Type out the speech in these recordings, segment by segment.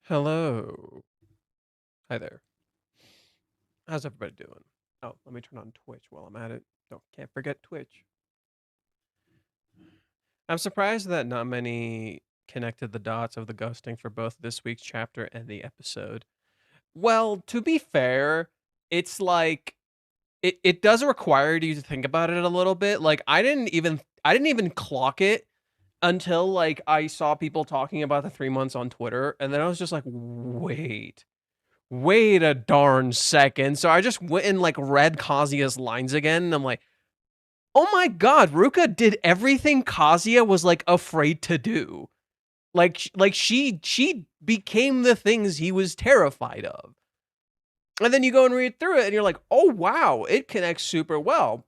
Hello. Hi there. How's everybody doing? Oh, let me turn on Twitch while I'm at it. No, can't forget Twitch. I'm surprised that not many connected the dots of the ghosting for both this week's chapter and the episode. Well, to be fair, it's like it does require you to think about it a little bit. Like I didn't even clock it until like I saw people talking about the 3 months on Twitter, and then I was just like, wait a darn second. So I just went and like read Kazuya's lines again, and I'm like, oh my god, Ruka did everything Kazuya was like afraid to do. Like she became the things he was terrified of. And then you go and read through it, and you're like, oh wow, it connects super well.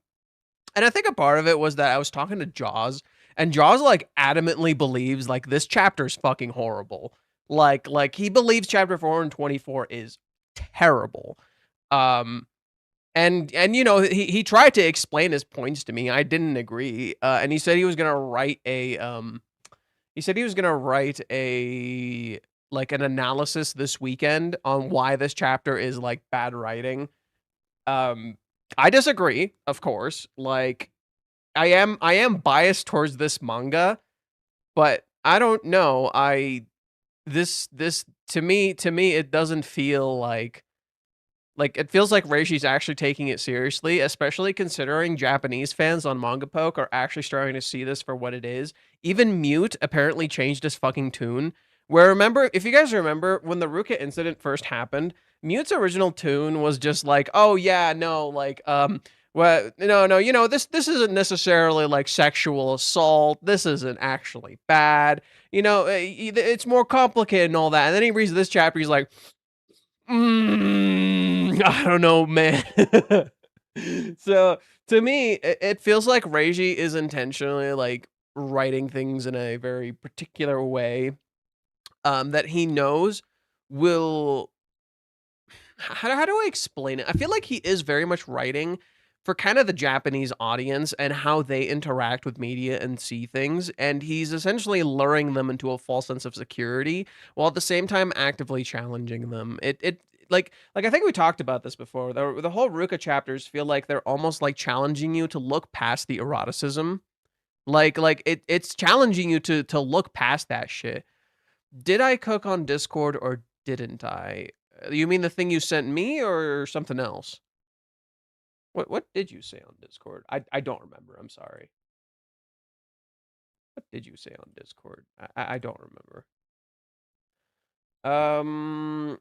And I think a part of it was that I was talking to Jaws, and Jaws like adamantly believes like this chapter's fucking horrible. Like he believes chapter 424 is terrible. Um and you know, he tried to explain his points to me. I didn't agree. And he said he was gonna write a like an analysis this weekend on why this chapter is like bad writing. Um I disagree, of course. Like I am biased towards this manga, but I don't know. This to me it doesn't feel like it feels like Reishi's actually taking it seriously, especially considering Japanese fans on Manga Poke are actually starting to see this for what it is. Even Mute apparently changed his fucking tune. Where remember, if you guys remember when the Ruka incident first happened, Mute's original tune was just like, "Oh yeah, no, like well, no, you know, this isn't necessarily like sexual assault. This isn't actually bad. You know, it's more complicated and all that." And then he reads this chapter, he's like, I don't know, man. So to me, it feels like Reiji is intentionally like writing things in a very particular way that he knows will. How do I explain it? I feel like he is very much writing for kind of the Japanese audience and how they interact with media and see things, and he's essentially luring them into a false sense of security while at the same time actively challenging them. It like I think we talked about this before. The whole Ruka chapters feel like they're almost like challenging you to look past the eroticism. It's challenging you to look past that shit. Did I cook on Discord or didn't I? You mean the thing you sent me or something else? What did you say on Discord? I don't remember. I'm sorry. What did you say on Discord? I don't remember. Um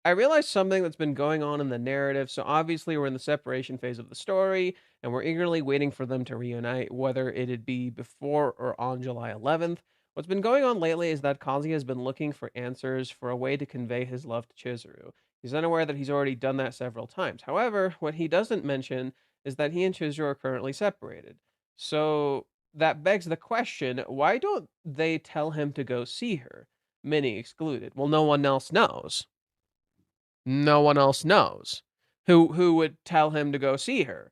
I realized something that's been going on in the narrative. So obviously we're in the separation phase of the story, and we're eagerly waiting for them to reunite, whether it'd be before or on July 11th. What's been going on lately is that Kazuya has been looking for answers for a way to convey his love to Chizuru. He's unaware that he's already done that several times. However, what he doesn't mention is that he and Chizuru are currently separated. So that begs the question, why don't they tell him to go see her? Minnie excluded. Well, no one else knows. No one else knows who would tell him to go see her,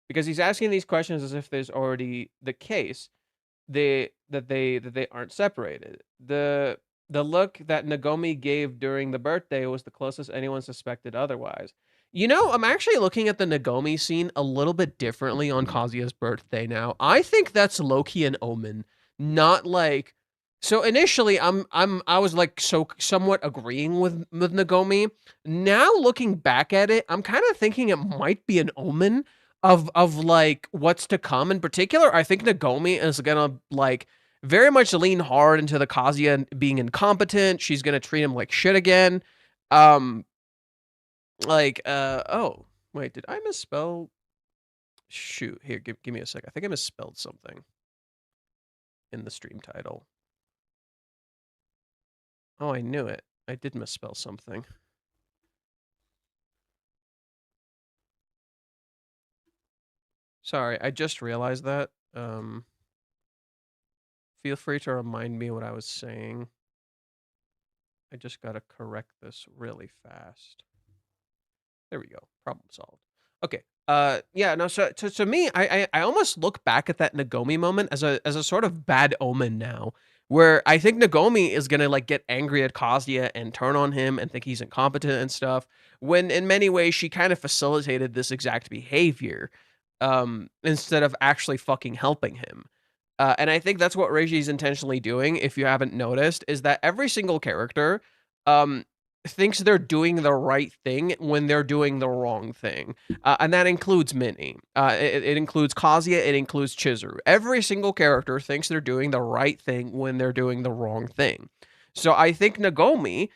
because he's asking these questions as if there's already the case that they aren't separated. The look that Nagomi gave during the birthday was the closest anyone suspected otherwise. You know, I'm actually looking at the Nagomi scene a little bit differently on Kazuya's birthday now. I think that's low-key an omen, not like. So initially, I was like so somewhat agreeing with Nagomi. Now looking back at it, I'm kind of thinking it might be an omen of like what's to come. In particular, I think Nagomi is gonna like very much lean hard into the Kazuya being incompetent. She's gonna treat him like shit again. Um, oh wait, did I misspell? Shoot, here, give me a sec. I think I misspelled something in the stream title. Oh, I knew it. I did misspell something. Sorry, I just realized that. Feel free to remind me what I was saying. I just gotta correct this really fast. There we go. Problem solved. Okay. Yeah. No. So to me, I almost look back at that Nagomi moment as a sort of bad omen now, where I think Nagomi is gonna like get angry at Kazuya and turn on him and think he's incompetent and stuff. When in many ways she kind of facilitated this exact behavior, instead of actually fucking helping him. And I think that's what Reiji's intentionally doing, if you haven't noticed, is that every single character um, thinks they're doing the right thing when they're doing the wrong thing. And that includes Minnie. It includes Kazuya. It includes Chizuru. Every single character thinks they're doing the right thing when they're doing the wrong thing. So I think Nagomi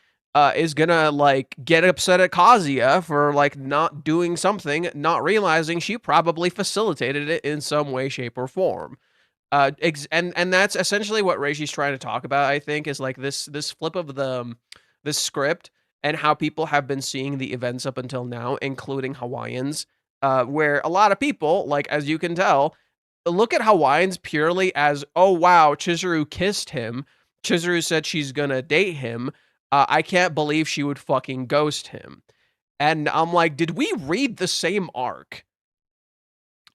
is gonna like get upset at Kazuya for like not doing something, not realizing she probably facilitated it in some way, shape, or form. And that's essentially what Reiji's trying to talk about. I think is like this flip of the this script and how people have been seeing the events up until now, including Hawaiians, where a lot of people, like as you can tell, look at Hawaiians purely as, oh wow, Chizuru kissed him. Chizuru said she's gonna date him. I can't believe she would fucking ghost him. And I'm like, did we read the same arc?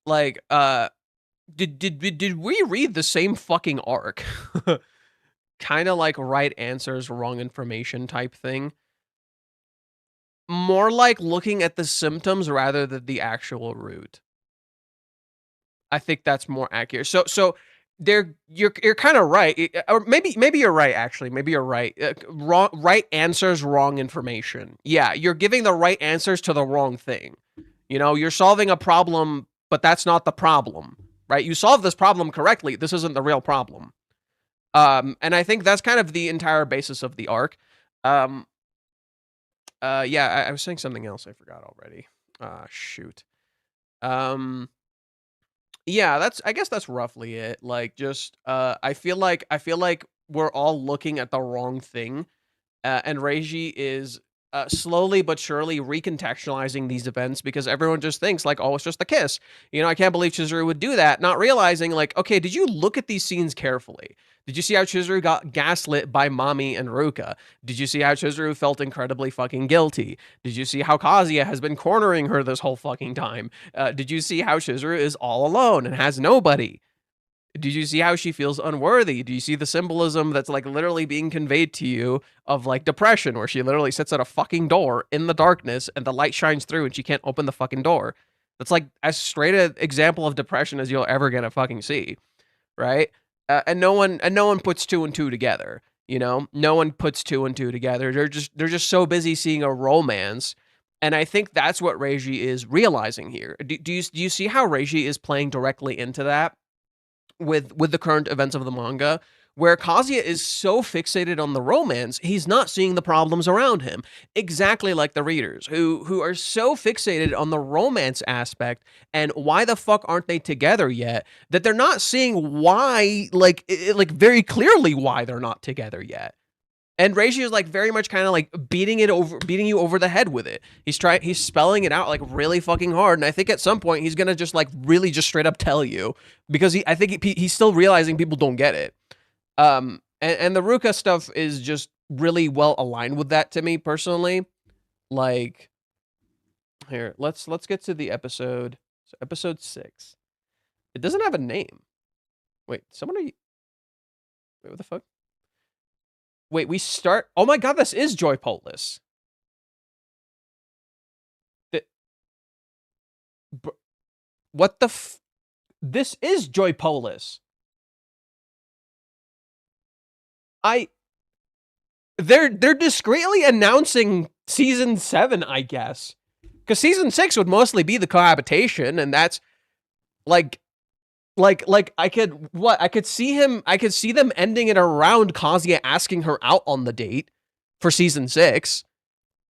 Like, did we read the same fucking arc? Kind of like right answers, wrong information type thing. More like looking at the symptoms rather than the actual root. I think that's more accurate. So you're kind of right, or maybe you're right. Actually, maybe you're right. Wrong, right answers, wrong information. Yeah, you're giving the right answers to the wrong thing. You know, you're solving a problem, but that's not the problem, right? You solve this problem correctly. This isn't the real problem. And I think that's kind of the entire basis of the arc. Yeah, I was saying something else. I forgot already. Shoot. Yeah, I guess that's roughly it. Like, just I feel like we're all looking at the wrong thing, and Reiji is slowly but surely recontextualizing these events because everyone just thinks like, oh, it's just a kiss. You know, I can't believe Chizuru would do that, not realizing like, okay, did you look at these scenes carefully? Did you see how Chizuru got gaslit by Mami and Ruka? Did you see how Chizuru felt incredibly fucking guilty? Did you see how Kazuya has been cornering her this whole fucking time? Did you see how Chizuru is all alone and has nobody? Did you see how she feels unworthy? Do you see the symbolism that's like literally being conveyed to you of like depression, where she literally sits at a fucking door in the darkness and the light shines through and she can't open the fucking door? That's like as straight an example of depression as you'll ever gonna fucking see, right? And no one puts two and two together. You know, no one puts two and two together. They're just so busy seeing a romance. And I think that's what Reiji is realizing here. Do you see how Reiji is playing directly into that with the current events of the manga, where Kazuya is so fixated on the romance, he's not seeing the problems around him. Exactly like the readers who are so fixated on the romance aspect and why the fuck aren't they together yet, that they're not seeing why, like very clearly why they're not together yet. And Reishi is like very much kind of like beating you over the head with it. He's spelling it out like really fucking hard. And I think at some point he's gonna just like really just straight up tell you, because I think he's still realizing people don't get it. And the Ruka stuff is just really well aligned with that to me personally. Like, here, let's get to the episode. So episode 6. It doesn't have a name. Wait, wait, what the fuck? Wait, we start. Oh my god, this is Joy Polis. What the this is Joy Polis. They're discreetly announcing season 7, I guess. Because season 6 would mostly be the cohabitation, and that's like I could see them ending it around Kazuya asking her out on the date for season 6.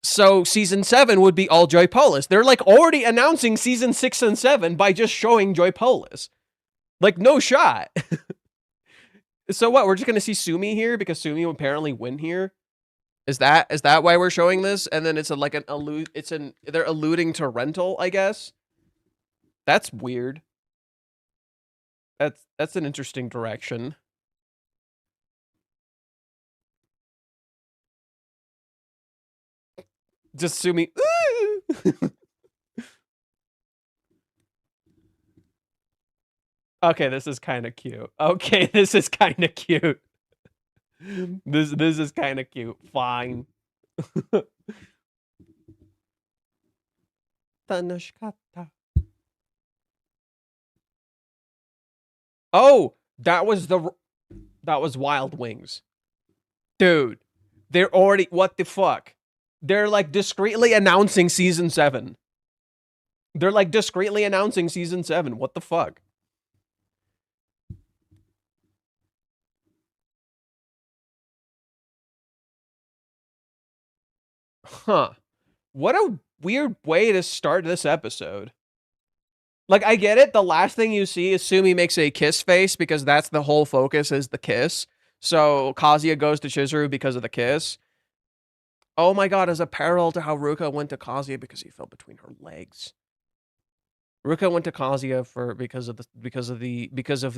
So season 7 would be all Joy Polis. They're like already announcing season 6 and 7 by just showing Joy Polis. Like, no shot. So what, we're just gonna see Sumi here because Sumi will apparently win here? Is that why we're showing this? And then it's they're alluding to rental, I guess. That's weird. That's an interesting direction. Just Sumi. Okay, this is kind of cute. Okay, this is kind of cute. This is kind of cute. Fine. Tanoshikatta. Oh, that was Wild Wings. Dude, they're already what the fuck? They're like discreetly announcing season 7. They're like discreetly announcing season 7. What the fuck? Huh. What a weird way to start this episode. Like, I get it. The last thing you see is Sumi makes a kiss face because that's the whole focus is the kiss. So Kazuya goes to Chizuru because of the kiss. Oh my god, as a parallel to how Ruka went to Kazuya because he fell between her legs. Ruka went to Kazuya because of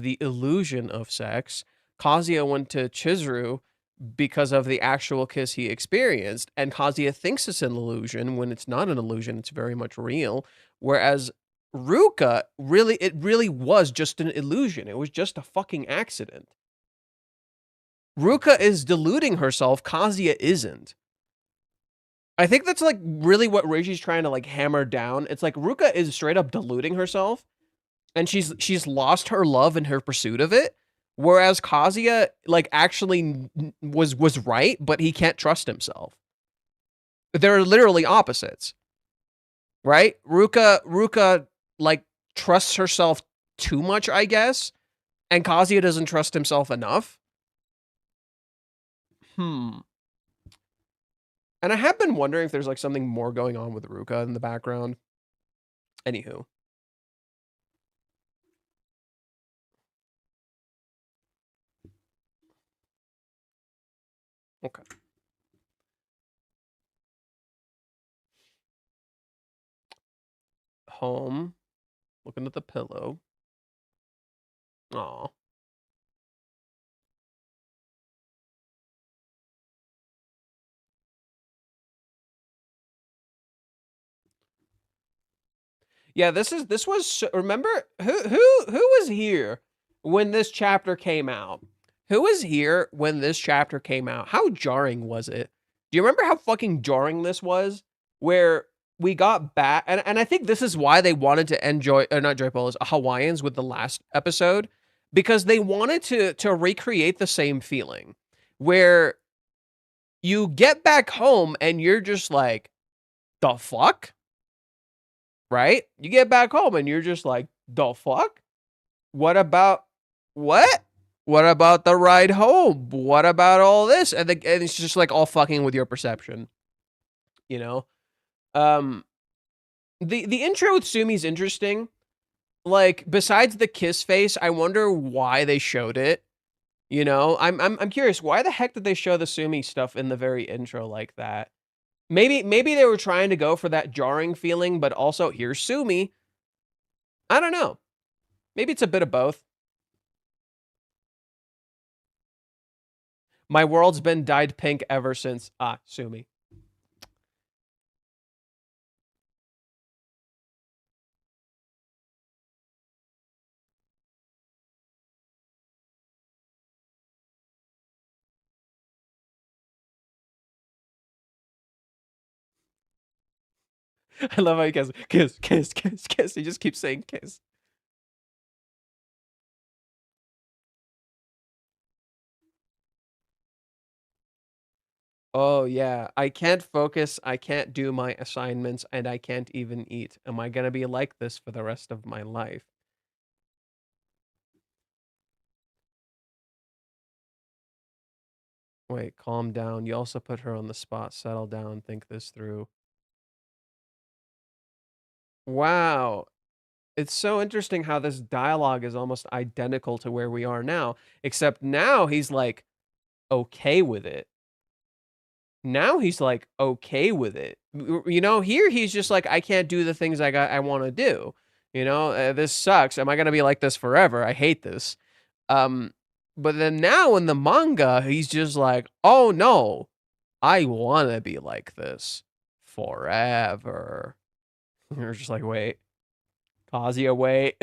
the illusion of sex. Kazuya went to Chizuru because of the actual kiss he experienced, and Kazuya thinks it's an illusion when it's not an illusion, it's very much real. Whereas Ruka it really was just an illusion. It was just a fucking accident. Ruka is deluding herself, Kazuya isn't. I think that's like really what Reiji's trying to like hammer down. It's like Ruka is straight up deluding herself, and she's lost her love in her pursuit of it. Whereas Kazuya like actually was right, but he can't trust himself. They're literally opposites, right? Ruka like trusts herself too much, I guess, and Kazuya doesn't trust himself enough. And I have been wondering if there's like something more going on with Ruka in the background. Anywho. Okay. Home. Looking at the pillow. Aw. Yeah, this was remember who was here when this chapter came out? Who was here when this chapter came out? How jarring was it? Do you remember how fucking jarring this was? Where we got back, and I think this is why they wanted to enjoy, not Joy Polos, Hawaiians with the last episode, because they wanted to recreate the same feeling, where you get back home and you're just like, the fuck? Right? You get back home and you're just like, the fuck? What about what? What about the ride home? What about all this? And it's just like all fucking with your perception. You know? The intro with Sumi's interesting. Like, besides the kiss face, I wonder why they showed it. You know? I'm curious, why the heck did they show the Sumi stuff in the very intro like that? Maybe they were trying to go for that jarring feeling, but also here's Sumi. I don't know. Maybe it's a bit of both. My world's been dyed pink ever since Sumi. I love how he goes, kiss, kiss, kiss, kiss. He just keeps saying kiss. Oh, yeah. I can't focus. I can't do my assignments, and I can't even eat. Am I going to be like this for the rest of my life? Wait, calm down. You also put her on the spot. Settle down. Think this through. Wow. It's so interesting how this dialogue is almost identical to where we are now, except now he's like okay with it. Now he's like okay with it. You know, here he's just like, I can't do the things I want to do. You know, this sucks. Am I gonna be like this forever? I hate this. Um, but then now in the manga, he's just like, oh no, I want to be like this forever. You're just like, wait, Kazuya, wait.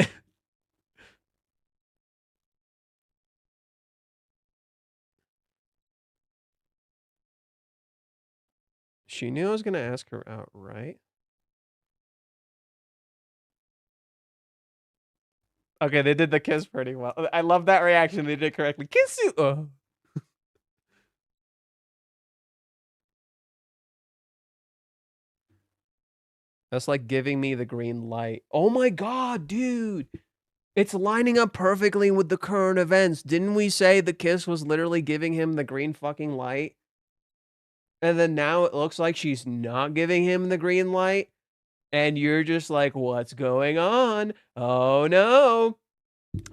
She knew I was gonna ask her out, right? Okay, they did the kiss pretty well. I love that reaction. They did it correctly. Kiss you. That's like giving me the green light. Oh my god, dude. It's lining up perfectly with the current events. Didn't we say the kiss was literally giving him the green fucking light? And then now it looks like she's not giving him the green light. And you're just like, what's going on? Oh no.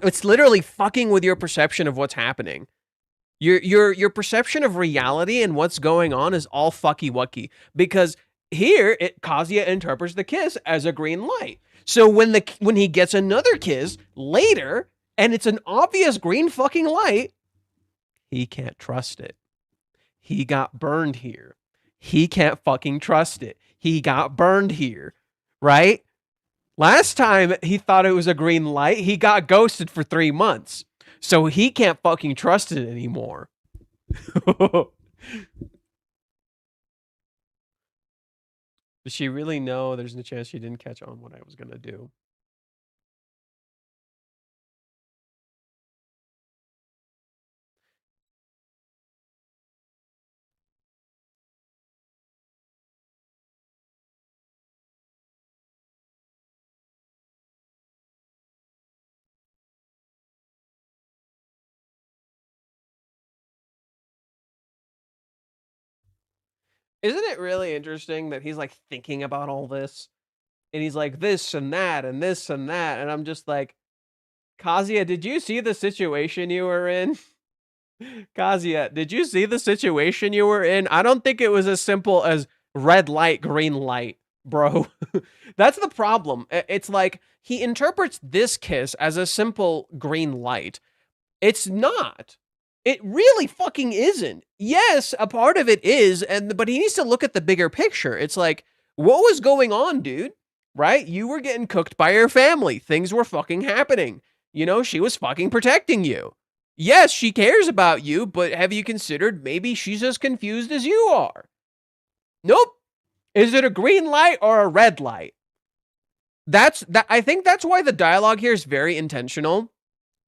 It's literally fucking with your perception of what's happening. Your perception of reality and what's going on is all fucky wucky. Because here, Kazuya interprets the kiss as a green light. So when he gets another kiss later, and it's an obvious green fucking light, he can't trust it. He got burned here. He can't fucking trust it. He got burned here, right? Last time he thought it was a green light, he got ghosted for 3 months. So he can't fucking trust it anymore. Does she really know there's no chance she didn't catch on what I was going to do? Isn't it really interesting that he's like thinking about all this? And he's like this and that and this and that. And I'm just like, Kazuya, did you see the situation you were in? Kazuya, did you see the situation you were in? I don't think it was as simple as red light, green light, bro. That's the problem. It's like he interprets this kiss as a simple green light. It's not. It really fucking isn't. Yes, a part of it is, but he needs to look at the bigger picture. It's like, what was going on, dude? Right? You were getting cooked by your family. Things were fucking happening. You know, she was fucking protecting you. Yes, she cares about you, but have you considered maybe she's as confused as you are? Nope. Is it a green light or a red light? I think that's why the dialogue here is very intentional.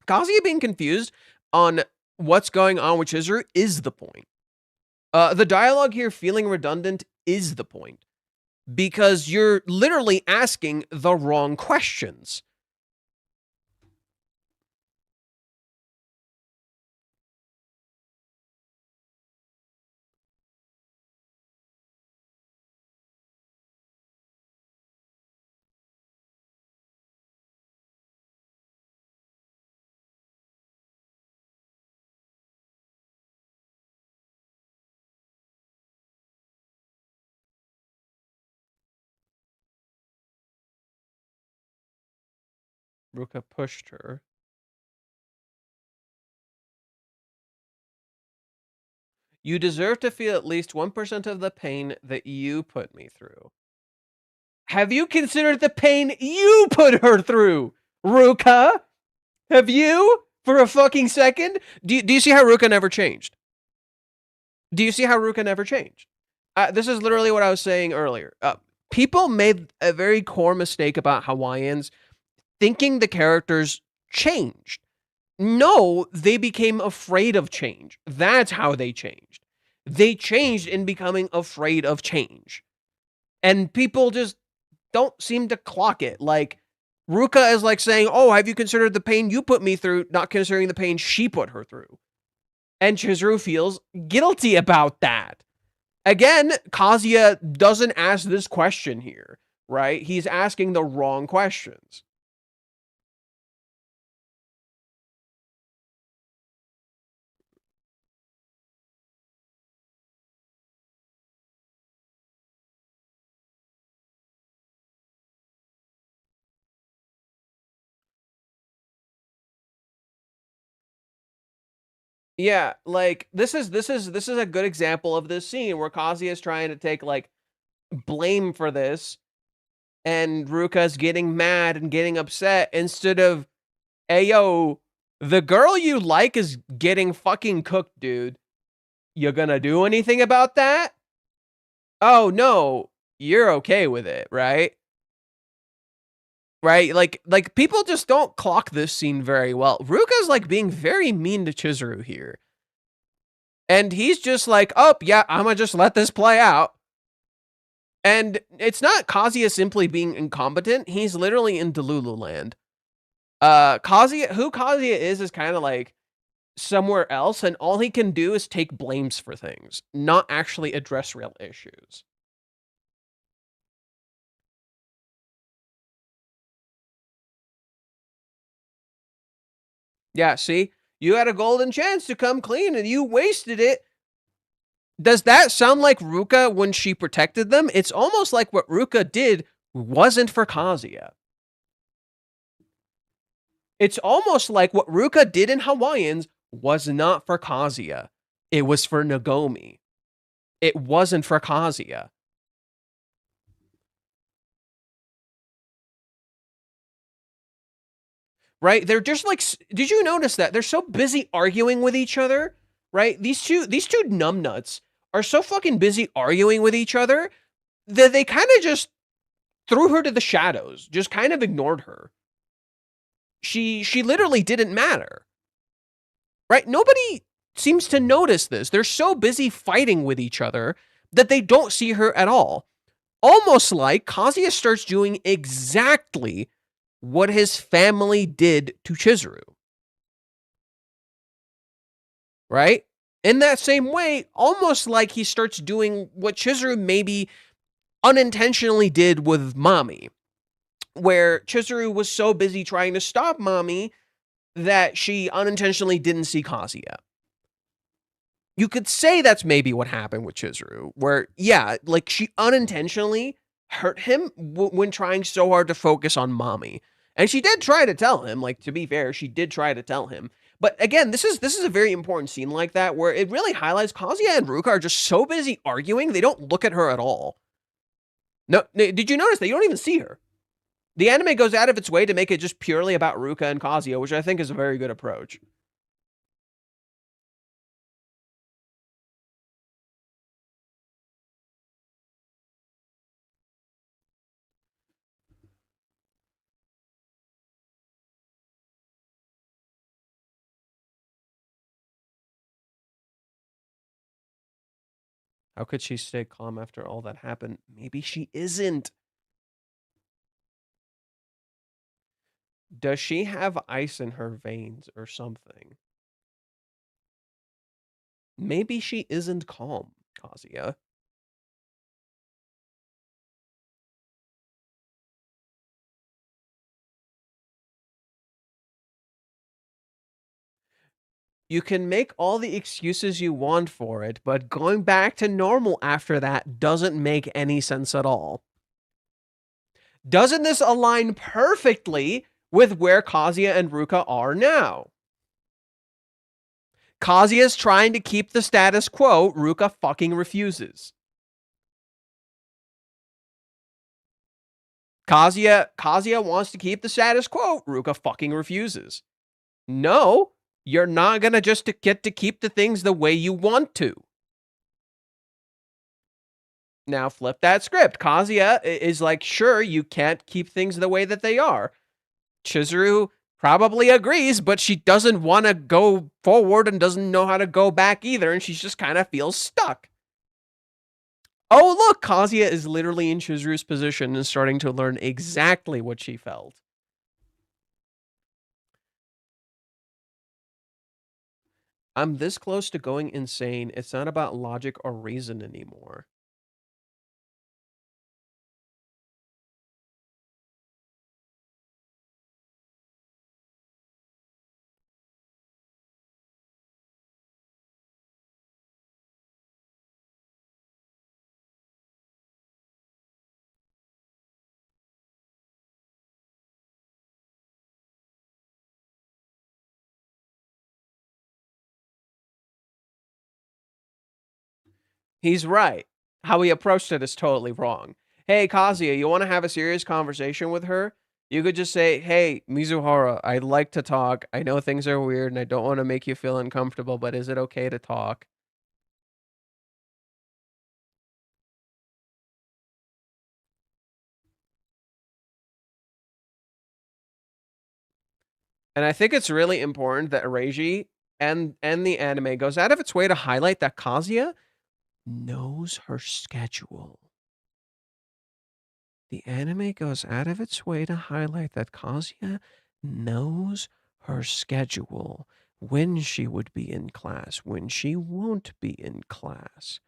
Kazuya being confused on what's going on with Chizuru is the point. The dialogue here feeling redundant is the point. Because you're literally asking the wrong questions. Ruka pushed her. You deserve to feel at least 1% of the pain that you put me through. Have you considered the pain you put her through, Ruka? Have you? For a fucking second? Do you see how Ruka never changed? Do you see how Ruka never changed? This is literally what I was saying earlier. People made a very core mistake about Hawaiians thinking the characters changed. No, they became afraid of change. That's how they changed. They changed in becoming afraid of change. And people just don't seem to clock it. Like, Ruka is like saying, oh, have you considered the pain you put me through, not considering the pain she put her through? And Chizuru feels guilty about that. Again, Kazuya doesn't ask this question here, right? He's asking the wrong questions. Yeah, like this is a good example of this scene where Kazuya is trying to take like blame for this, and Ruka's getting mad and getting upset instead of, hey yo, the girl you like is getting fucking cooked, dude. You gonna do anything about that? oh, no, you're okay with it, right? Right? Like people just don't clock this scene very well. Ruka's like being very mean to Chizuru here. And he's just like, oh, yeah, I'm gonna just let this play out. And it's not Kazuya simply being incompetent. He's literally in Delulu land. Kazuya is kind of like somewhere else, and all he can do is take blames for things, not actually address real issues. Yeah, see? You had a golden chance to come clean and you wasted it. Does that sound like Ruka when she protected them? It's almost like what Ruka did wasn't for Kazuya. It's almost like what Ruka did in Hawaiians was not for Kazuya. It was for Nagomi. It wasn't for Kazuya. Right? They're just like, did you notice that? They're so busy arguing with each other, right? These two numbnuts are so fucking busy arguing with each other that they kind of just threw her to the shadows, just kind of ignored her. She literally didn't matter. Right? Nobody seems to notice this. They're so busy fighting with each other that they don't see her at all. Almost like Kazuya starts doing exactly what his family did to Chizuru. Right? In that same way, almost like he starts doing what Chizuru maybe unintentionally did with Mami, where Chizuru was so busy trying to stop Mami that she unintentionally didn't see Kazuya. You could say that's maybe what happened with Chizuru, where, yeah, like she unintentionally hurt him when trying so hard to focus on Mami. And she did try to tell him, like, to be fair, she did try to tell him. But again, this is a very important scene like that, where it really highlights Kazuya and Ruka are just so busy arguing, they don't look at her at all. No, did you notice that? You don't even see her. The anime goes out of its way to make it just purely about Ruka and Kazuya, which I think is a very good approach. How could she stay calm after all that happened? Maybe she isn't. Does she have ice in her veins or something? Maybe she isn't calm, Kazuya. You can make all the excuses you want for it, but going back to normal after that doesn't make any sense at all. Doesn't this align perfectly with where Kazuya and Ruka are now? Kazuya's trying to keep the status quo, Ruka fucking refuses. Kazuya wants to keep the status quo, Ruka fucking refuses. No, you're not gonna just get to keep the things the way you want to. Now flip that script. Kazuya is like, sure, you can't keep things the way that they are. Chizuru probably agrees, but she doesn't want to go forward and doesn't know how to go back either, and she just kind of feels stuck. Oh, look, Kazuya is literally in Chizuru's position and starting to learn exactly what she felt. I'm this close to going insane. It's not about logic or reason anymore. He's right. How he approached it is totally wrong. Hey, Kazuya, you want to have a serious conversation with her? You could just say, hey, Mizuhara, I'd like to talk. I know things are weird and I don't want to make you feel uncomfortable, but is it okay to talk? And I think it's really important that Reiji and the anime goes out of its way to highlight that Kazuya knows her schedule. The anime goes out of its way to highlight that Kazuya knows her schedule, when she would be in class, when she won't be in class,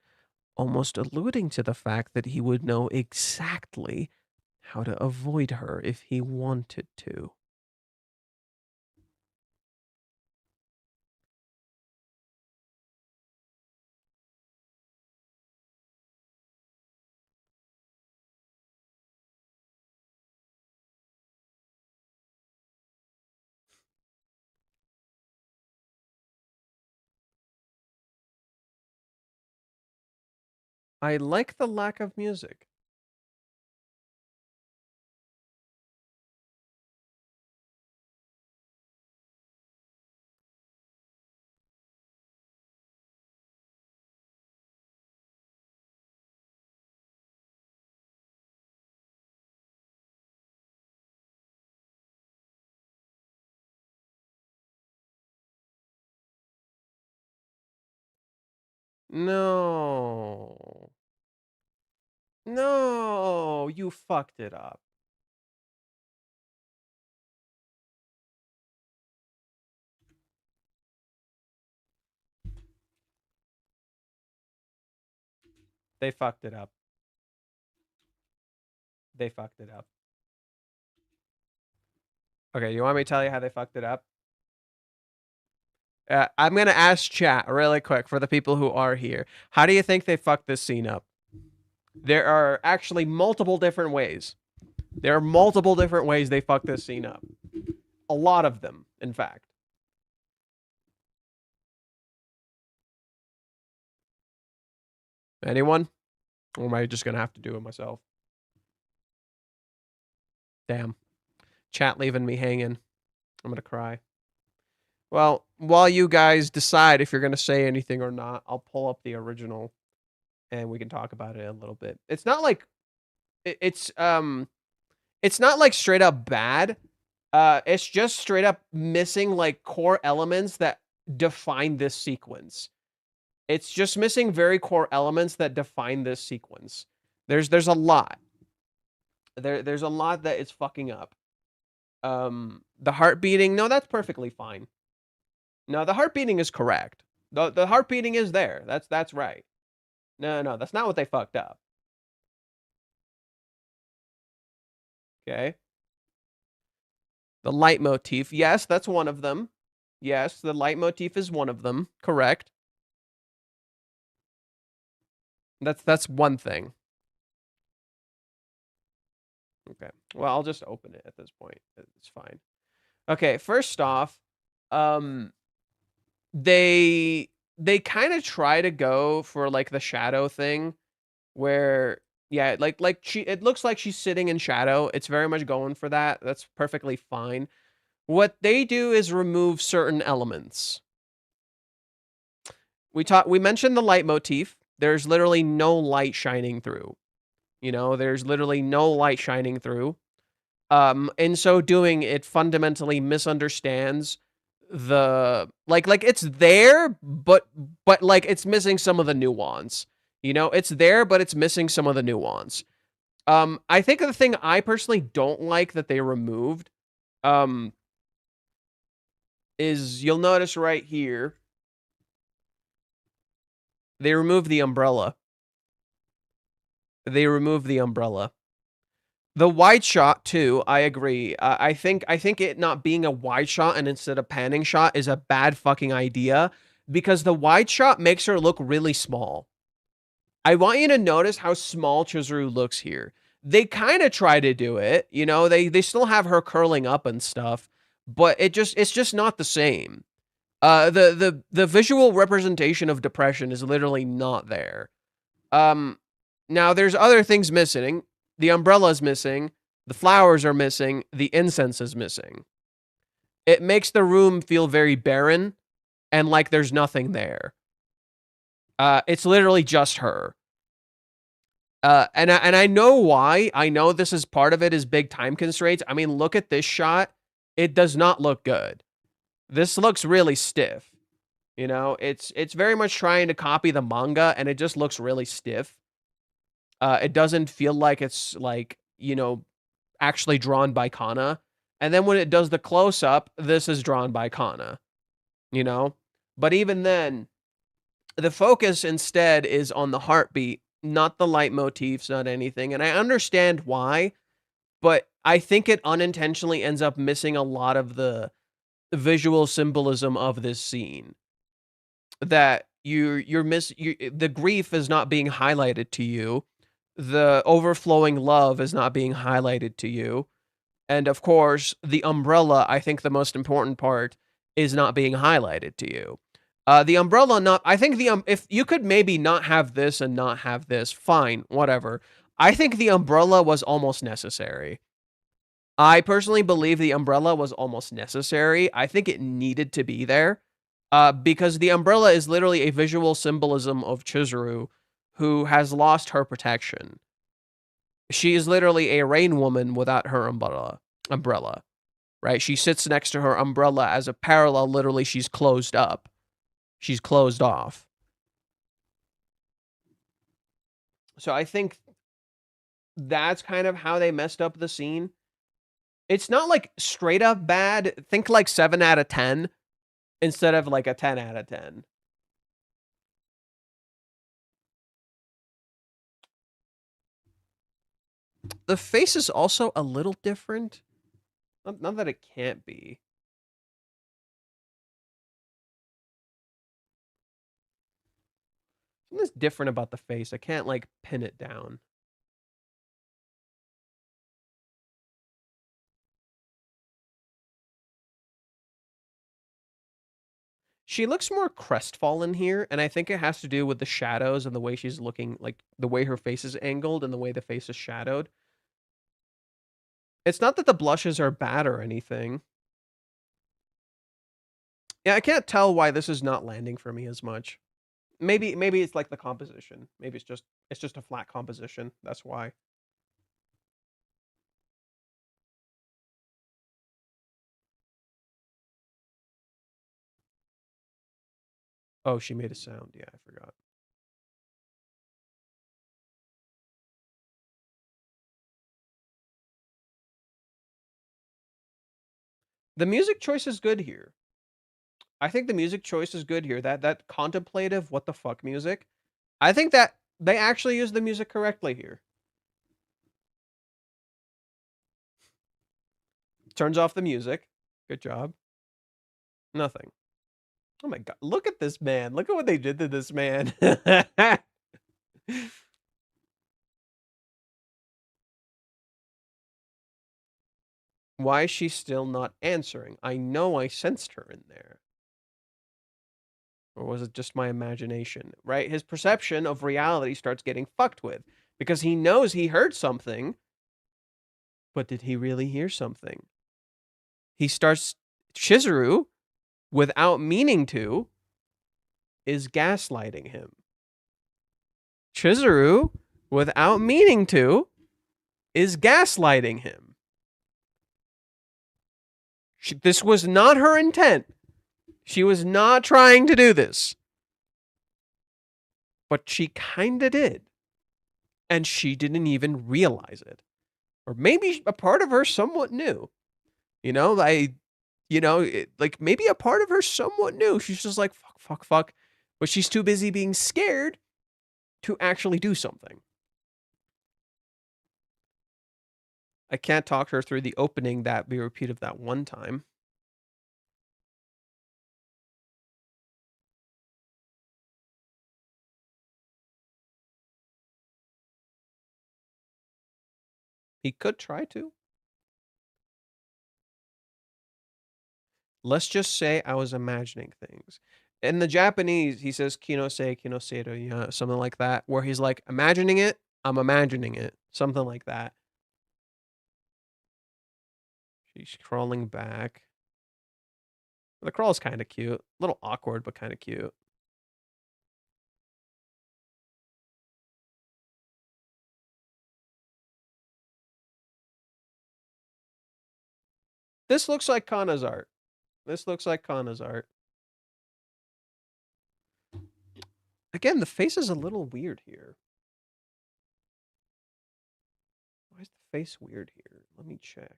almost alluding to the fact that he would know exactly how to avoid her if he wanted to. I like the lack of music. No. No, you fucked it up. They fucked it up. They fucked it up. Okay, you want me to tell you how they fucked it up? I'm going to ask chat really quick for the people who are here. How do you think they fucked this scene up? There are actually multiple different ways. There are multiple different ways they fucked this scene up. A lot of them, in fact. Anyone? Or am I just going to have to do it myself? Damn. Chat leaving me hanging. I'm going to cry. Well, while you guys decide if you're going to say anything or not, I'll pull up the original and we can talk about it a little bit. It's not like it's not like straight up bad. It's just straight up missing like core elements that define this sequence. It's just missing very core elements that define this sequence. There's a lot. There's a lot that it's fucking up. The heart beating, no, that's perfectly fine. No, the heart beating is correct. The heart beating is there. That's right. No, that's not what they fucked up. Okay. The leitmotif, yes, that's one of them. Yes, the leitmotif is one of them. Correct. That's one thing. Okay. Well, I'll just open it at this point. It's fine. Okay, first off, they kind of try to go for like the shadow thing where yeah, like it looks like she's sitting in shadow. It's very much going for that. That's perfectly fine. What they do is remove certain elements. We mentioned the leitmotif. There's literally no light shining through. You know, there's literally no light shining through. In so doing, it fundamentally misunderstands the like it's there, but like it's missing some of the nuance. You know, it's there, but it's missing some of the nuance. I think the thing I personally don't like that they removed, is you'll notice right here, they removed the umbrella. They removed the umbrella. The wide shot too, I agree. I think it not being a wide shot and instead of panning shot is a bad fucking idea because the wide shot makes her look really small. I want you to notice how small Chizuru looks here. They kind of try to do it, you know, they still have her curling up and stuff, but it's just not the same. The visual representation of depression is literally not there. Now there's other things missing. The umbrella's missing, the flowers are missing, the incense is missing. It makes the room feel very barren and like there's nothing there. It's literally just her. And I know why. I know this is part of it is big time constraints. I mean, look at this shot. It does not look good. This looks really stiff. You know, it's very much trying to copy the manga, and it just looks really stiff. It doesn't feel like it's like, you know, actually drawn by Kana. And then when it does the close up, this is drawn by Kana, you know? But even then, the focus instead is on the heartbeat, not the leitmotifs, not anything. And I understand why, but I think it unintentionally ends up missing a lot of the visual symbolism of this scene. That the grief is not being highlighted to you. The overflowing love is not being highlighted to you. And of course, the umbrella, I think the most important part, is not being highlighted to you. The umbrella, not, I think if you could maybe not have this and not have this, fine, whatever. I think the umbrella was almost necessary. I personally believe the umbrella was almost necessary. I think it needed to be there. Because the umbrella is literally a visual symbolism of Chizuru, who has lost her protection. She is literally a rain woman without her umbrella, right? She sits next to her umbrella as a parallel. Literally, she's closed up. She's closed off. So I think that's kind of how they messed up the scene. It's not like straight up bad. Think like 7 out of 10 instead of like a 10 out of 10. The face is also a little different. Not that it can't be. Something's different about the face. I can't, like, pin it down. She looks more crestfallen here, and I think it has to do with the shadows and the way she's looking, like, the way her face is angled and the way the face is shadowed. It's not that the blushes are bad or anything. Yeah, I can't tell why this is not landing for me as much. Maybe it's like the composition. Maybe it's just a flat composition. That's why. Oh, she made a sound. Yeah, I forgot. The music choice is good here. I think the music choice is good here. That contemplative what the fuck music. I think that they actually use the music correctly here. Turns off the music. Good job. Nothing. Oh my god. Look at this man. Look at what they did to this man. Why is she still not answering? I know I sensed her in there. Or was it just my imagination? Right? His perception of reality starts getting fucked with because he knows he heard something, but did he really hear something? He starts Chizuru, without meaning to, is gaslighting him. Chizuru, without meaning to, is gaslighting him. This was not her intent. She was not trying to do this. But she kinda did. And she didn't even realize it. Or maybe a part of her somewhat knew. You know, like maybe a part of her somewhat knew. She's just like, fuck, fuck, fuck. But she's too busy being scared to actually do something. I can't talk her through the opening that we repeated that one time. He could try to. Let's just say I was imagining things. In the Japanese, he says kinose, kinoseru, yeah, something like that, where he's like, imagining it, I'm imagining it. Something like that. She's crawling back. The crawl is kind of cute. A little awkward, but kind of cute. This looks like Kana's art. This looks like Kana's art. Again, the face is a little weird here. Why is the face weird here? Let me check.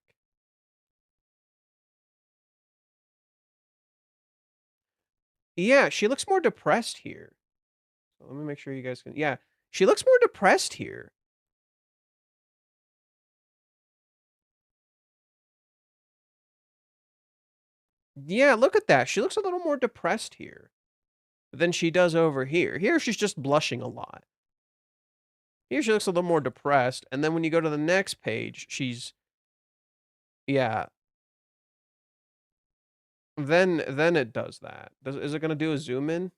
Yeah, she looks more depressed here. So let me make sure you guys can... Yeah, she looks more depressed here. Yeah, look at that. She looks a little more depressed here than she does over here. Here, she's just blushing a lot. Here, she looks a little more depressed. And then when you go to the next page, she's... Yeah. Then it does that. Is it going to do a zoom in?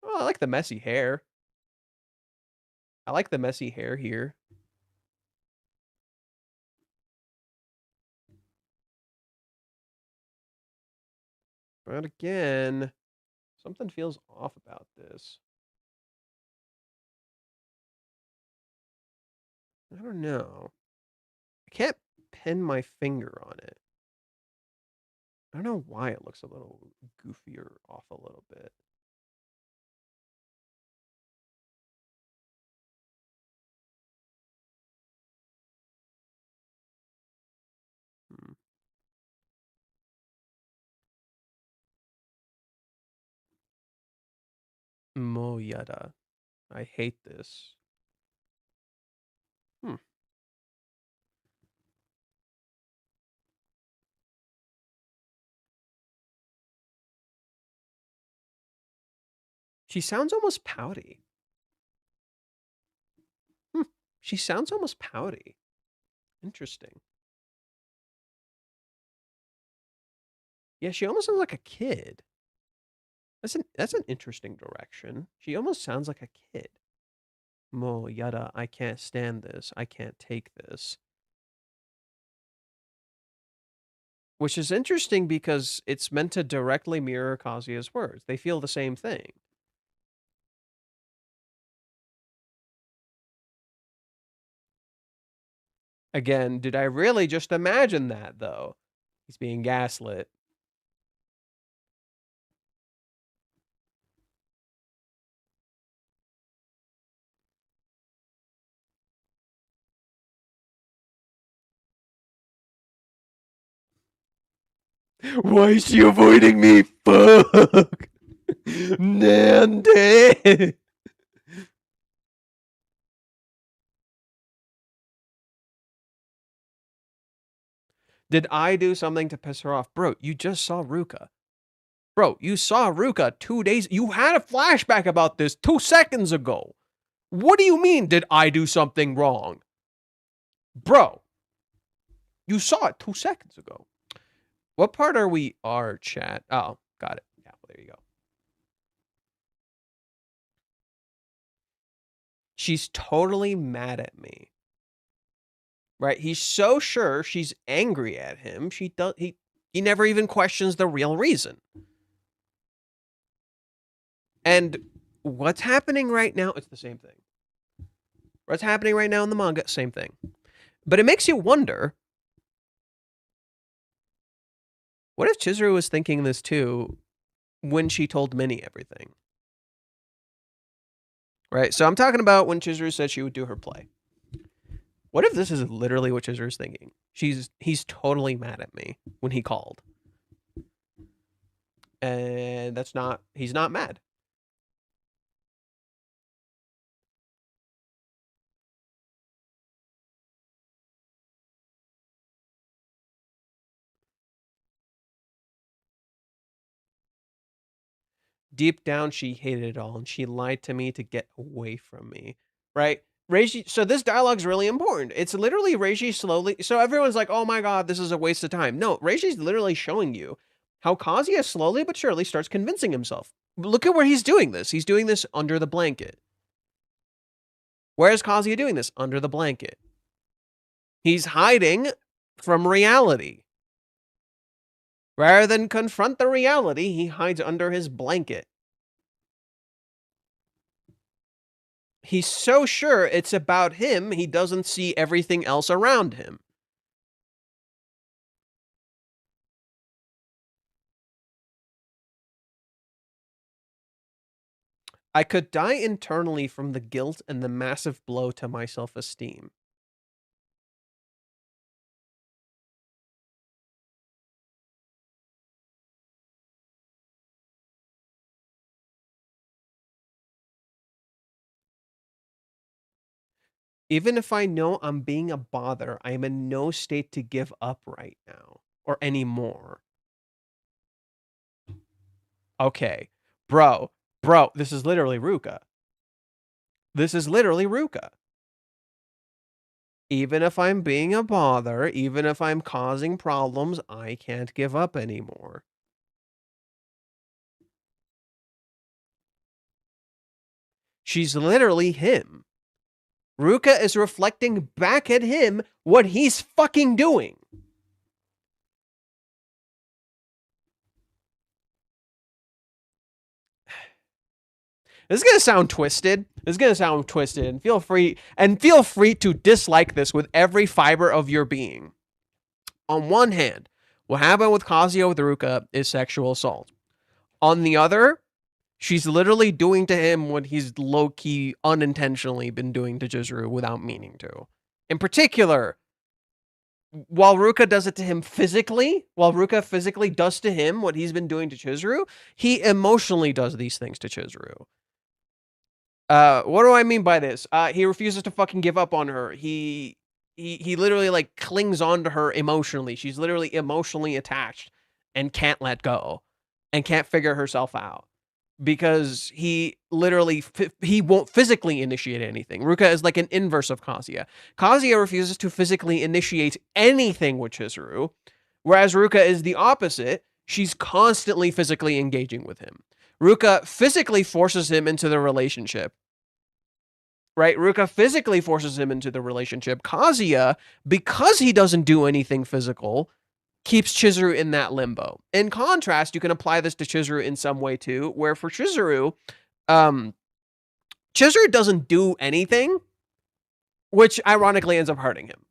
Oh, I like the messy hair. I like the messy hair here. But again, something feels off about this. I don't know. I can't pin my finger on it. I don't know why it looks a little goofy or off a little bit. Moyada. I hate this. She sounds almost pouty. She sounds almost pouty. Interesting. Yeah, she almost sounds like a kid. That's an interesting direction. She almost sounds like a kid. Mo yada, I can't stand this. I can't take this. Which is interesting because it's meant to directly mirror Kazuya's words. They feel the same thing. Again, did I really just imagine that, though? He's being gaslit. Why is she avoiding me? Fuck! Nande! Did I do something to piss her off? Bro, you just saw Ruka. Bro, you saw Ruka 2 days... You had a flashback about this 2 seconds ago. What do you mean, did I do something wrong? Bro, you saw it 2 seconds ago. What part are we chat? Oh, got it. Yeah, there you go. She's totally mad at me. Right? He's so sure she's angry at him. He never even questions the real reason. And what's happening right now, it's the same thing. What's happening right now in the manga, same thing. But it makes you wonder, what if Chizuru was thinking this too when she told Minnie everything? Right? So I'm talking about when Chizuru said she would do her play. What if this is literally what Chizuru's thinking? He's totally mad at me when he called. And he's not mad. Deep down, she hated it all, and she lied to me to get away from me. Right? Reiji, so this dialogue's really important. It's literally Reiji slowly... So everyone's like, oh my god, this is a waste of time. No, Reiji's literally showing you how Kazuya slowly but surely starts convincing himself. Look at where he's doing this. He's doing this under the blanket. Where is Kazuya doing this? Under the blanket. He's hiding from reality. Rather than confront the reality, he hides under his blanket. He's so sure it's about him, he doesn't see everything else around him. I could die internally from the guilt and the massive blow to my self-esteem. Even if I know I'm being a bother, I am in no state to give up right now or anymore. Okay. Bro, this is literally Ruka. This is literally Ruka. Even if I'm being a bother, even if I'm causing problems, I can't give up anymore. She's literally him. Ruka is reflecting back at him what he's fucking doing. This is gonna sound twisted. And feel free to dislike this with every fiber of your being. On one hand, what happened with Kazuya with Ruka is sexual assault. On the other, she's literally doing to him what he's low-key unintentionally been doing to Chizuru without meaning to. In particular, while Ruka does it to him physically, while Ruka physically does to him what he's been doing to Chizuru, he emotionally does these things to Chizuru. What do I mean by this? He refuses to fucking give up on her. He literally like clings on to her emotionally. She's literally emotionally attached and can't let go and can't figure herself out because he literally he won't physically initiate anything. Ruka is like an inverse of Kazuya. Kazuya refuses to physically initiate anything with Chizuru, whereas Ruka is the opposite. She's constantly physically engaging with him. Ruka physically forces him into the relationship. Right? Ruka physically forces him into the relationship. Kazuya, because he doesn't do anything physical, keeps Chizuru in that limbo. In contrast, you can apply this to Chizuru in some way too, where for Chizuru, Chizuru doesn't do anything, which ironically ends up hurting him.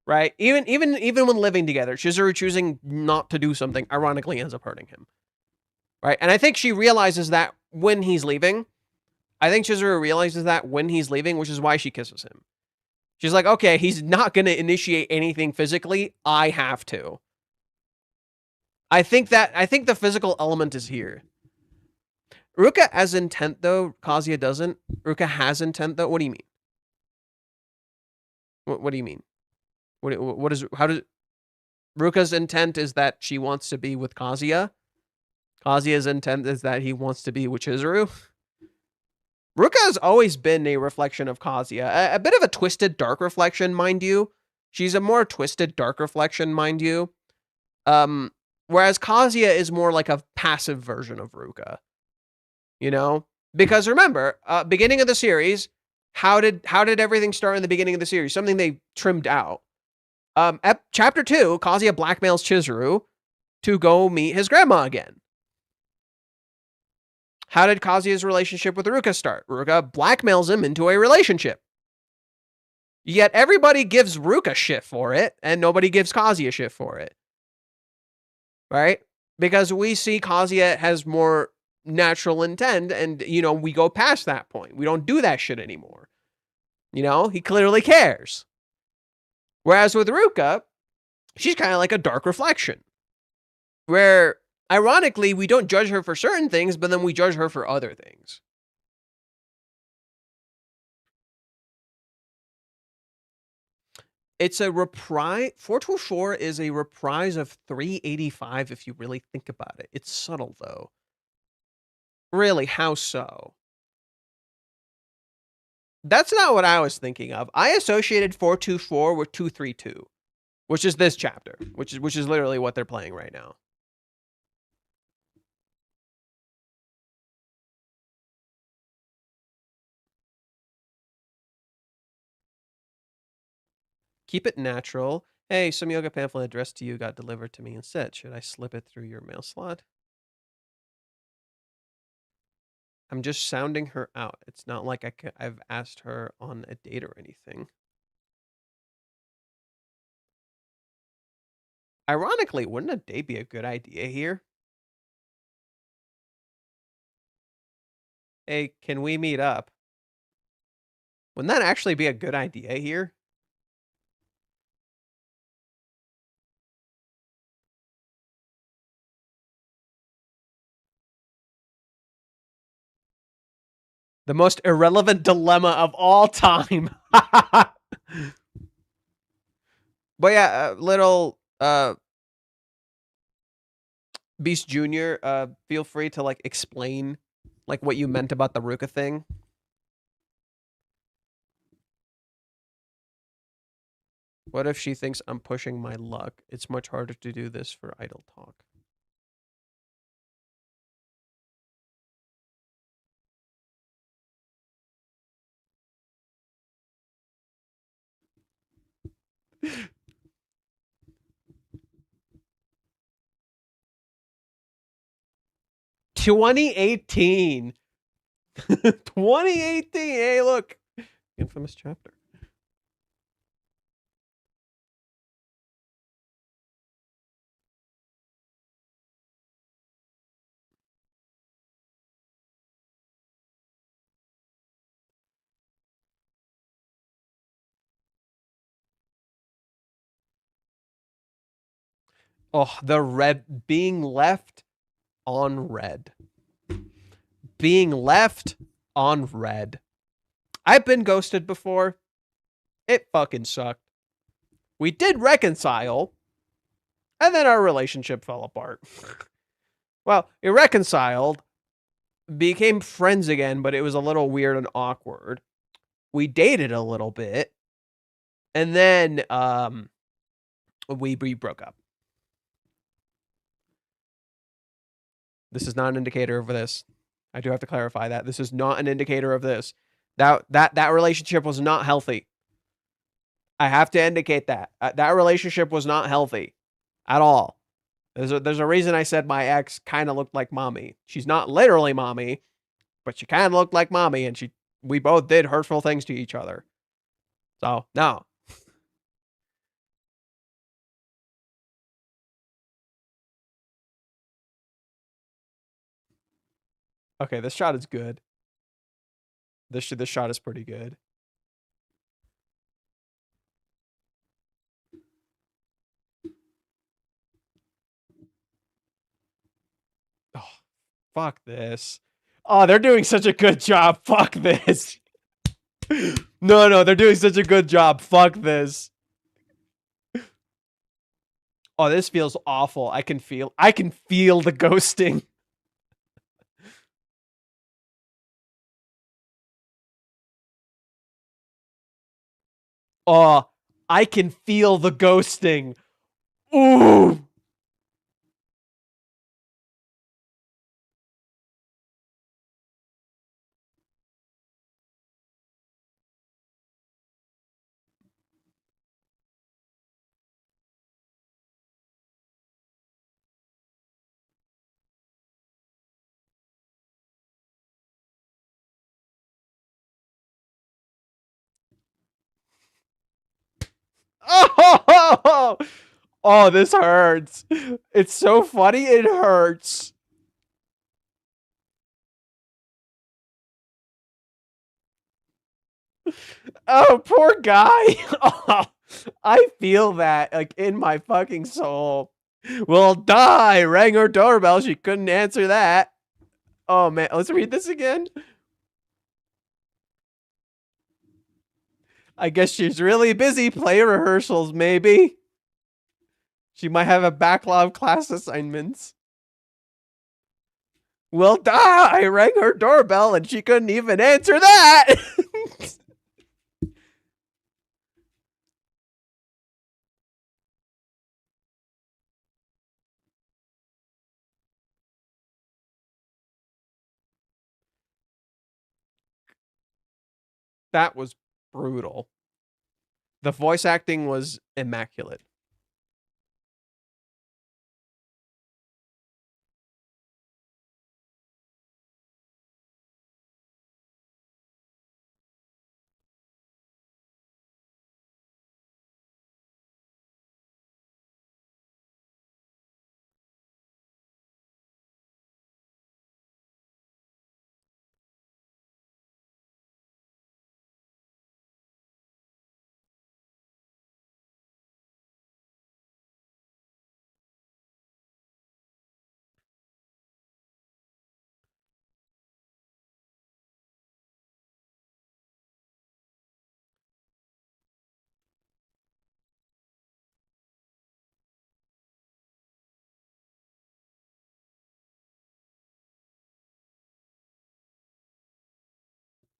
Right? Even when living together, Chizuru choosing not to do something ironically ends up hurting him. Right? And I think she realizes that when he's leaving. I think Chizuru realizes that when he's leaving, which is why she kisses him. She's like, okay, he's not going to initiate anything physically. I have to. I think the physical element is here. Ruka has intent, though. Kazuya doesn't. Ruka has intent, though. What do you mean? What do you mean? How does... Ruka's intent is that she wants to be with Kazuya. Kazuya's intent is that he wants to be with Chizuru. Ruka has always been a reflection of Kazuya. A bit of a twisted, dark reflection, mind you. She's a more twisted, dark reflection, mind you. Whereas Kazuya is more like a passive version of Ruka. You know? Because remember, beginning of the series, how did everything start in the beginning of the series? Something they trimmed out. Chapter 2, Kazuya blackmails Chizuru to go meet his grandma again. How did Kazuya's relationship with Ruka start? Ruka blackmails him into a relationship. Yet everybody gives Ruka shit for it, and nobody gives Kazuya shit for it. Right? Because we see Kazuya has more natural intent, and, you know, we go past that point. We don't do that shit anymore. You know? He clearly cares. Whereas with Ruka, she's kind of like a dark reflection. Where... ironically, we don't judge her for certain things, but then we judge her for other things. It's a reprise. 424 is a reprise of 385 if you really think about it. It's subtle, though. Really, how so? That's not what I was thinking of. I associated 424 with 232, which is this chapter, which is literally what they're playing right now. Keep it natural. Hey, some yoga pamphlet addressed to you got delivered to me instead. Should I slip it through your mail slot? I'm just sounding her out. It's not like I've asked her on a date or anything. Ironically, wouldn't a date be a good idea here? Hey, can we meet up? Wouldn't that actually be a good idea here? The most irrelevant dilemma of all time. But yeah, little Beast Jr., feel free to like explain like what you meant about the Ruka thing. What if she thinks I'm pushing my luck? It's much harder to do this for idle talk. (2018) 2018. Hey, look. Infamous chapter. Oh, the red being left on red. Being left on red. I've been ghosted before. It fucking sucked. We did reconcile, and then our relationship fell apart. Well, we reconciled, became friends again, but it was a little weird and awkward. We dated a little bit, and then we broke up. This is not an indicator of this. I do have to clarify that. This is not an indicator of this. That relationship was not healthy. I have to indicate that. That relationship was not healthy at all. There's a reason I said my ex kind of looked like mommy. She's not literally mommy, but she kind of looked like mommy, and we both did hurtful things to each other. So, no. Okay, this shot is good. This shot is pretty good. Oh, fuck this. Oh, they're doing such a good job. Fuck this. No, they're doing such a good job. Fuck this. Oh, this feels awful. I can feel the ghosting. Oh, I can feel the ghosting. Ooh. Oh, oh, this hurts. It's so funny. It hurts. Oh, poor guy. Oh, I feel that like in my fucking soul. Will die. Rang her doorbell. She couldn't answer that. Oh man, let's read this again. I guess she's really busy. Play rehearsals, maybe. She might have a backlog of class assignments. Will die. I rang her doorbell and she couldn't even answer that. That was brutal. The voice acting was immaculate.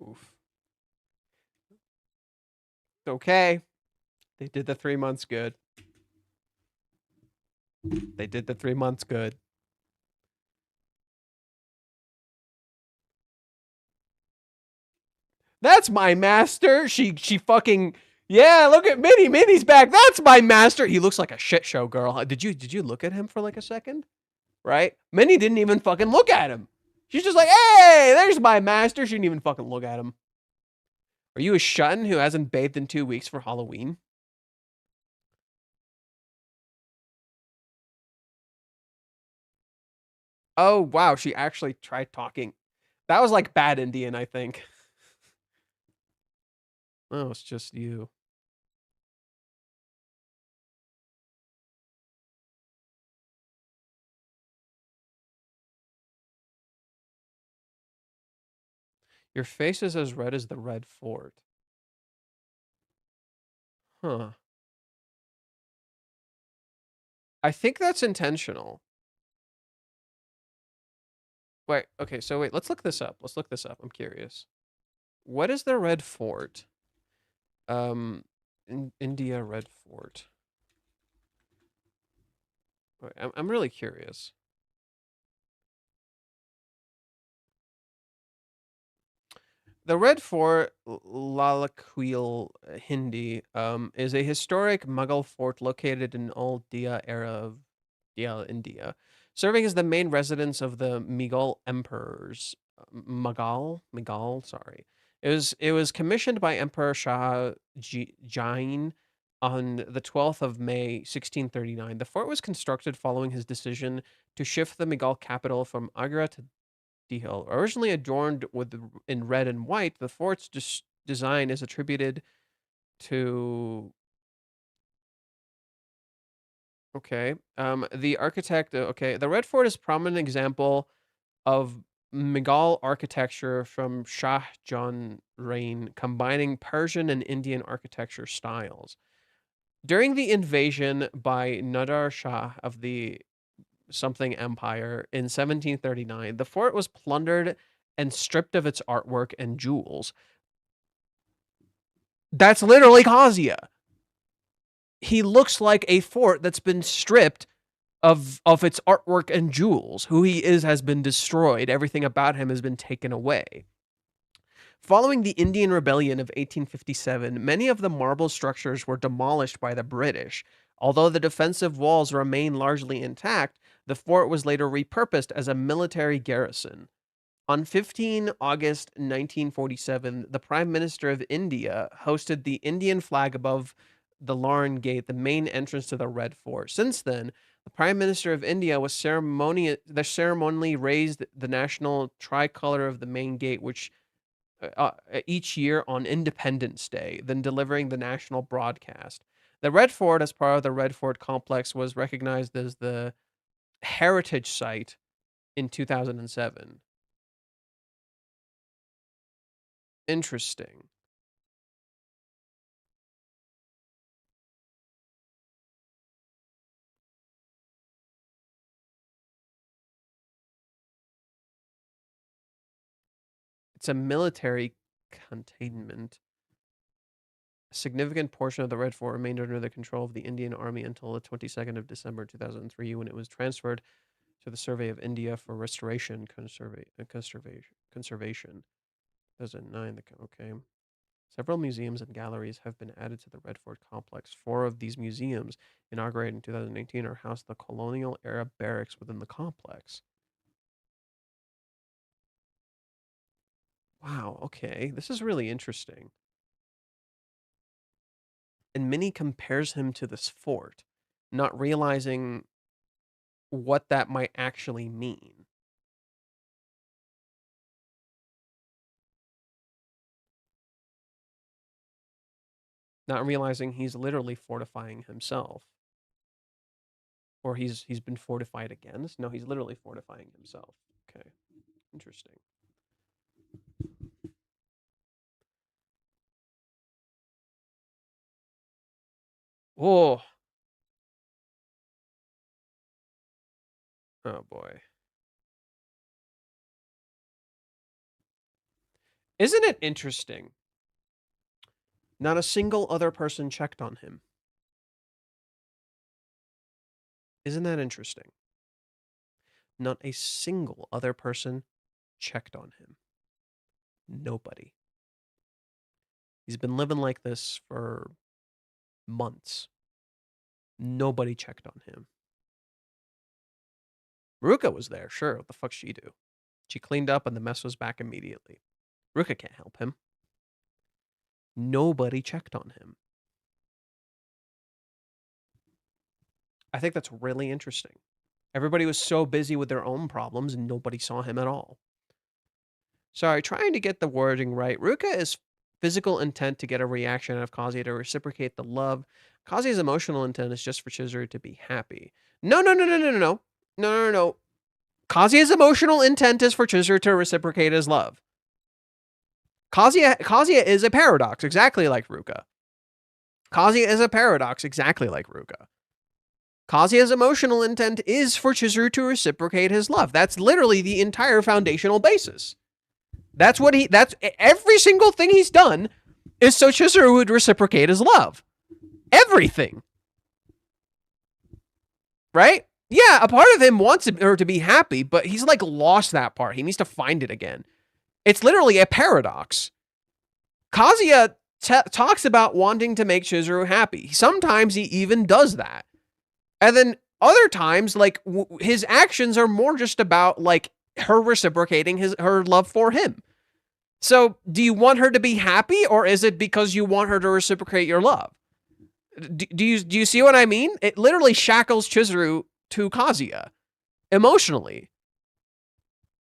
Oof. Okay. They did the 3 months good. They did the 3 months good. That's my master. She fucking yeah. Look at Minnie. Minnie's back. That's my master. He looks like a shit show girl. Did you look at him for like a second? Right? Minnie didn't even fucking look at him. She's just like, hey, there's my master. She didn't even fucking look at him. Are you a shun who hasn't bathed in 2 weeks for Halloween? Oh wow, she actually tried talking. That was like bad Indian, I think. Oh, it's just you. Your face is as red as the Red Fort. Huh. I think that's intentional. Wait, okay, so wait, let's look this up. Let's look this up. I'm curious. What is the Red Fort? India Red Fort. Wait, I'm really curious. The Red Fort, Lalaquil Hindi, is a historic Mughal fort located in old Dia era of Dia, India, serving as the main residence of the Mughal emperors. Mughal, sorry. It was commissioned by Emperor Shah Jain on the 12th of May, 1639. The fort was constructed following his decision to shift the Mughal capital from Agra to Hill. Originally adorned with in red and white, the fort's design is attributed to the architect. Okay, the Red Fort is a prominent example of Mughal architecture from Shah Jahan's reign, combining Persian and Indian architecture styles. During the invasion by Nader Shah of the something empire in 1739, the fort was plundered and stripped of its artwork and jewels. That's literally Kazuya. He looks like a fort that's been stripped of its artwork and jewels. Who he is has been destroyed. Everything about him has been taken away. Following the Indian Rebellion of 1857, many of the marble structures were demolished by the British. Although the defensive walls remain largely intact, the fort was later repurposed as a military garrison. On 15 August 1947, the Prime Minister of India hosted the Indian flag above the Lauren Gate, the main entrance to the Red Fort. Since then, the Prime Minister of India ceremonially raised the national tricolor of the main gate, which each year on Independence Day, then delivering the national broadcast. The Red Fort, as part of the Red Fort complex, was recognized as the heritage site in 2007. Interesting. It's a military containment. A significant portion of the Red Fort remained under the control of the Indian Army until the 22nd of December 2003, when it was transferred to the Survey of India for restoration conservation. 2009, okay. Several museums and galleries have been added to the Red Fort complex. 4 of these museums, inaugurated in 2018, are housed in the colonial era barracks within the complex. Wow, okay. This is really interesting. And Minnie compares him to this fort, not realizing what that might actually mean. Not realizing he's literally fortifying himself. Or he's been fortified against. No, he's literally fortifying himself. Okay. Interesting. Oh, oh boy. Isn't it interesting? Not a single other person checked on him. Isn't that interesting? Not a single other person checked on him. Nobody. He's been living like this for months. Nobody checked on him. Ruka was there, sure. What the fuck she do? She cleaned up and the mess was back immediately. Ruka can't help him. Nobody checked on him. I think that's really interesting. Everybody was so busy with their own problems and nobody saw him at all. Sorry, trying to get the wording right. Ruka is physical intent to get a reaction out of Kazuya to reciprocate the love. Kazuya's emotional intent is just for Chizuru to be happy. No. Kazuya's emotional intent is for Chizuru to reciprocate his love. Kazuya is a paradox, exactly like Ruka. Kazuya is a paradox, exactly like Ruka. Kazuya's emotional intent is for Chizuru to reciprocate his love. That's literally the entire foundational basis. That's every single thing he's done is so Chizuru would reciprocate his love. Everything. Right? Yeah, a part of him wants her to be happy, but he's like lost that part. He needs to find it again. It's literally a paradox. Kazuya talks about wanting to make Chizuru happy. Sometimes he even does that. And then other times, like, his actions are more just about, like, her reciprocating her love for him. So, do you want her to be happy, or is it because you want her to reciprocate your love? Do you see what I mean? It literally shackles Chizuru to Kazuya emotionally,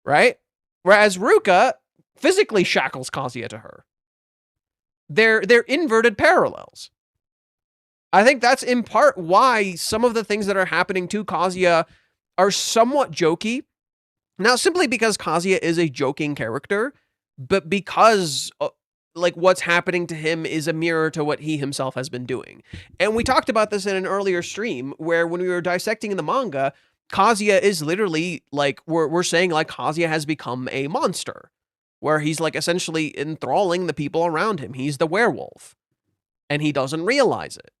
right? Whereas Ruka physically shackles Kazuya to her. They're inverted parallels. I think that's in part why some of the things that are happening to Kazuya are somewhat jokey. Not simply because Kazuya is a joking character, but because like what's happening to him is a mirror to what he himself has been doing. And we talked about this in an earlier stream where when we were dissecting the manga, Kazuya is literally like, we're saying like Kazuya has become a monster, where he's like essentially enthralling the people around him. He's the werewolf, and he doesn't realize it.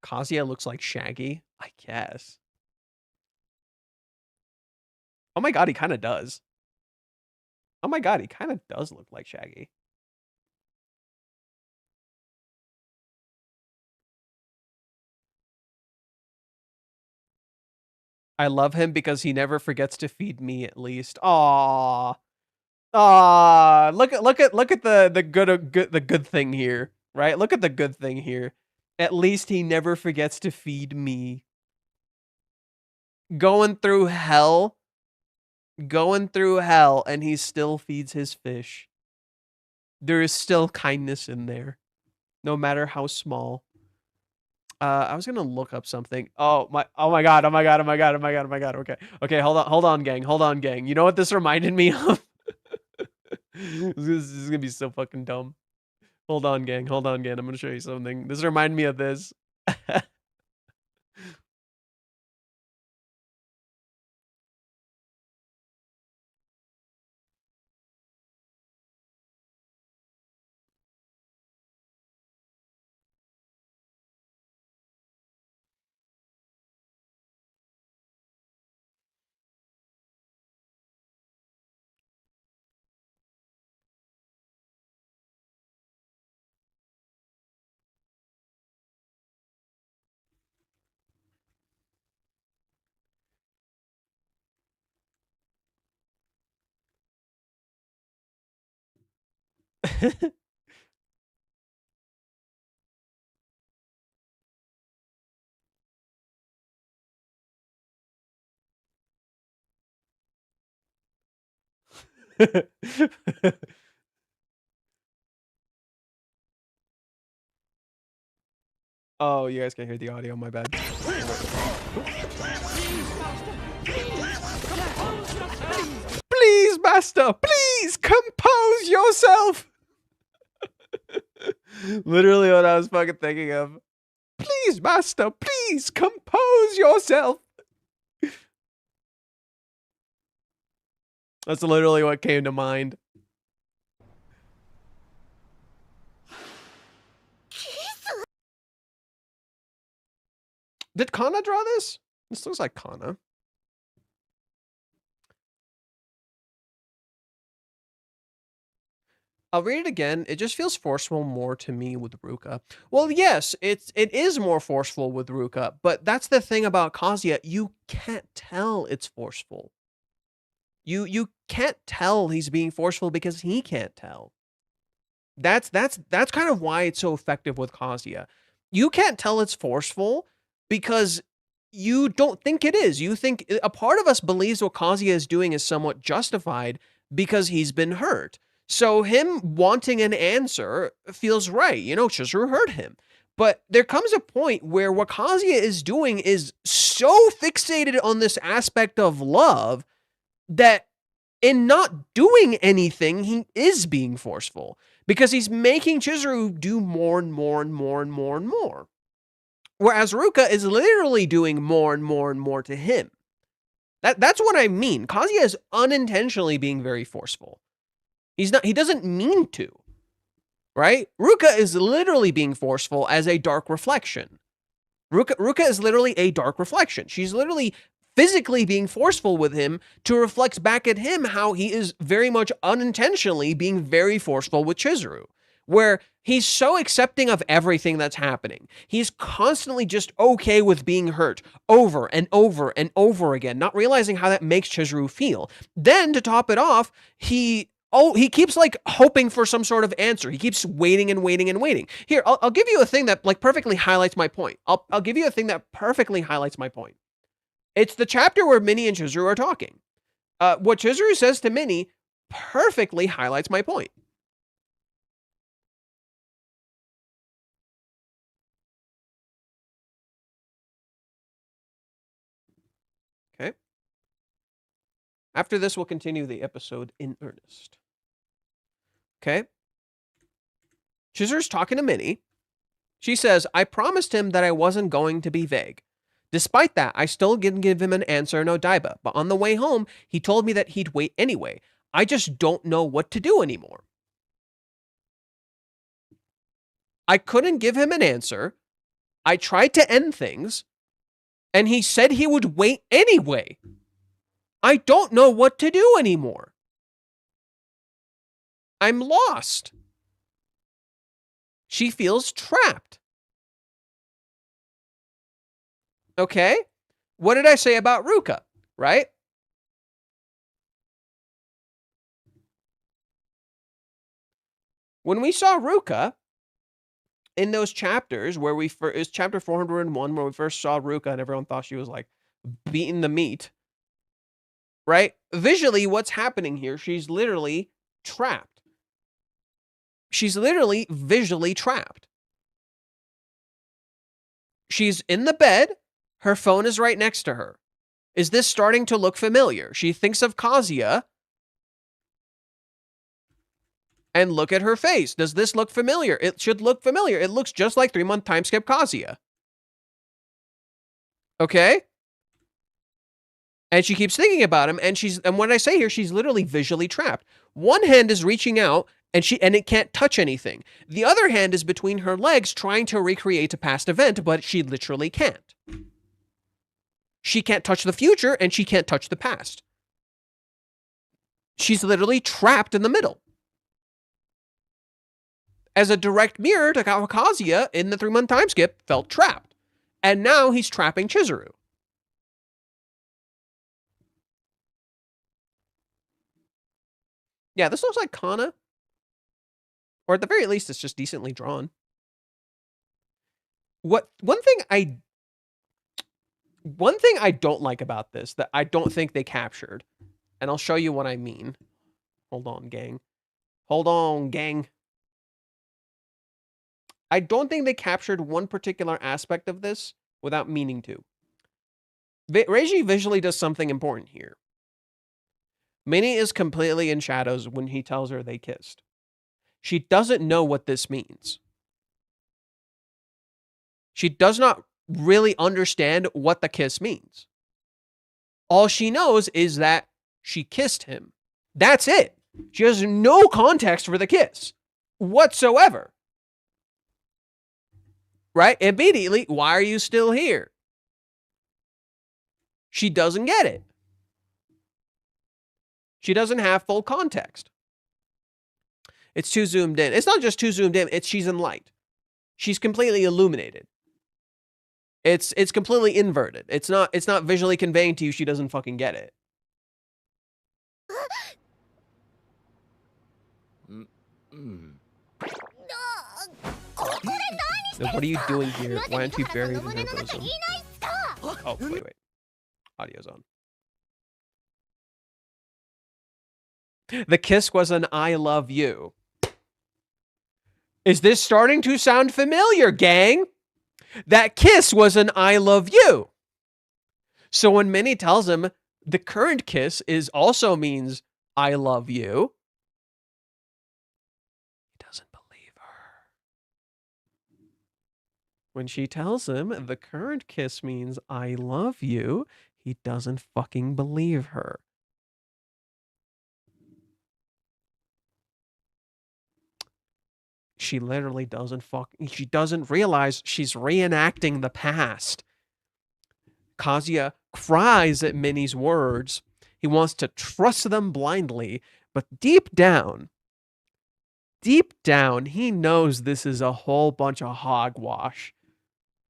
Kazuya looks like Shaggy, I guess. Oh my god, he kind of does. Oh my god, he kind of does look like Shaggy. I love him because he never forgets to feed me at least. Aww. Aww. Look at the good thing here, right? Look at the good thing here. At least he never forgets to feed me. Going through hell, and he still feeds his fish. There is still kindness in there, no matter how small. I was gonna look up something. Oh my god. Okay, hold on, gang. You know what this reminded me of? This is gonna be so fucking dumb. Hold on, gang. I'm gonna show you something. This reminded me of this. Oh, you guys can't hear the audio, my bad. Please, master, please compose yourself. Literally what I was fucking thinking of. Please, master, please compose yourself. That's literally what came to mind. Did Kana draw this? This looks like Kana. I'll read it again. It just feels forceful more to me with Ruka. Well, yes, it is more forceful with Ruka, but that's the thing about Kazuya. You can't tell it's forceful. You can't tell he's being forceful because he can't tell. That's kind of why it's so effective with Kazuya. You can't tell it's forceful because you don't think it is. You think a part of us believes what Kazuya is doing is somewhat justified because he's been hurt. So him wanting an answer feels right. You know, Chizuru hurt him. But there comes a point where what Kazuya is doing is so fixated on this aspect of love that in not doing anything, he is being forceful because he's making Chizuru do more and more and more and more and more. Whereas Ruka is literally doing more and more and more to him. That's what I mean. Kazuya is unintentionally being very forceful. He doesn't mean to, right? Ruka is literally being forceful as a dark reflection. Ruka is literally a dark reflection. She's literally physically being forceful with him to reflect back at him how he is very much unintentionally being very forceful with Chizuru, where he's so accepting of everything that's happening. He's constantly just okay with being hurt over and over and over again, not realizing how that makes Chizuru feel. Then to top it off, he keeps like hoping for some sort of answer. He keeps waiting and waiting and waiting. Here, I'll give you a thing that like perfectly highlights my point. I'll give you a thing that perfectly highlights my point. It's the chapter where Minnie and Chizuru are talking. What Chizuru says to Minnie perfectly highlights my point. Okay. After this, we'll continue the episode in earnest. Okay. Chizuru's talking to Minnie. She says, I promised him that I wasn't going to be vague. Despite that, I still didn't give him an answer in Odaiba, but on the way home, he told me that he'd wait anyway. I just don't know what to do anymore. I couldn't give him an answer. I tried to end things, and he said he would wait anyway. I don't know what to do anymore. I'm lost. She feels trapped. Okay? What did I say about Ruka, right? When we saw Ruka in those chapters where it was chapter 401 where we first saw Ruka and everyone thought she was like beating the meat, right? Visually, what's happening here? She's literally trapped. She's literally visually trapped. She's in the bed. Her phone is right next to her. Is this starting to look familiar? She thinks of Kazuya. And look at her face. Does this look familiar? It should look familiar. It looks just like 3-month time skip Kazuya. Okay? And she keeps thinking about him, and when I say here, she's literally visually trapped. One hand is reaching out, and it can't touch anything. The other hand is between her legs trying to recreate a past event, but she literally can't. She can't touch the future, and she can't touch the past. She's literally trapped in the middle. As a direct mirror to how Kazuya in the 3-month time skip felt trapped. And now he's trapping Chizuru. Yeah, this looks like Kana. Or at the very least, it's just decently drawn. One thing I don't like about this that I don't think they captured, and I'll show you what I mean. Hold on, gang. Hold on, gang. I don't think they captured one particular aspect of this without meaning to. Reiji visually does something important here. Minnie is completely in shadows when he tells her they kissed. She doesn't know what this means. She does not really understand what the kiss means. All she knows is that she kissed him. That's it. She has no context for the kiss whatsoever. Right? Immediately, why are you still here? She doesn't get it. She doesn't have full context. It's too zoomed in. It's not just too zoomed in, it's she's in light. She's completely illuminated. It's completely inverted. It's not visually conveying to you she doesn't fucking get it. Now, what are you doing here? Why aren't you buried in her bosom? Oh, wait. Audio's on. The kiss was an I love you. Is this starting to sound familiar, gang? That kiss was an I love you. So when Minnie tells him the current kiss also means I love you, he doesn't believe her. When she tells him the current kiss means I love you, he doesn't fucking believe her. She literally she doesn't realize she's reenacting the past. Kazuya cries at Minnie's words. He wants to trust them blindly, but deep down, he knows this is a whole bunch of hogwash,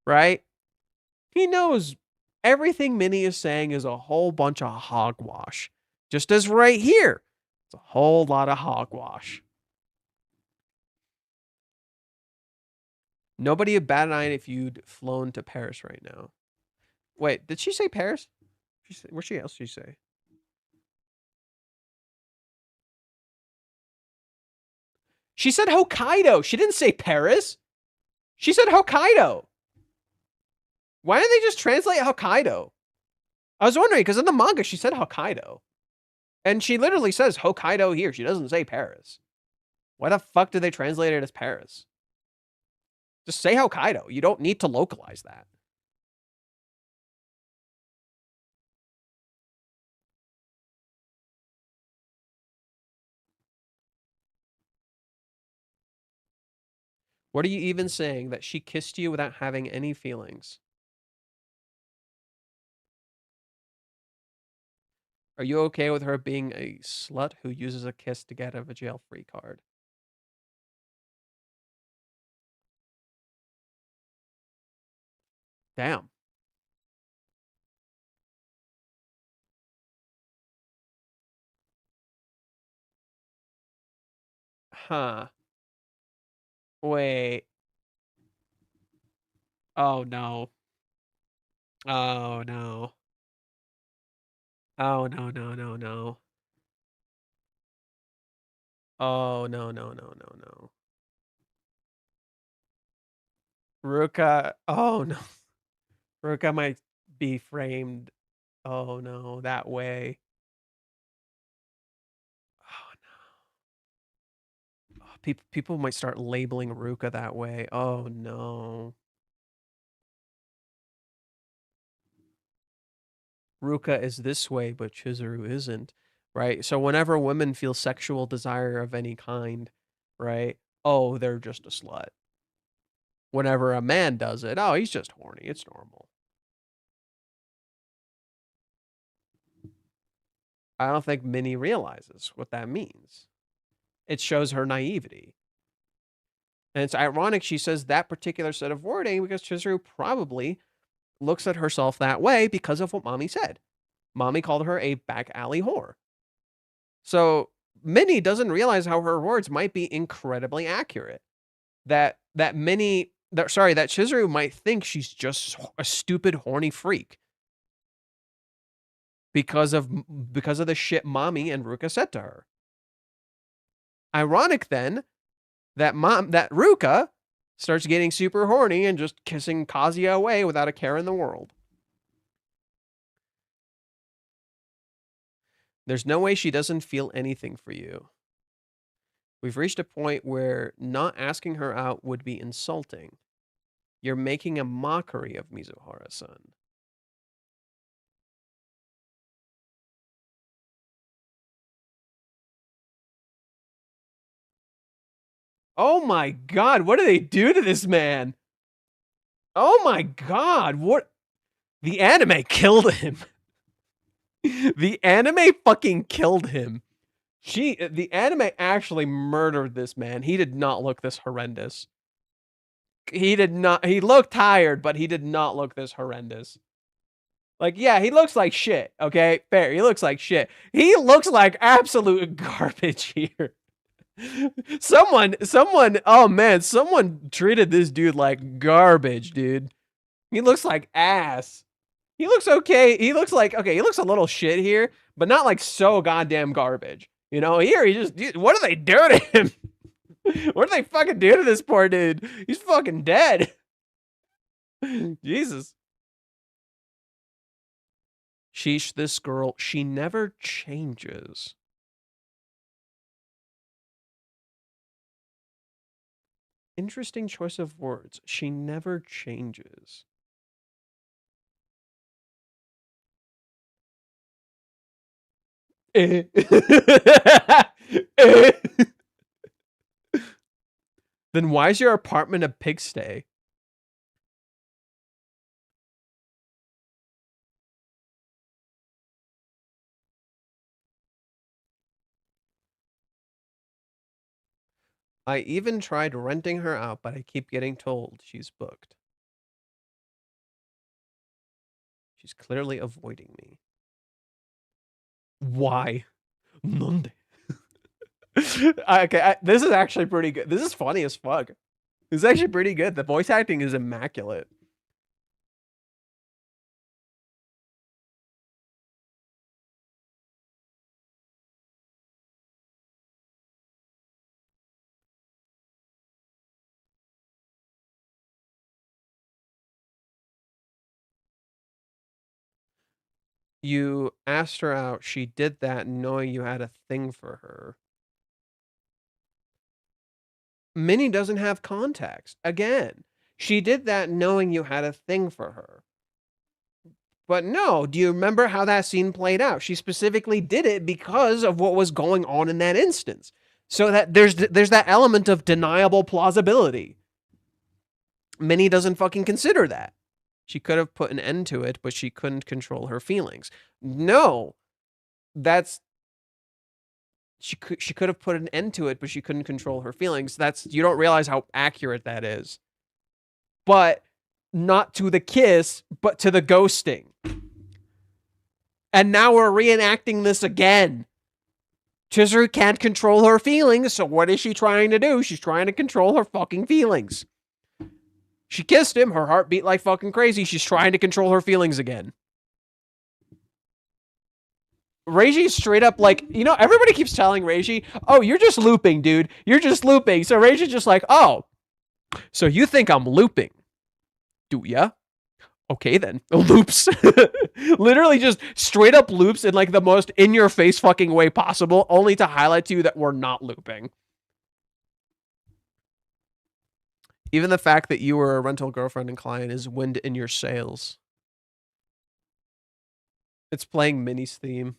right? He knows everything Minnie is saying is a whole bunch of hogwash. Just as right here, it's a whole lot of hogwash. Nobody would bat an eye if you'd flown to Paris right now. Wait, did she say Paris? Where else did she say? She said Hokkaido. She didn't say Paris. She said Hokkaido. Why didn't they just translate Hokkaido? I was wondering, because in the manga, she said Hokkaido. And she literally says Hokkaido here. She doesn't say Paris. Why the fuck did they translate it as Paris? Just say Hokkaido. You don't need to localize that. What are you even saying? That she kissed you without having any feelings? Are you okay with her being a slut who uses a kiss to get a jail-free card? Damn. Huh. Wait. Oh, no. Oh, no. Oh, no, no, no, no. Oh, no, no, no, no, no. Ruka. Oh, no. Ruka might be framed. Oh, no, that way. Oh, no. Oh, people might start labeling Ruka that way. Oh, no. Ruka is this way, but Chizuru isn't, right? So whenever women feel sexual desire of any kind, right? Oh, they're just a slut. Whenever a man does it, oh, he's just horny. It's normal. I don't think Minnie realizes what that means. It shows her naivety. And it's ironic she says that particular set of wording because Chizuru probably looks at herself that way because of what Mommy said. Mommy called her a back alley whore. So Minnie doesn't realize how her words might be incredibly accurate. That Chizuru might think she's just a stupid, horny freak. Because of the shit Mommy and Ruka said to her. Ironic then that Ruka starts getting super horny and just kissing Kazuya away without a care in the world. There's no way she doesn't feel anything for you. We've reached a point where not asking her out would be insulting. You're making a mockery of Mizuhara-san. Oh my god, what do they do to this man? Oh my god, what? The anime killed him. The anime fucking killed him. The anime actually murdered this man. He did not look this horrendous. He did not. He looked tired, but he did not look this horrendous. Like, yeah, he looks like shit. Okay, fair. He looks like shit. He looks like absolute garbage here. Oh man, someone treated this dude like garbage, dude. He looks like ass. He looks okay. He looks like, okay, he looks a little shit here, but not like so goddamn garbage. You know, here he just, what do they do to him? What do they fucking do to this poor dude? He's fucking dead. Jesus. Sheesh, this girl, she never changes. Interesting choice of words. She never changes. Then why is your apartment a pigsty? I even tried renting her out, but I keep getting told she's booked. She's clearly avoiding me. Why? Nonde? Okay, this is actually pretty good. This is funny as fuck. This is actually pretty good. The voice acting is immaculate. You asked her out. She did that knowing you had a thing for her. Minnie doesn't have context. Again, she did that knowing you had a thing for her. But no, do you remember how that scene played out? She specifically did it because of what was going on in that instance. So that there's that element of deniable plausibility. Minnie doesn't fucking consider that. She could have put an end to it, but she couldn't control her feelings. No, that's she could have put an end to it, but she couldn't control her feelings. You don't realize how accurate that is. But not to the kiss, but to the ghosting. And now we're reenacting this again. Chizuru can't control her feelings, so what is she trying to do? She's trying to control her fucking feelings. She kissed him, her heart beat like fucking crazy. She's trying to control her feelings again. Reiji's straight up like, you know, everybody keeps telling Reiji, oh, you're just looping, dude. You're just looping. So Reiji's just like, oh, so you think I'm looping? Do ya? Okay, then. Loops. Literally just straight up loops in like the most in-your-face fucking way possible, only to highlight to you that we're not looping. Even the fact that you were a rental girlfriend and client is wind in your sails. It's playing Minnie's theme.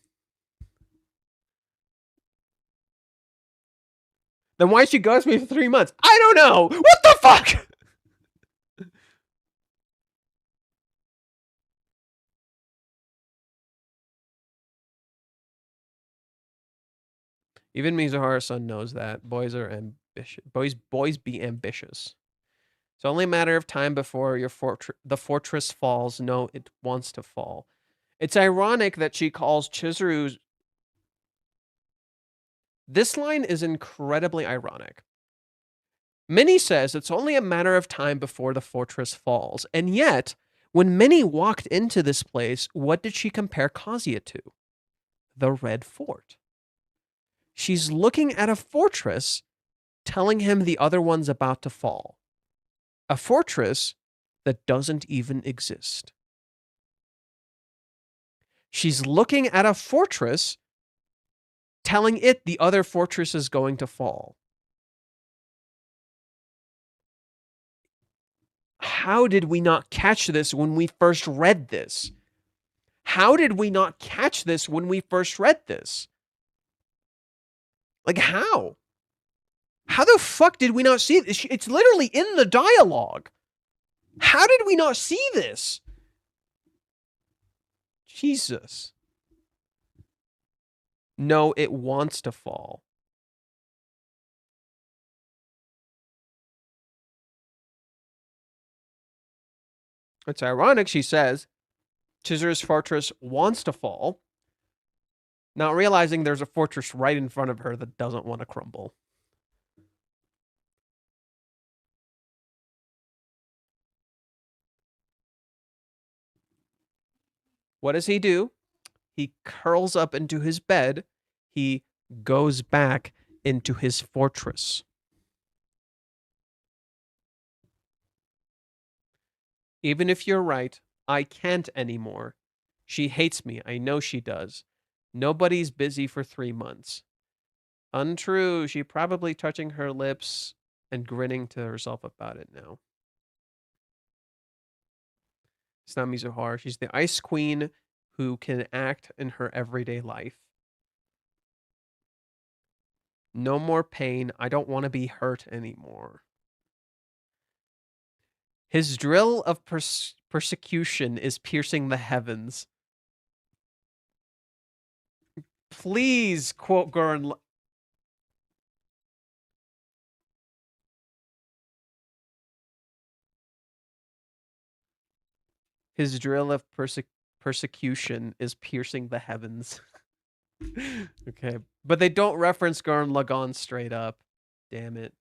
Then why'd she ghost me for 3 months? I don't know! What the fuck?! Even Mizuhara-san knows that. Boys are ambitious. Boys be ambitious. It's only a matter of time before the fortress falls. No, it wants to fall. It's ironic that she calls Chizuru's... This line is incredibly ironic. Minnie says it's only a matter of time before the fortress falls. And yet, when Minnie walked into this place, what did she compare Kazuya to? The Red Fort. She's looking at a fortress, telling him the other one's about to fall. A fortress that doesn't even exist. She's looking at a fortress, telling it the other fortress is going to fall. how did we not catch this when we first read this? How did we not catch this when we first read this? Like, how? How the fuck did we not see this? It's literally in the dialogue. How did we not see this? Jesus. No, it wants to fall. It's ironic, she says. Chizur's fortress wants to fall, not realizing there's a fortress right in front of her that doesn't want to crumble. What does he do? He curls up into his bed. He goes back into his fortress. Even if you're right, I can't anymore. She hates me. I know she does. Nobody's busy for 3 months. Untrue. She probably touching her lips and grinning to herself about it now. It's not Mizuhara. She's the ice queen who can act in her everyday life. No more pain. I don't want to be hurt anymore. His drill of persecution is piercing the heavens. Please, quote Gurren. His drill of persecution is piercing the heavens. Okay. But they don't reference Gurren Lagann straight up. Damn it.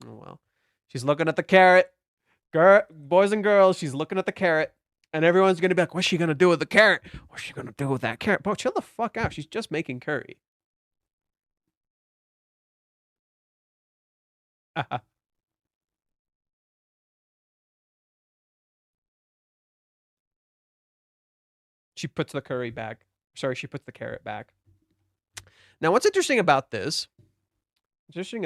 Oh well. She's looking at the carrot. Boys and girls, she's looking at the carrot. And everyone's going to be like, what's she going to do with the carrot? What's she going to do with that carrot? Bro, chill the fuck out. She's just making curry. She puts the curry back. Sorry, she puts the carrot back. Now, what's interesting about this? Chizuru's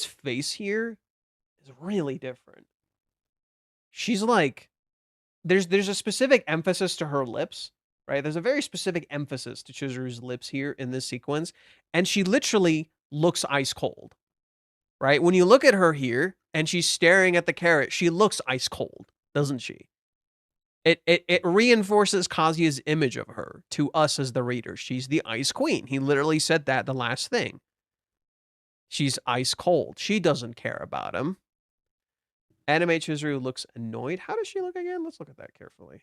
face here is really different. She's like, there's a specific emphasis to her lips, right? There's a very specific emphasis to Chizuru's lips here in this sequence, and she literally looks ice cold, right? When you look at her here and she's staring at the carrot, she looks ice cold, doesn't she? It reinforces Kazuya's image of her to us as the readers. She's the ice queen. He literally said that the last thing. She's ice cold. She doesn't care about him. Anime Chizuru looks annoyed. How does she look again? Let's look at that carefully.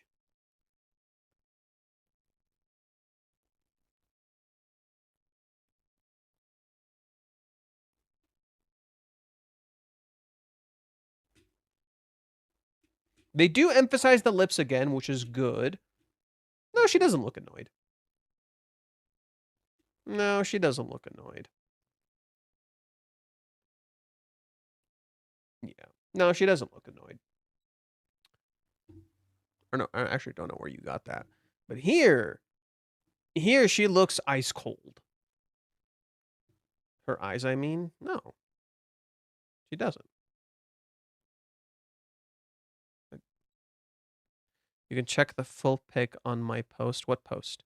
They do emphasize the lips again, which is good. No, she doesn't look annoyed. No, she doesn't look annoyed. Yeah. No, she doesn't look annoyed. Or no, I actually don't know where you got that. But here she looks ice cold. Her eyes, I mean? No. She doesn't. You can check the full pic on my post. What post?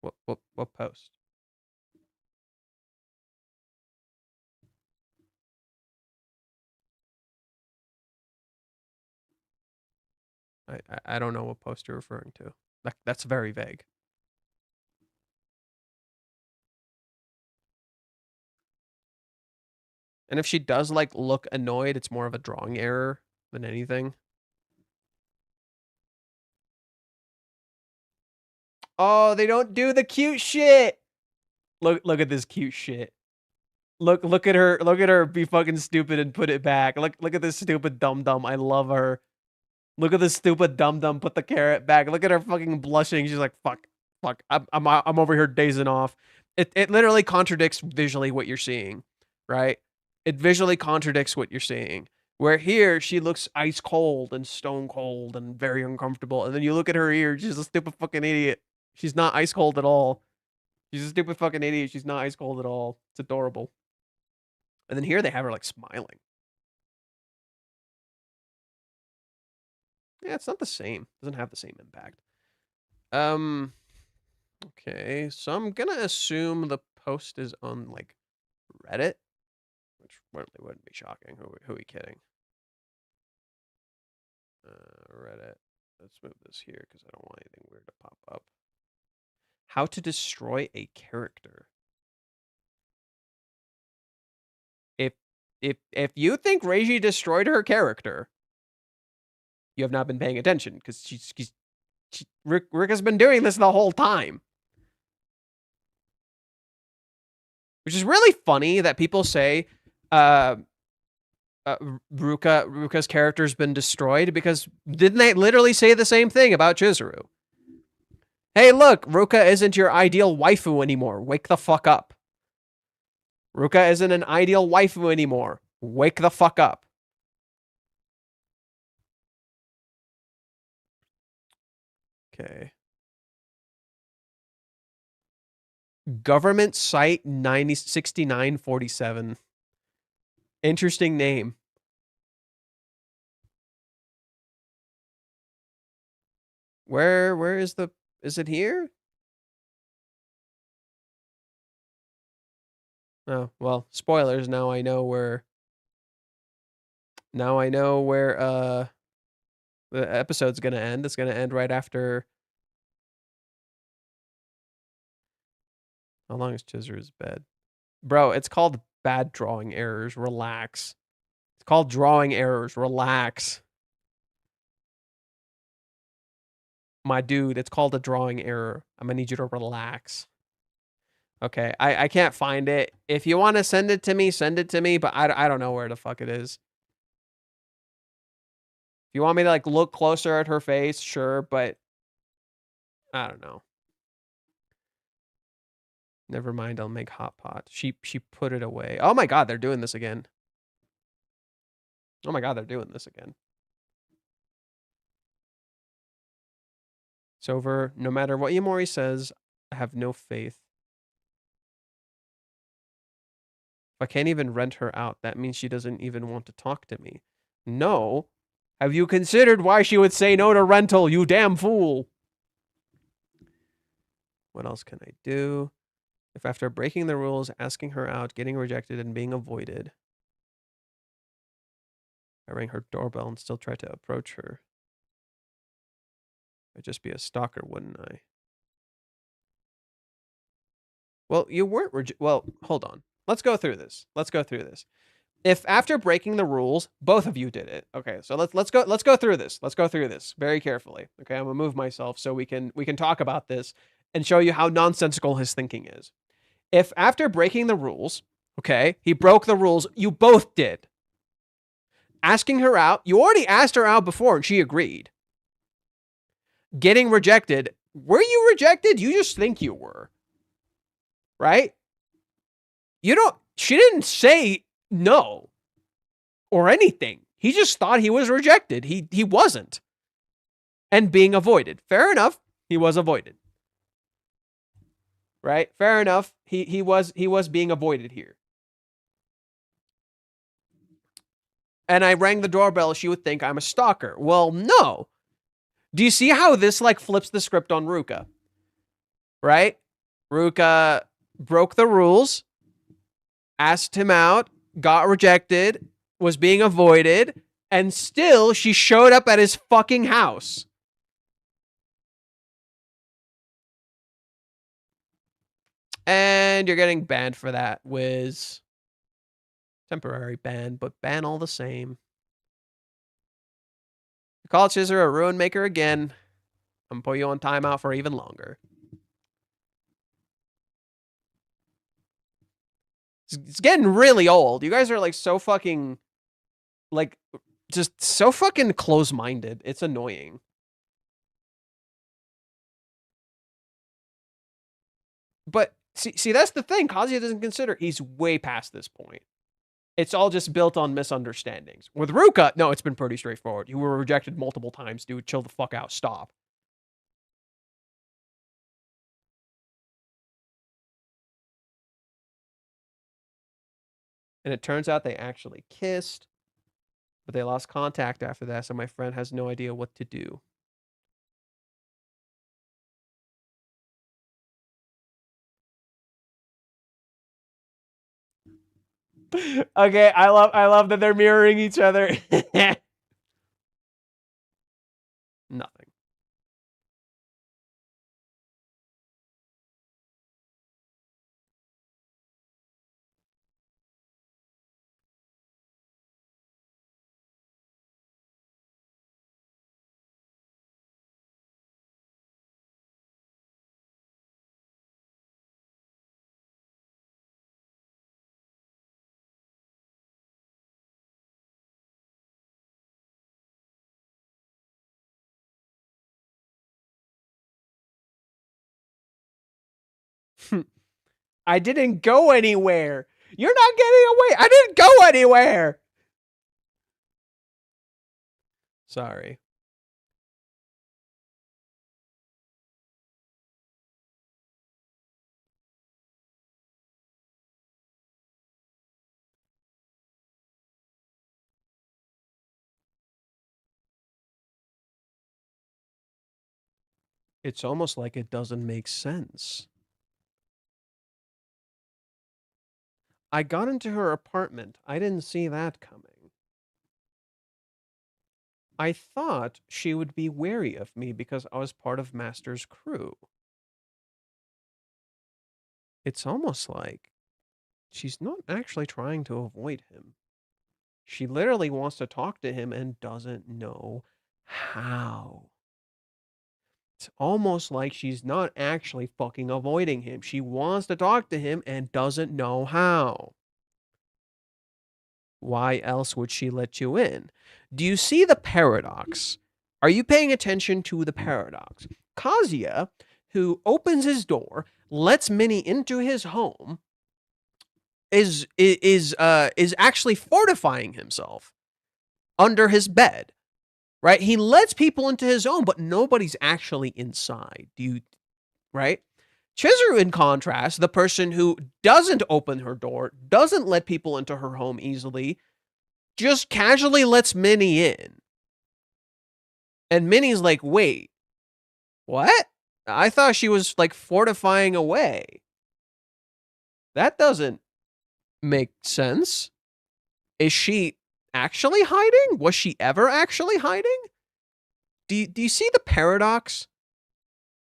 What post? I don't know what post you're referring to. That's very vague. And if she does like look annoyed, it's more of a drawing error than anything. Oh, they don't do the cute shit. Look at this cute shit. Look at her be fucking stupid and put it back. Look at this stupid dum-dum. I love her. Look at this stupid dum-dum put the carrot back. Look at her fucking blushing. She's like, fuck. I'm over here dazing off. It literally contradicts visually what you're seeing, right? It visually contradicts what you're seeing. Where here, she looks ice cold and stone cold and very uncomfortable. And then you look at her here, she's a stupid fucking idiot. She's not ice cold at all. She's a stupid fucking idiot. She's not ice cold at all. It's adorable. And then here they have her, like, smiling. Yeah, it's not the same. Doesn't have the same impact. Okay, so I'm gonna assume the post is on, like, Reddit, which wouldn't be shocking. Who are we kidding? Reddit. Let's move this here because I don't want anything weird to pop up. How to destroy a character. If you think Reiji destroyed her character, you have not been paying attention because Rick has been doing this the whole time. Which is really funny that people say Ruka's character's been destroyed, because didn't they literally say the same thing about Chizuru? Hey, look, Ruka isn't your ideal waifu anymore. Wake the fuck up. Ruka isn't an ideal waifu anymore. Wake the fuck up. Okay. Government site 6947. Interesting name. Where is it here? Oh, well, spoilers. Now I know where the episode's gonna end. It's gonna end right after. How long is Chizuru's bed? Bro, it's called bad drawing errors. Relax. It's called drawing errors. Relax. My dude, it's called a drawing error. I'm gonna need you to relax. Okay, I can't find it. If you want to send it to me, but I don't know where the fuck it is. If you want me to, like, look closer at her face, sure, but I don't know. Never mind, I'll make hot pot. She put it away. Oh my god, they're doing this again. Oh my god, they're doing this again. It's over. No matter what Yamori says, I have no faith. If I can't even rent her out, that means she doesn't even want to talk to me. No. Have you considered why she would say no to rental, you damn fool? What else can I do? If after breaking the rules, asking her out, getting rejected, and being avoided, I rang her doorbell and still tried to approach her, I'd just be a stalker, wouldn't I? Well, you weren't well, hold on. Let's go through this. If after breaking the rules, both of you did it. Okay, so let's go through this. Let's go through this very carefully. Okay, I'm gonna move myself so we can talk about this and show you how nonsensical his thinking is. If after breaking the rules, okay, he broke the rules, you both did. Asking her out, you already asked her out before and she agreed. Getting rejected, were you rejected? You just think you were. Right? She didn't say no or anything. He just thought he was rejected. He wasn't. And being avoided. Fair enough. He was avoided. Right? Fair enough. He was being avoided here. And I rang the doorbell, she would think I'm a stalker. Well, no. Do you see how this, like, flips the script on Ruka? Right? Ruka broke the rules, asked him out, got rejected, was being avoided, and still she showed up at his fucking house. And you're getting banned for that, Wiz. Temporary ban, but ban all the same. You call Chizuru a ruin maker again. I'm gonna put you on timeout for even longer. It's getting really old. You guys are, like, so fucking, like, just so fucking close-minded. It's annoying. But see, that's the thing. Kazuya doesn't consider. He's way past this point. It's all just built on misunderstandings. With Ruka, no, it's been pretty straightforward. You were rejected multiple times, dude. Chill the fuck out. Stop. And it turns out they actually kissed, but they lost contact after that, so my friend has no idea what to do. Okay, I love that they're mirroring each other. Nothing. I didn't go anywhere. You're not getting away. I didn't go anywhere. Sorry. It's almost like it doesn't make sense. I got into her apartment. I didn't see that coming. I thought she would be wary of me because I was part of Master's crew. It's almost like she's not actually trying to avoid him. She literally wants to talk to him and doesn't know how. It's almost like she's not actually fucking avoiding him. She wants to talk to him and doesn't know how. Why else would she let you in? Do you see the paradox? Are you paying attention to the paradox? Kazuya, who opens his door, lets Minnie into his home, is actually fortifying himself under his bed. Right? He lets people into his home, but nobody's actually inside. Right? Chizuru, in contrast, the person who doesn't open her door, doesn't let people into her home easily, just casually lets Minnie in. And Minnie's like, wait, what? I thought she was like fortifying away. That doesn't make sense. Is she actually hiding? Was she ever actually hiding? Do you see the paradox?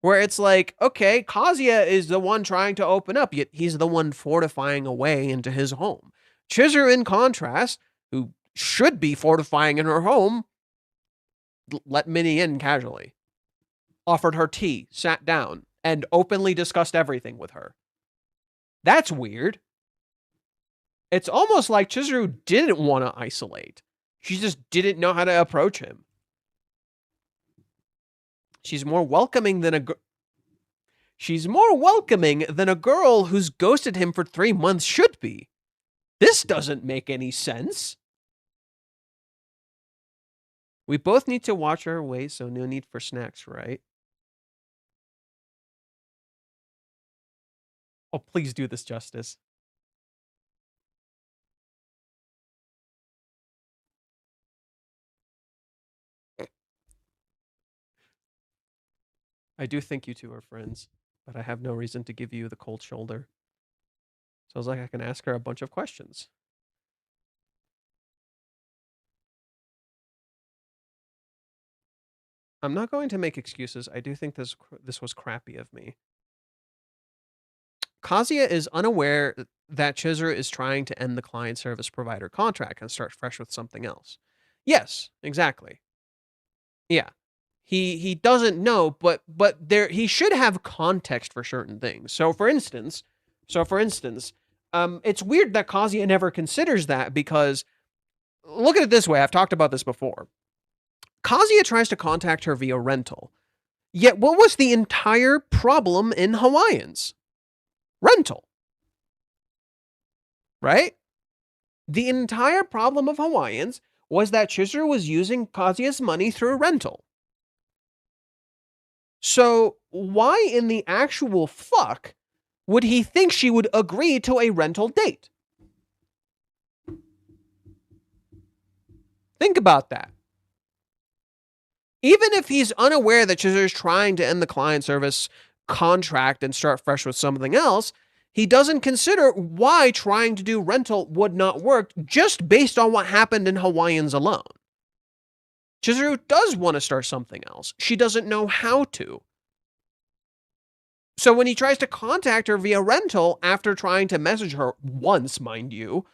Where it's like, okay, Kazuya is the one trying to open up, yet he's the one fortifying a way into his home. Chizuru, in contrast, who should be fortifying in her home, let Minnie in casually. Offered her tea, sat down, and openly discussed everything with her. That's weird. It's almost like Chizuru didn't want to isolate. She just didn't know how to approach him. She's more welcoming than a girl who's ghosted him for 3 months should be. This doesn't make any sense. We both need to watch our weight, so no need for snacks, right? Oh, please do this justice. I do think you two are friends, but I have no reason to give you the cold shoulder. Sounds like I can ask her a bunch of questions. I'm not going to make excuses. I do think this was crappy of me. Kazuya is unaware that Chizuru is trying to end the client service provider contract and start fresh with something else. Yes, exactly. Yeah. He doesn't know, but he should have context for certain things. So for instance, it's weird that Kazuya never considers that because look at it this way. I've talked about this before. Kazuya tries to contact her via rental. Yet what was the entire problem in Hawaiians? Rental. Right? The entire problem of Hawaiians was that Chizuru was using Kazuya's money through rental. So why in the actual fuck would he think she would agree to a rental date? Think about that. Even if he's unaware that Chizuru is trying to end the client service contract and start fresh with something else, he doesn't consider why trying to do rental would not work just based on what happened in Hawaiians alone. Chizuru does want to start something else. She doesn't know how to. So when he tries to contact her via rental after trying to message her once, mind you,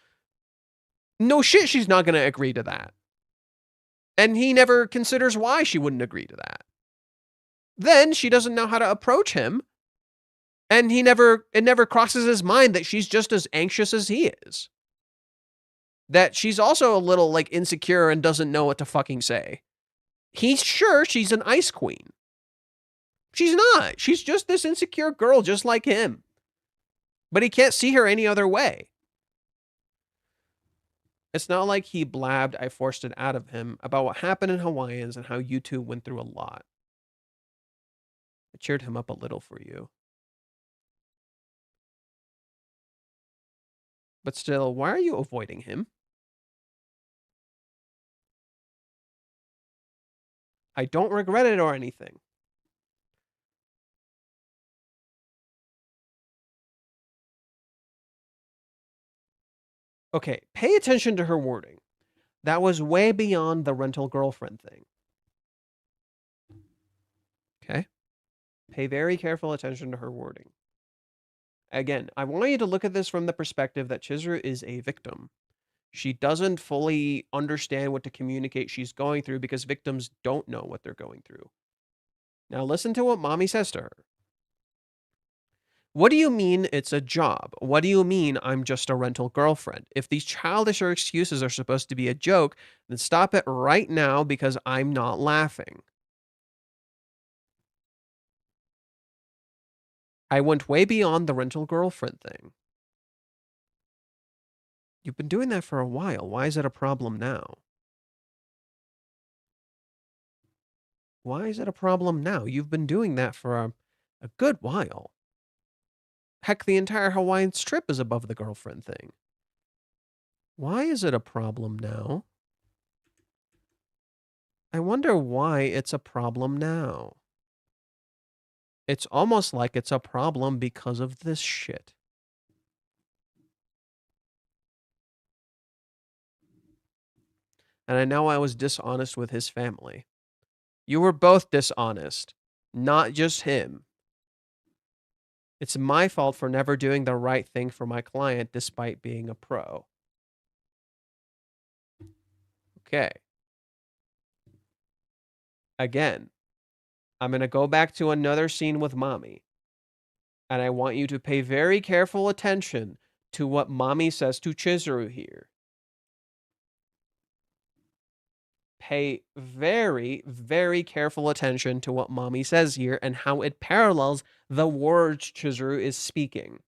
no shit, she's not going to agree to that. And he never considers why she wouldn't agree to that. Then she doesn't know how to approach him. And it never crosses his mind that she's just as anxious as he is. That she's also a little like insecure and doesn't know what to fucking say. He's sure she's an ice queen. She's not. She's just this insecure girl just like him. But he can't see her any other way. It's not like he blabbed, I forced it out of him, about what happened in Hawaiians and how you two went through a lot. I cheered him up a little for you. But still, why are you avoiding him? I don't regret it or anything. Okay, pay attention to her wording. That was way beyond the rental girlfriend thing. Okay? Pay very careful attention to her wording. Again, I want you to look at this from the perspective that Chizuru is a victim. She doesn't fully understand what to communicate she's going through because victims don't know what they're going through. Now listen to what mommy says to her. What do you mean it's a job? What do you mean I'm just a rental girlfriend? If these childish excuses are supposed to be a joke, then stop it right now because I'm not laughing. I went way beyond the rental girlfriend thing. You've been doing that for a while. Why is it a problem now? Why is it a problem now? You've been doing that for a good while. Heck, the entire Hawaiian trip is above the girlfriend thing. Why is it a problem now? I wonder why it's a problem now. It's almost like it's a problem because of this shit. And I know I was dishonest with his family. You were both dishonest, not just him. It's my fault for never doing the right thing for my client despite being a pro. Okay. Again, I'm going to go back to another scene with mommy. And I want you to pay very careful attention to what mommy says to Chizuru here. Pay very, very careful attention to what mommy says here and how it parallels the words Chizuru is speaking.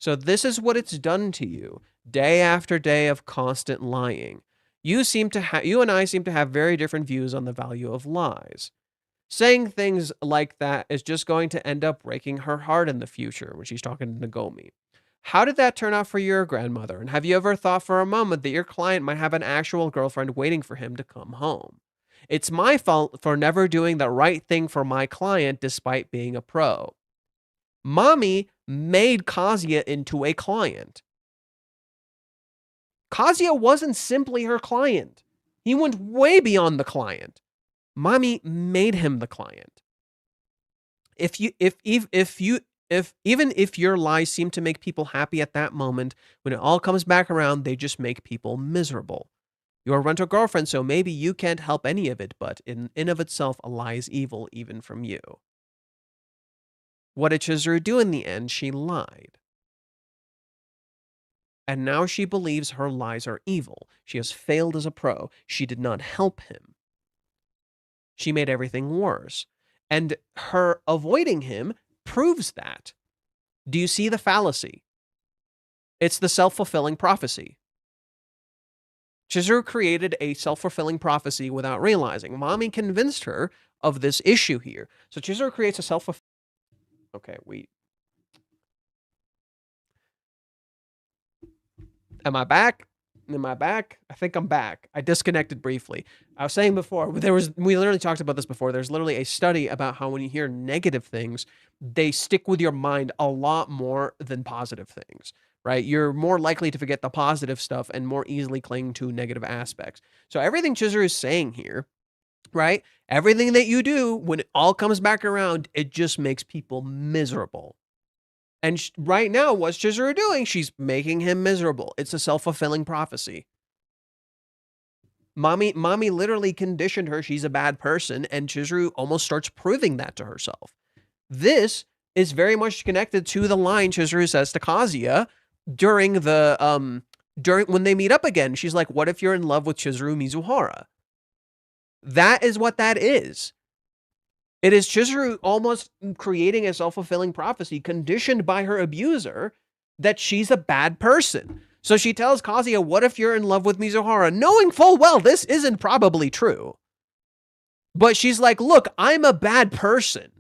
So this is what it's done to you, day after day of constant lying. You and I seem to have very different views on the value of lies. Saying things like that is just going to end up breaking her heart in the future when she's talking to Nagomi. How did that turn out for your grandmother? And have you ever thought for a moment that your client might have an actual girlfriend waiting for him to come home? It's my fault for never doing the right thing for my client despite being a pro. Mommy made Kazuya into a client. Kazuya wasn't simply her client. He went way beyond the client. Mommy made him the client. Even if your lies seem to make people happy at that moment, when it all comes back around, they just make people miserable. You're a rental girlfriend, so maybe you can't help any of it, but in of itself, a lie is evil even from you. What did Chizuru do in the end? She lied. And now she believes her lies are evil. She has failed as a pro. She did not help him. She made everything worse. And her avoiding him proves that. Do you see the fallacy? It's the self-fulfilling prophecy. Chizuru created a self-fulfilling prophecy without realizing. Mommy convinced her of this issue here. So Chizuru creates a self-fulfilling... Okay, Am I back? Am I back? I think I'm back. I disconnected briefly. I was saying before, we literally talked about this before. There's literally a study about how when you hear negative things, they stick with your mind a lot more than positive things, right? You're more likely to forget the positive stuff and more easily cling to negative aspects. So everything Chizuru is saying here, right? Everything that you do, when it all comes back around, it just makes people miserable. And right now, what's Chizuru doing? She's making him miserable. It's a self-fulfilling prophecy. Mommy literally conditioned her she's a bad person, and Chizuru almost starts proving that to herself. This is very much connected to the line Chizuru says to Kazuya during when they meet up again. She's like, "What if you're in love with Chizuru Mizuhara?" That is what that is. It is Chizuru almost creating a self-fulfilling prophecy conditioned by her abuser that she's a bad person. So she tells Kazuya, "What if you're in love with Mizuhara?" Knowing full well this isn't probably true. But she's like, "Look, I'm a bad person.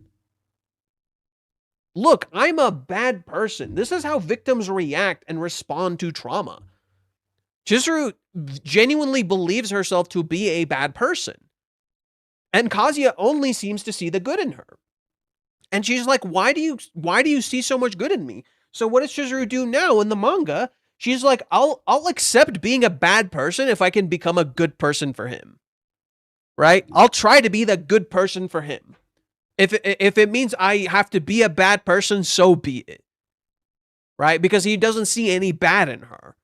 Look, I'm a bad person." This is how victims react and respond to trauma. Chizuru genuinely believes herself to be a bad person. And Kazuya only seems to see the good in her. And she's like, why do you see so much good in me? So what does Chizuru do now in the manga? She's like, I'll accept being a bad person if I can become a good person for him. Right? I'll try to be the good person for him. If it means I have to be a bad person, so be it. Right? Because he doesn't see any bad in her.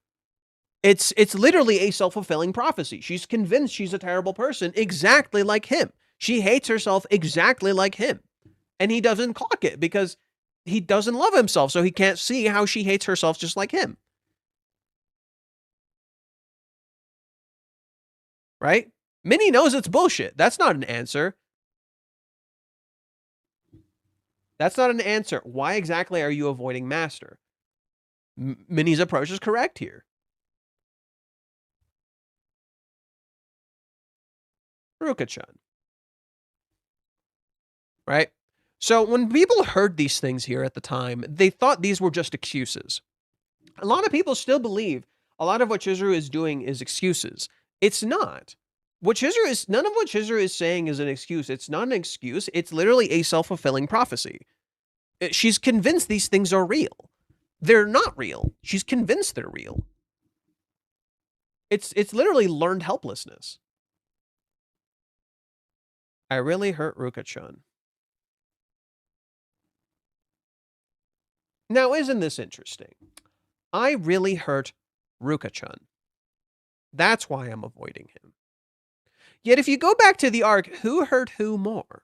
It's literally a self-fulfilling prophecy. She's convinced she's a terrible person, exactly like him. She hates herself exactly like him. And he doesn't clock it because he doesn't love himself, so he can't see how she hates herself just like him. Right? Minnie knows it's bullshit. That's not an answer. That's not an answer. Why exactly are you avoiding Master? Minnie's approach is correct here. Ruka-chan. Right? So when people heard these things here at the time, they thought these were just excuses. A lot of people still believe a lot of what Chizuru is doing is excuses. It's not. None of what Chizuru is saying is an excuse. It's not an excuse. It's literally a self-fulfilling prophecy. She's convinced these things are real. They're not real. She's convinced they're real. It's literally learned helplessness. I really hurt Ruka-chan. Now, isn't this interesting? I really hurt Ruka-chan. That's why I'm avoiding him. Yet if you go back to the arc, who hurt who more?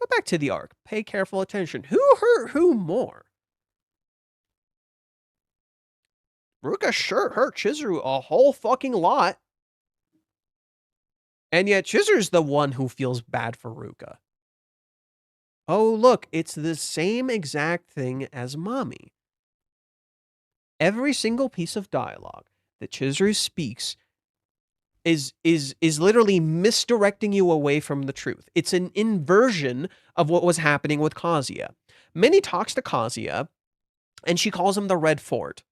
Go back to the arc. Pay careful attention. Who hurt who more? Ruka sure hurt Chizuru a whole fucking lot. And yet Chizuru's the one who feels bad for Ruka. Oh, look, it's the same exact thing as Mommy. Every single piece of dialogue that Chizuru speaks is literally misdirecting you away from the truth. It's an inversion of what was happening with Kazuya. Minnie talks to Kazuya, and she calls him the Red Fort.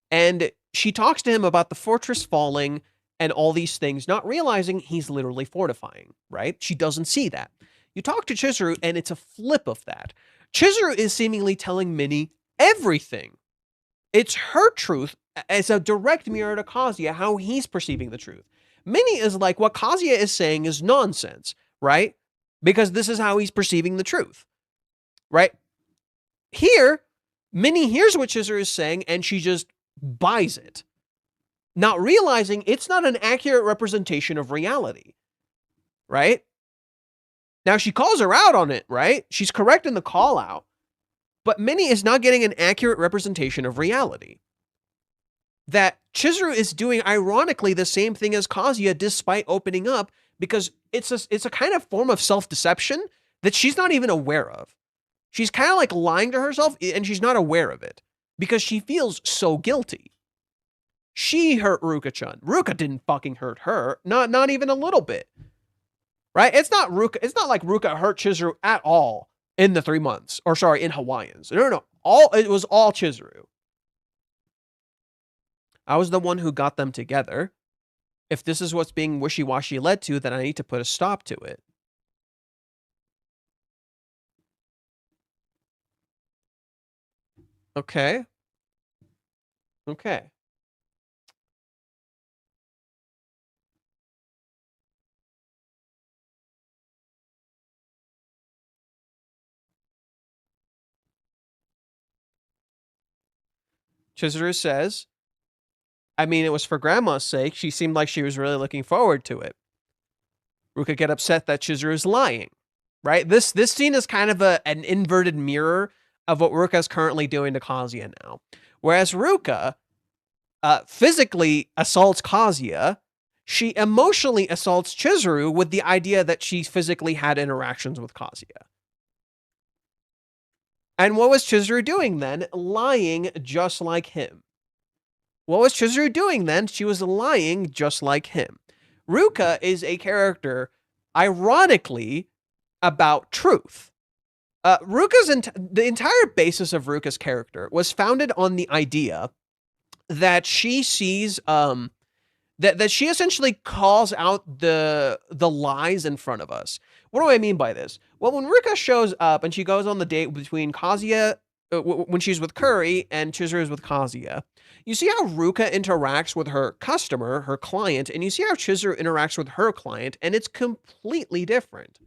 And she talks to him about the fortress falling and all these things, not realizing he's literally fortifying, right? She doesn't see that. You talk to Chizuru, and it's a flip of that. Chizuru is seemingly telling Minnie everything. It's her truth as a direct mirror to Kazuya, how he's perceiving the truth. Minnie is like, what Kazuya is saying is nonsense, right? Because this is how he's perceiving the truth, right? Here, Minnie hears what Chizuru is saying, and she just buys it, not realizing it's not an accurate representation of reality, right? Now, she calls her out on it, right? She's correct in the call out, but Minnie is not getting an accurate representation of reality. That Chizuru is doing, ironically, the same thing as Kazuya despite opening up, because it's a kind of form of self-deception that she's not even aware of. She's kind of like lying to herself, and she's not aware of it, because she feels so guilty. She hurt Ruka-chan. Ruka didn't fucking hurt her. Not even a little bit. Right? It's not like Ruka hurt Chizuru at all in the 3 months. Or sorry, in Hawaiians. No. It was all Chizuru. I was the one who got them together. If this is what's being wishy-washy led to, then I need to put a stop to it. Okay. Okay. Chizuru says, I mean, it was for Grandma's sake. She seemed like she was really looking forward to it. Ruka get upset that Chizuru is lying, right? This scene is kind of an inverted mirror of what Ruka is currently doing to Kazuya now. Whereas Ruka physically assaults Kazuya, she emotionally assaults Chizuru with the idea that she physically had interactions with Kazuya. And what was Chizuru doing then? Lying just like him. What was Chizuru doing then? She was lying just like him. Ruka is a character, ironically, about truth. The entire basis of Ruka's character was founded on the idea that she sees that she essentially calls out the lies in front of us. What do I mean by this? Well, when Ruka shows up and she goes on the date between Kazuya, when she's with Curry and Chizuru is with Kazuya, you see how Ruka interacts with her customer, her client, and you see how Chizuru interacts with her client, and it's completely different.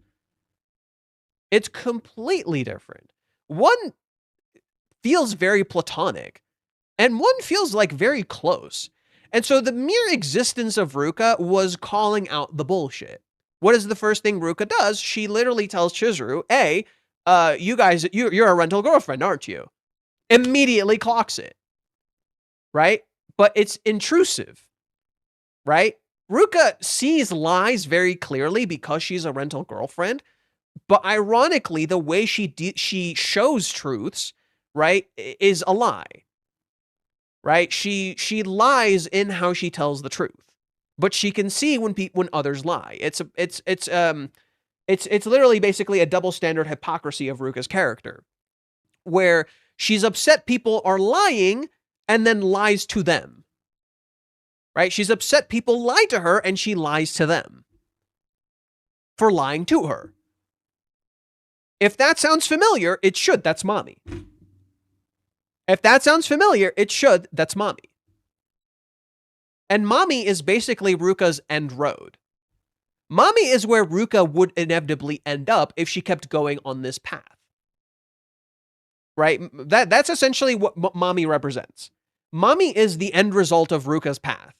It's completely different. One feels very platonic, and one feels like very close. And so the mere existence of Ruka was calling out the bullshit. What is the first thing Ruka does? She literally tells Chizuru, hey, you guys, you're a rental girlfriend, aren't you? Immediately clocks it. Right? But it's intrusive. Right? Ruka sees lies very clearly because she's a rental girlfriend. But ironically, the way she shows truths, right, is a lie. Right? She lies in how she tells the truth, but she can see when others lie. It's literally basically a double standard hypocrisy of Ruka's character, where she's upset people are lying and then lies to them. Right? She's upset people lie to her and she lies to them for lying to her. If that sounds familiar, it should. That's mommy. If that sounds familiar, it should. That's mommy. And mommy is basically Ruka's end road. Mommy is where Ruka would inevitably end up if she kept going on this path. Right? That's essentially what mommy represents. Mommy is the end result of Ruka's path.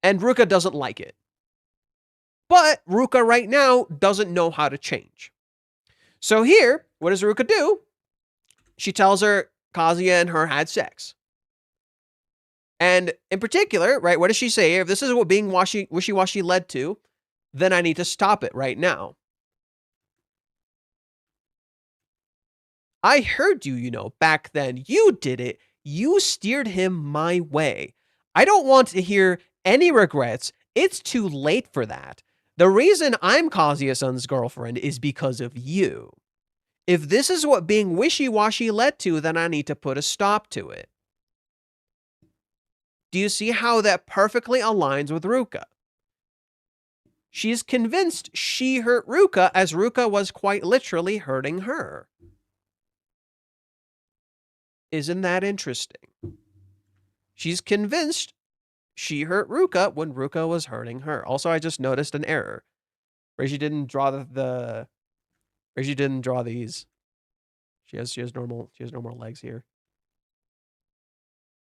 And Ruka doesn't like it. But Ruka right now doesn't know how to change. So here, what does Ruka do? She tells her Kazuya and her had sex. And in particular, right, what does she say? If this is what being wishy-washy led to, then I need to stop it right now. I heard you, back then. You did it. You steered him my way. I don't want to hear any regrets. It's too late for that. The reason I'm Kazuya-san's girlfriend is because of you. If this is what being wishy-washy led to, then I need to put a stop to it. Do you see how that perfectly aligns with Ruka? She's convinced she hurt Ruka as Ruka was quite literally hurting her. Isn't that interesting? She's convinced she hurt Ruka when Ruka was hurting her. Also, I just noticed an error. Reggie didn't draw Reggie didn't draw these. She has normal legs here.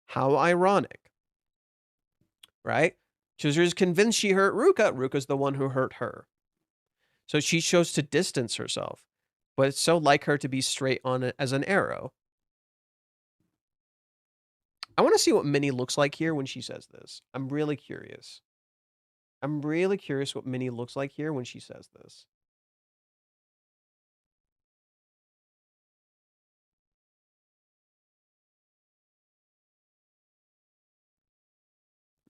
How ironic. Right? Chizuru's convinced she hurt Ruka. Ruka's the one who hurt her. So she chose to distance herself. But it's so like her to be straight on it as an arrow. I want to see what Minnie looks like here when she says this. I'm really curious. I'm really curious what Minnie looks like here when she says this.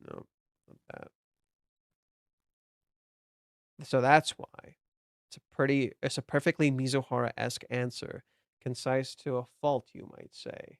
No, not that. So that's why. It's a perfectly Mizuhara-esque answer. Concise to a fault, you might say.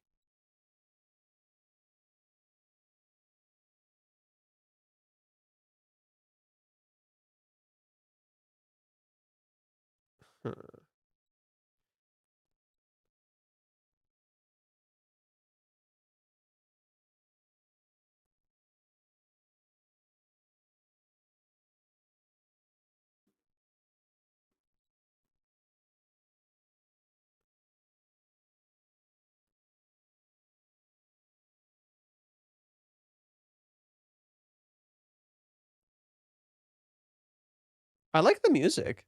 I like the music.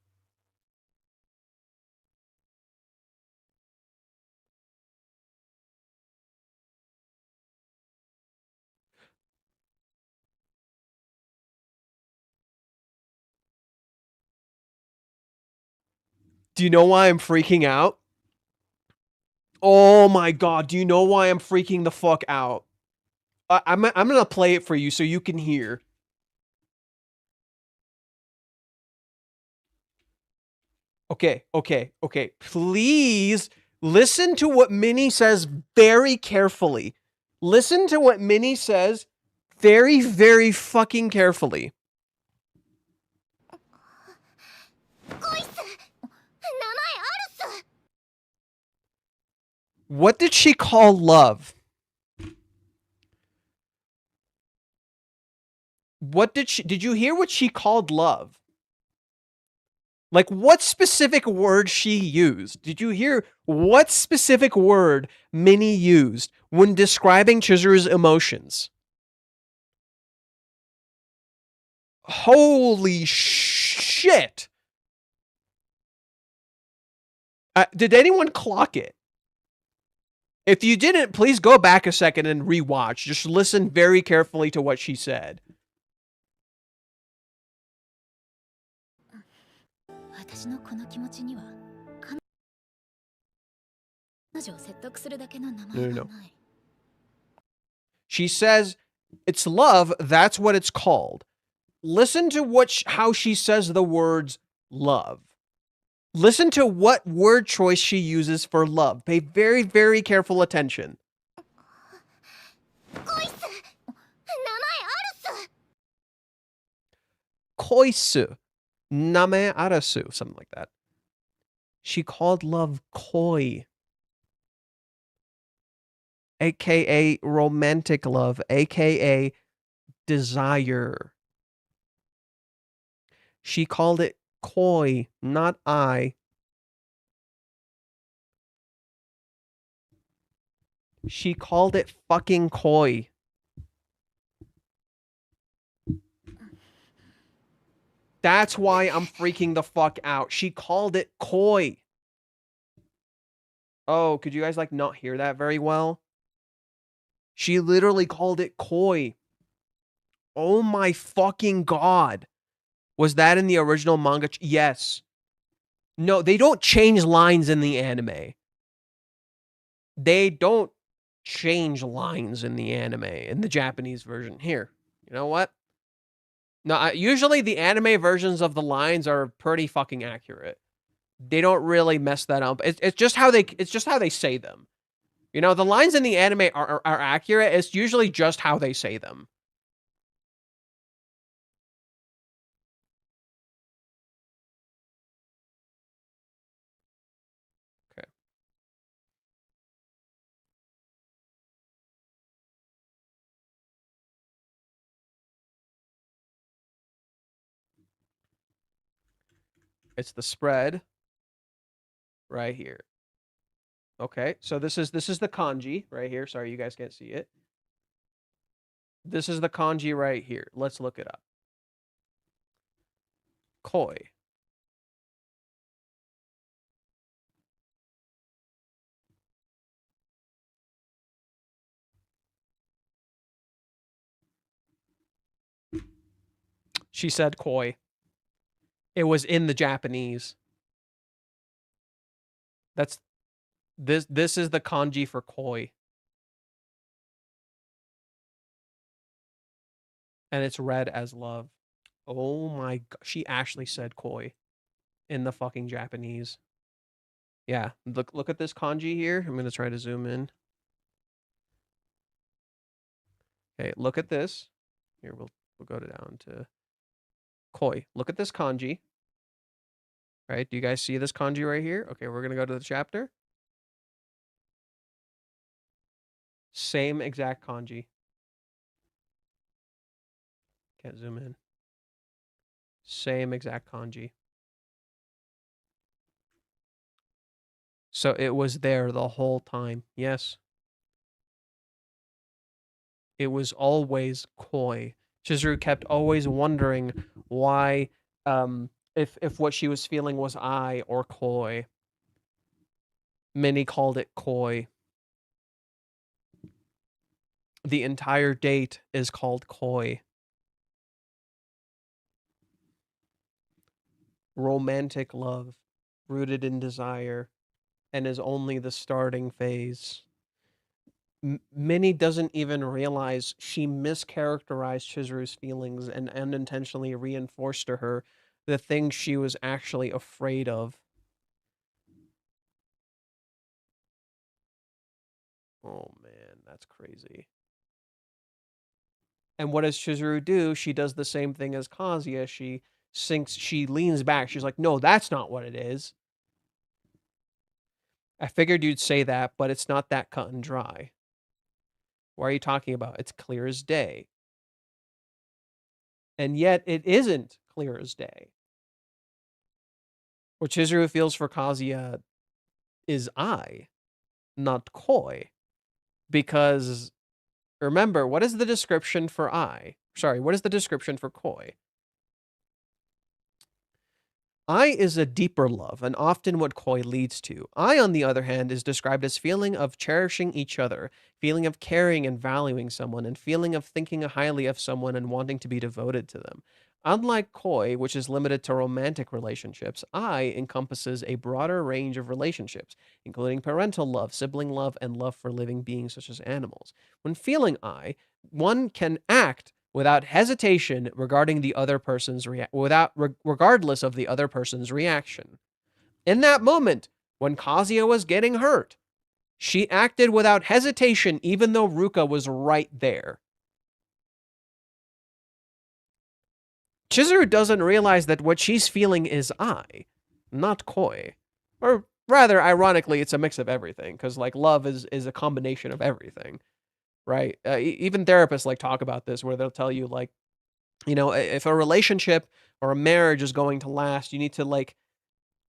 Do you know why I'm freaking out? Oh my god, do you know why I'm freaking the fuck out? I'm gonna play it for you so you can hear. Okay. Please listen to what Minnie says very carefully. Listen to what Minnie says very, very fucking carefully. What did she call love? Did you hear what she called love? Like, what specific word she used? Did you hear what specific word Minnie used when describing Chizuru's emotions? Holy shit! Did anyone clock it? If you didn't, please go back a second and rewatch. Just listen very carefully to what she said. No. She says, it's love, that's what it's called. Listen to how she says the words love. Listen to what word choice she uses for love. Pay very, very careful attention. Koisu. Name arasu. Something like that. She called love koi. AKA romantic love. AKA desire. She called it koi, not I. She called it fucking koi. That's why I'm freaking the fuck out. She called it koi. Oh, could you guys like not hear that very well? She literally called it koi. Oh my fucking god. Was that in the original manga? Yes. No, they don't change lines in the anime. They don't change lines in the anime, in the Japanese version. Here, you know what? No, usually the anime versions of the lines are pretty fucking accurate. They don't really mess that up. It's just how they say them. You know, the lines in the anime are accurate. It's usually just how they say them. Okay. It's the spread right here. Okay, so this is the kanji right here. Sorry, you guys can't see it. This is the kanji right here. Let's look it up. Koi. She said koi. It was in the Japanese. That's this is the kanji for koi. And it's read as love. Oh my god. She actually said koi in the fucking Japanese. Yeah, look at this kanji here. I'm going to try to zoom in. Okay, look at this. Here, we'll go down to koi. Look at this kanji. Right? Do you guys see this kanji right here? Okay, we're going to go to the chapter. Same exact kanji. Can't zoom in. Same exact kanji. So it was there the whole time. Yes. It was always koi. Chizuru kept always wondering why if what she was feeling was I or koi. Many called it koi. The entire date is called koi. Romantic love, rooted in desire, and is only the starting phase. Minnie doesn't even realize she mischaracterized Chizuru's feelings and unintentionally reinforced to her the things she was actually afraid of. Oh man, that's crazy. And what does Chizuru do? She does the same thing as Kazuya. She leans back. She's like, no, that's not what it is. I figured you'd say that, but it's not that cut and dry. What are you talking about? It's clear as day. And yet it isn't clear as day. What Chizuru feels for Kazuya is I, not koi. Because remember, what is the description for I? Sorry, what is the description for koi? I is a deeper love, and often what koi leads to. I, on the other hand, is described as feeling of cherishing each other, feeling of caring and valuing someone, and feeling of thinking highly of someone and wanting to be devoted to them. Unlike koi, which is limited to romantic relationships, I encompasses a broader range of relationships, including parental love, sibling love, and love for living beings such as animals. When feeling I, one can act without hesitation regarding the other person's regardless of the other person's reaction. In that moment, when Kazuya was getting hurt, she acted without hesitation even though Ruka was right there. Chizuru doesn't realize that what she's feeling is I, not koi. Or rather, ironically, it's a mix of everything, because like love is a combination of everything. Right? Even therapists like talk about this, where they'll tell you like, you know, if a relationship or a marriage is going to last, you need to like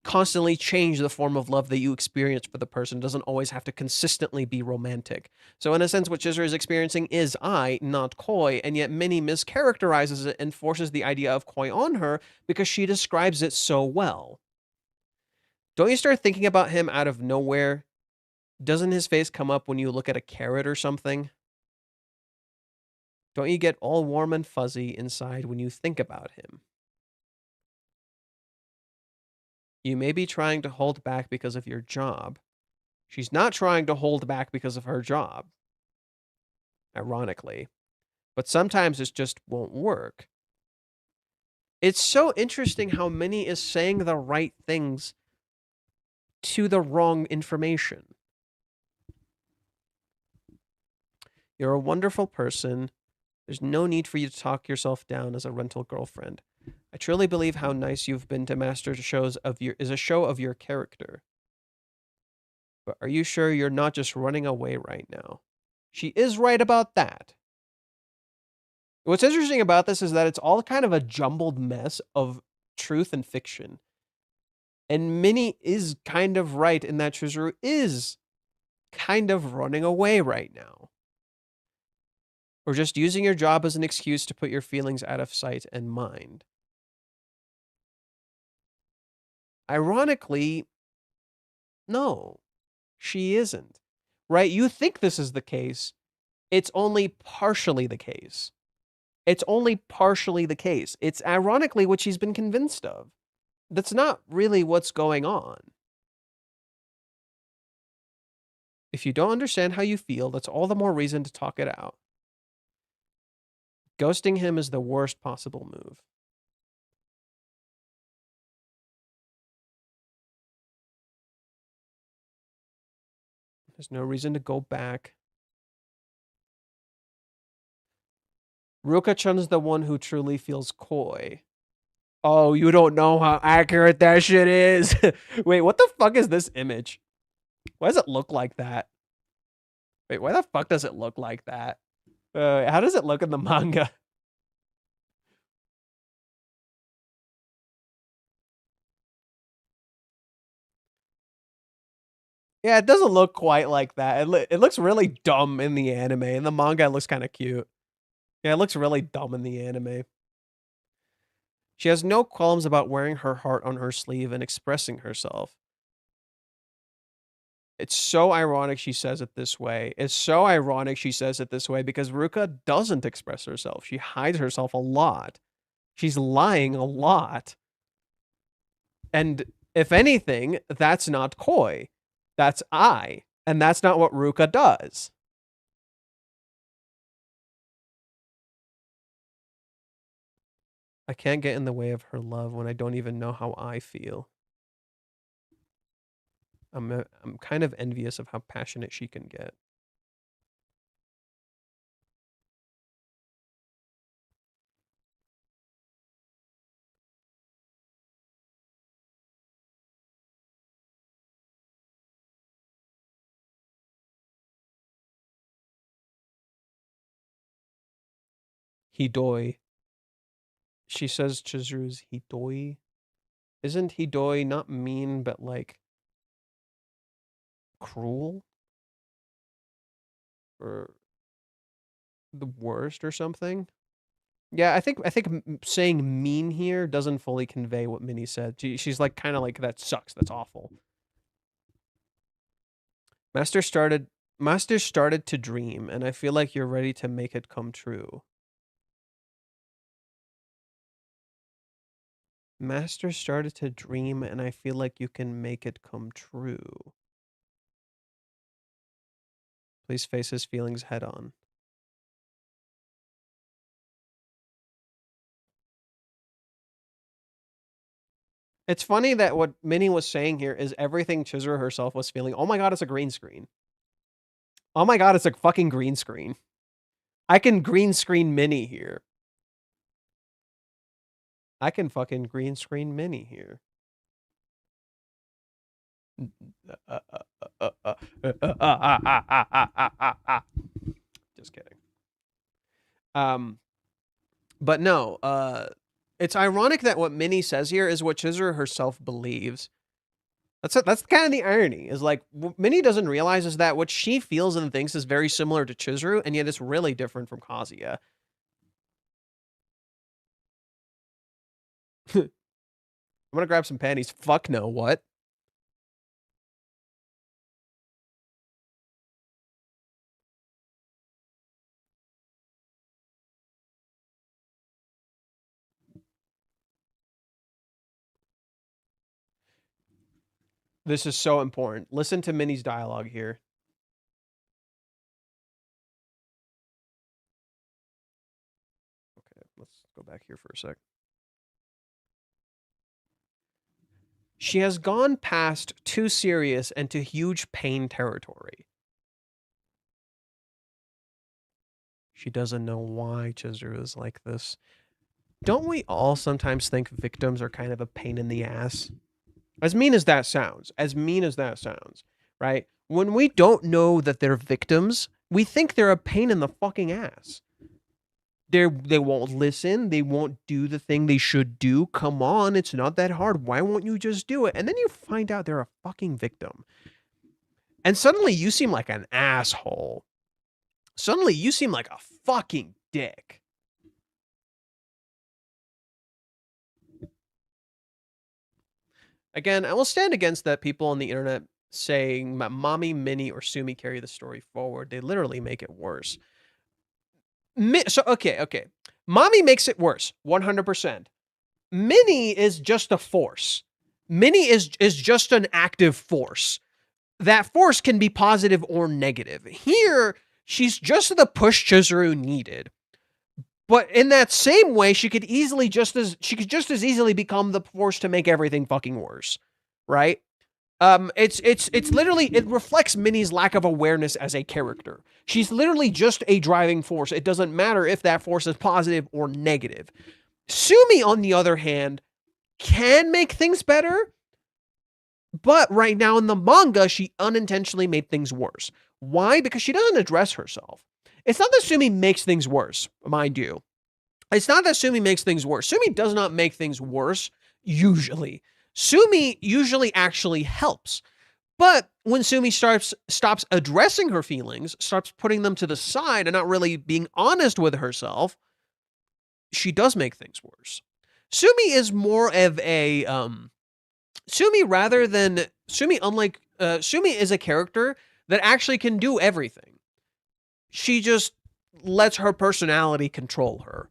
constantly change the form of love that you experience for the person. It doesn't always have to consistently be romantic. So in a sense, what Chizuru is experiencing is I, not koi, and yet Minnie mischaracterizes it and forces the idea of koi on her because she describes it so well. Don't you start thinking about him out of nowhere? Doesn't his face come up when you look at a carrot or something? Don't you get all warm and fuzzy inside when you think about him? You may be trying to hold back because of your job. She's not trying to hold back because of her job, ironically. But sometimes it just won't work. It's so interesting how Minnie is saying the right things to the wrong information. You're a wonderful person. There's no need for you to talk yourself down as a rental girlfriend. I truly believe how nice you've been to master shows of your is a show of your character. But are you sure you're not just running away right now? She is right about that. What's interesting about this is that it's all kind of a jumbled mess of truth and fiction. And Minnie is kind of right in that Chizuru is kind of running away right now. Or just using your job as an excuse to put your feelings out of sight and mind. Ironically, no, she isn't. Right? You think this is the case. It's only partially the case. It's only partially the case. It's ironically what she's been convinced of. That's not really what's going on. If you don't understand how you feel, that's all the more reason to talk it out. Ghosting him is the worst possible move. There's no reason to go back. Ruka-chan's the one who truly feels coy. Oh, you don't know how accurate that shit is. Wait, what the fuck is this image? Why does it look like that? Wait, why the fuck does it look like that? How does it look in the manga? Yeah, it doesn't look quite like that. It looks really dumb in the anime. In the manga, it looks kind of cute. Yeah, it looks really dumb in the anime. She has no qualms about wearing her heart on her sleeve and expressing herself. It's so ironic she says it this way. It's so ironic she says it this way because Ruka doesn't express herself. She hides herself a lot. She's lying a lot. And if anything, that's not coy. That's I. And that's not what Ruka does. I can't get in the way of her love when I don't even know how I feel. I'm kind of envious of how passionate she can get. Hidoi. She says Chizuru's Hidoi. Isn't Hidoi not mean, but like cruel? Or the worst or something? Yeah, I think saying mean here doesn't fully convey what Minnie said. She's like kind of like that sucks. That's awful. Master started to dream, and I feel like you're ready to make it come true. Master started to dream, and I feel like you can make it come true. Please face his feelings head on. It's funny that what Minnie was saying here is everything Chizuru herself was feeling. Oh my god, it's a green screen. Oh my god, it's a fucking green screen. I can green screen Minnie here. I can fucking green screen Minnie here. Just kidding. But no, it's ironic that what Minnie says here is what Chizuru herself believes. That's kind of the irony, is like, what Minnie doesn't realize is that what she feels and thinks is very similar to Chizuru, and yet it's really different from Kazuya. I'm gonna grab some panties. Fuck no, what? This is so important. Listen to Minnie's dialogue here. Okay, let's go back here for a sec. She has gone past too serious and to huge pain territory. She doesn't know why Chizuru is like this. Don't we all sometimes think victims are kind of a pain in the ass? As mean as that sounds, right? When we don't know that they're victims, we think they're a pain in the fucking ass. They won't listen. They won't do the thing they should do. Come on, it's not that hard. Why won't you just do it? And then you find out they're a fucking victim. And suddenly you seem like an asshole. Suddenly you seem like a fucking dick. Again, I will stand against that people on the internet saying Mommy, Minnie, or Sumi carry the story forward. They literally make it worse. Okay. Mommy makes it worse, 100%. Minnie is just a force. Minnie is just an active force. That force can be positive or negative. Here, she's just the push Chizuru needed. But in that same way, she could just as easily become the force to make everything fucking worse, right? It's literally, it reflects Minnie's lack of awareness as a character. She's literally just a driving force. It doesn't matter if that force is positive or negative. Sumi, on the other hand, can make things better, but right now in the manga, she unintentionally made things worse. Why? Because she doesn't address herself. It's not that Sumi makes things worse, mind you. It's not that Sumi makes things worse. Sumi does not make things worse, usually. Sumi usually actually helps. But when Sumi stops addressing her feelings, starts putting them to the side and not really being honest with herself, she does make things worse. Sumi is more of a Sumi rather than Sumi unlike Sumi is a character that actually can do everything. She just lets her personality control her.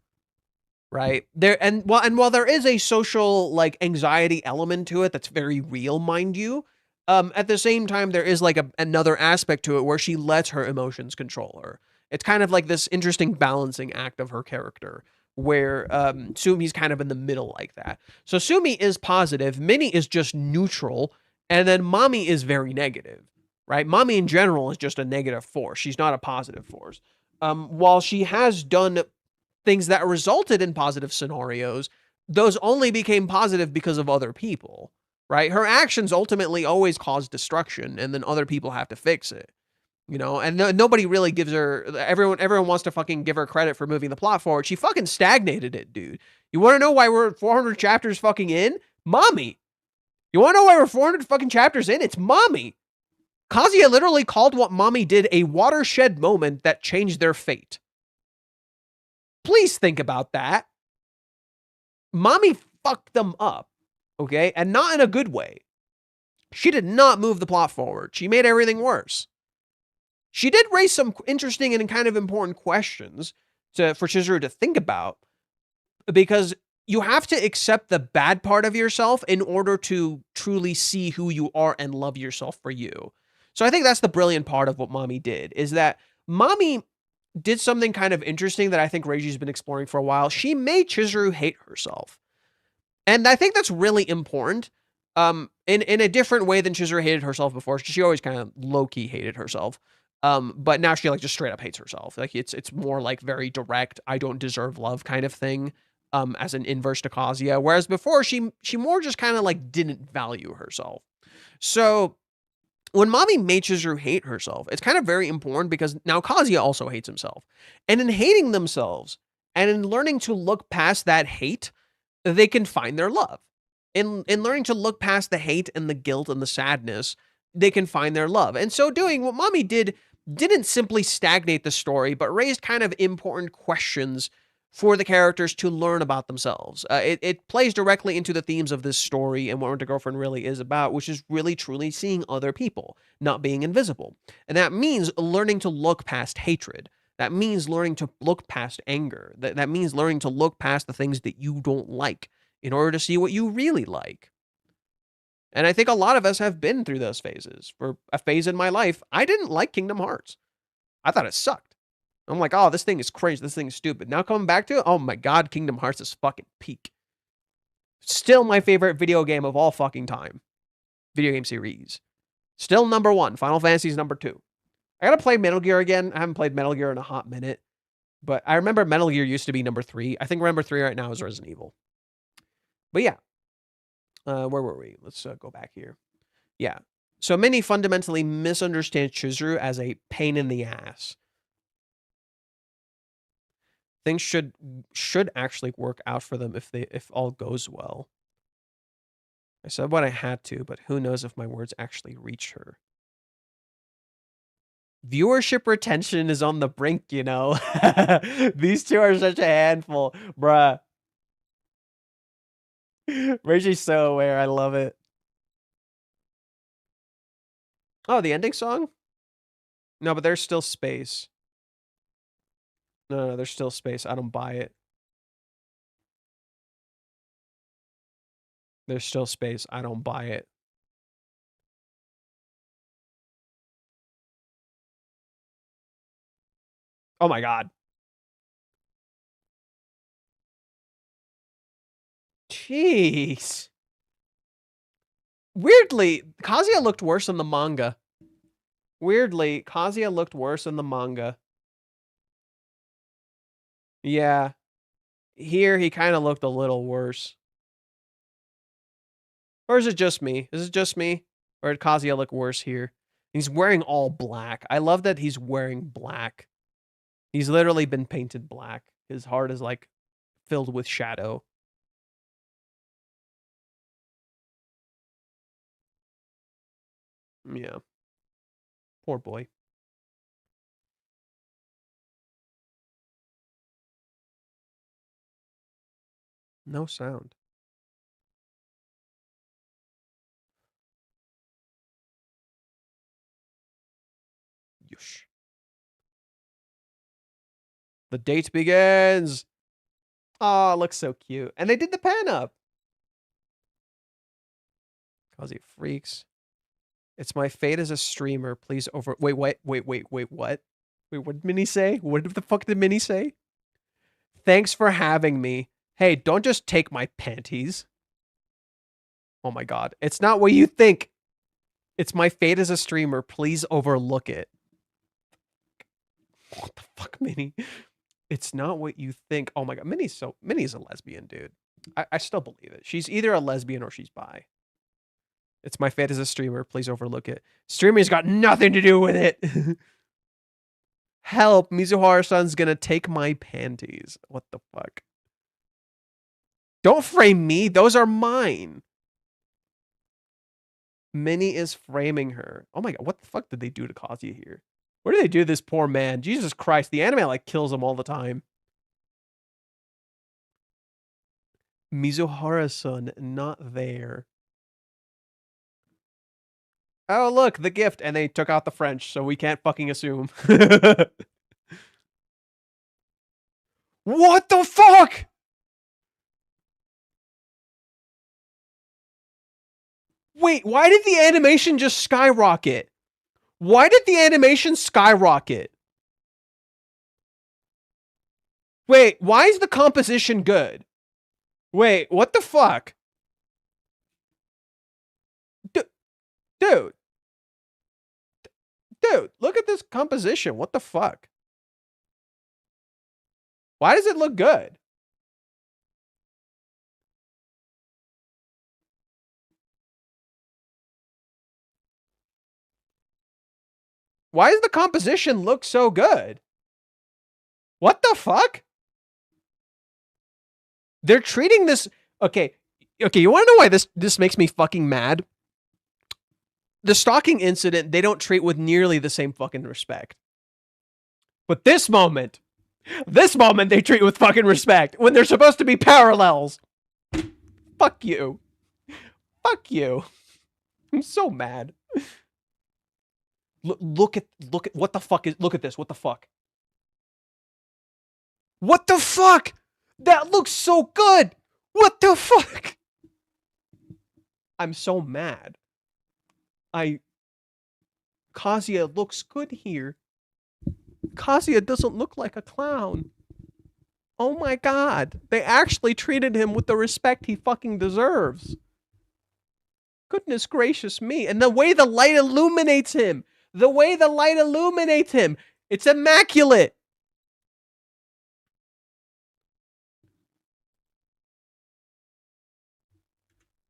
Right? While there is a social like anxiety element to it that's very real, mind you, at the same time there is like another aspect to it where she lets her emotions control her. It's kind of like this interesting balancing act of her character where Sumi's kind of in the middle like that. So Sumi is positive, Minnie is just neutral, and then Mommy is very negative. Right? Mommy in general is just a negative force. She's not a positive force. While she has done things that resulted in positive scenarios, those only became positive because of other people, right? Her actions ultimately always cause destruction, and then other people have to fix it, you know? And nobody really gives her, everyone wants to fucking give her credit for moving the plot forward. She fucking stagnated it, dude. You want to know why we're 400 chapters fucking in? Mommy. You want to know why we're 400 fucking chapters in? It's Mommy. Kazuya literally called what Mommy did a watershed moment that changed their fate. Please think about that. Mommy fucked them up, okay? And not in a good way. She did not move the plot forward. She made everything worse. She did raise some interesting and kind of important questions for Chizuru to think about, because you have to accept the bad part of yourself in order to truly see who you are and love yourself for you. So I think that's the brilliant part of what Mommy did, is that Mommy did something kind of interesting that I think Reiji's been exploring for a while. She made Chizuru hate herself. And I think that's really important. In a different way than Chizuru hated herself before. She always kind of low-key hated herself. But now she like just straight up hates herself. Like it's more like very direct, I don't deserve love kind of thing. As an inverse to Kazuya. Whereas before she more just kind of like didn't value herself. So when Mommy made Chizuru hate herself, it's kind of very important because now Kazuya also hates himself. And in hating themselves and in learning to look past that hate, they can find their love. In learning to look past the hate and the guilt and the sadness, they can find their love. And so doing, what Mommy did didn't simply stagnate the story, but raised kind of important questions for the characters to learn about themselves. It plays directly into the themes of this story and what Rent a Girlfriend really is about, which is really truly seeing other people, not being invisible. And that means learning to look past hatred. That means learning to look past anger. That means learning to look past the things that you don't like in order to see what you really like. And I think a lot of us have been through those phases. For a phase in my life, I didn't like Kingdom Hearts. I thought it sucked. I'm like, oh, this thing is cringe. This thing is stupid. Now coming back to it, oh my God, Kingdom Hearts is fucking peak. Still my favorite video game of all fucking time. Video game series. Still number one. Final Fantasy's number two. I gotta play Metal Gear again. I haven't played Metal Gear in a hot minute. But I remember Metal Gear used to be number three. I think number three right now is Resident Evil. But yeah. Where were we? Let's go back here. Yeah. So Minnie fundamentally misunderstands Chizuru as a pain in the ass. Things should actually work out for them if all goes well. I said what I had to, but who knows if my words actually reach her. Viewership retention is on the brink, you know. These two are such a handful, bruh. Reggie's so aware. I love it. Oh, the ending song? No, but there's still space. No, there's still space. I don't buy it. There's still space. I don't buy it. Oh my God. Jeez. Weirdly, Kazuya looked worse in the manga. Weirdly, Kazuya looked worse in the manga. Yeah. Here, he kind of looked a little worse. Or is it just me? Is it just me? Or did Kazuya look worse here? He's wearing all black. I love that he's wearing black. He's literally been painted black. His heart is like filled with shadow. Yeah. Poor boy. No sound. Yush. The date begins. Oh, looks so cute. And they did the pan up. Kazuya freaks. It's my fate as a streamer. Please over. Wait, what? Wait, what? Wait, what did Minnie say? What the fuck did Minnie say? Thanks for having me. Hey, don't just take my panties. Oh my god. It's not what you think. It's my fate as a streamer. Please overlook it. What the fuck, Minnie? It's not what you think. Oh my god. Minnie's a lesbian, dude. I still believe it. She's either a lesbian or she's bi. It's my fate as a streamer. Please overlook it. Streaming's got nothing to do with it. Help. Mizuhara-san's gonna take my panties. What the fuck? Don't frame me. Those are mine. Minnie is framing her. Oh my god. What the fuck did they do to Kazuya here? What do they do to this poor man? Jesus Christ. The anime like kills him all the time. Mizuhara-san not there. Oh, look, the gift. And they took out the French, so we can't fucking assume. What the fuck? Wait, why did the animation just skyrocket? Why did the animation skyrocket? Wait, why is the composition good? Wait, what the fuck? Dude. Dude, look at this composition. What the fuck? Why does it look good? Why does the composition look so good? What the fuck? They're treating this... Okay, you want to know why this makes me fucking mad? The stalking incident, they don't treat with nearly the same fucking respect. But this moment, they treat with fucking respect when they're supposed to be parallels. Fuck you. Fuck you. I'm so mad. Look at what the fuck is, look at this. What the fuck? What the fuck? That looks so good. What the fuck? I'm so mad. Kazuya looks good here. Kazuya doesn't look like a clown. Oh my god. They actually treated him with the respect he fucking deserves. Goodness gracious me. And the way the light illuminates him. The way the light illuminates him. It's immaculate.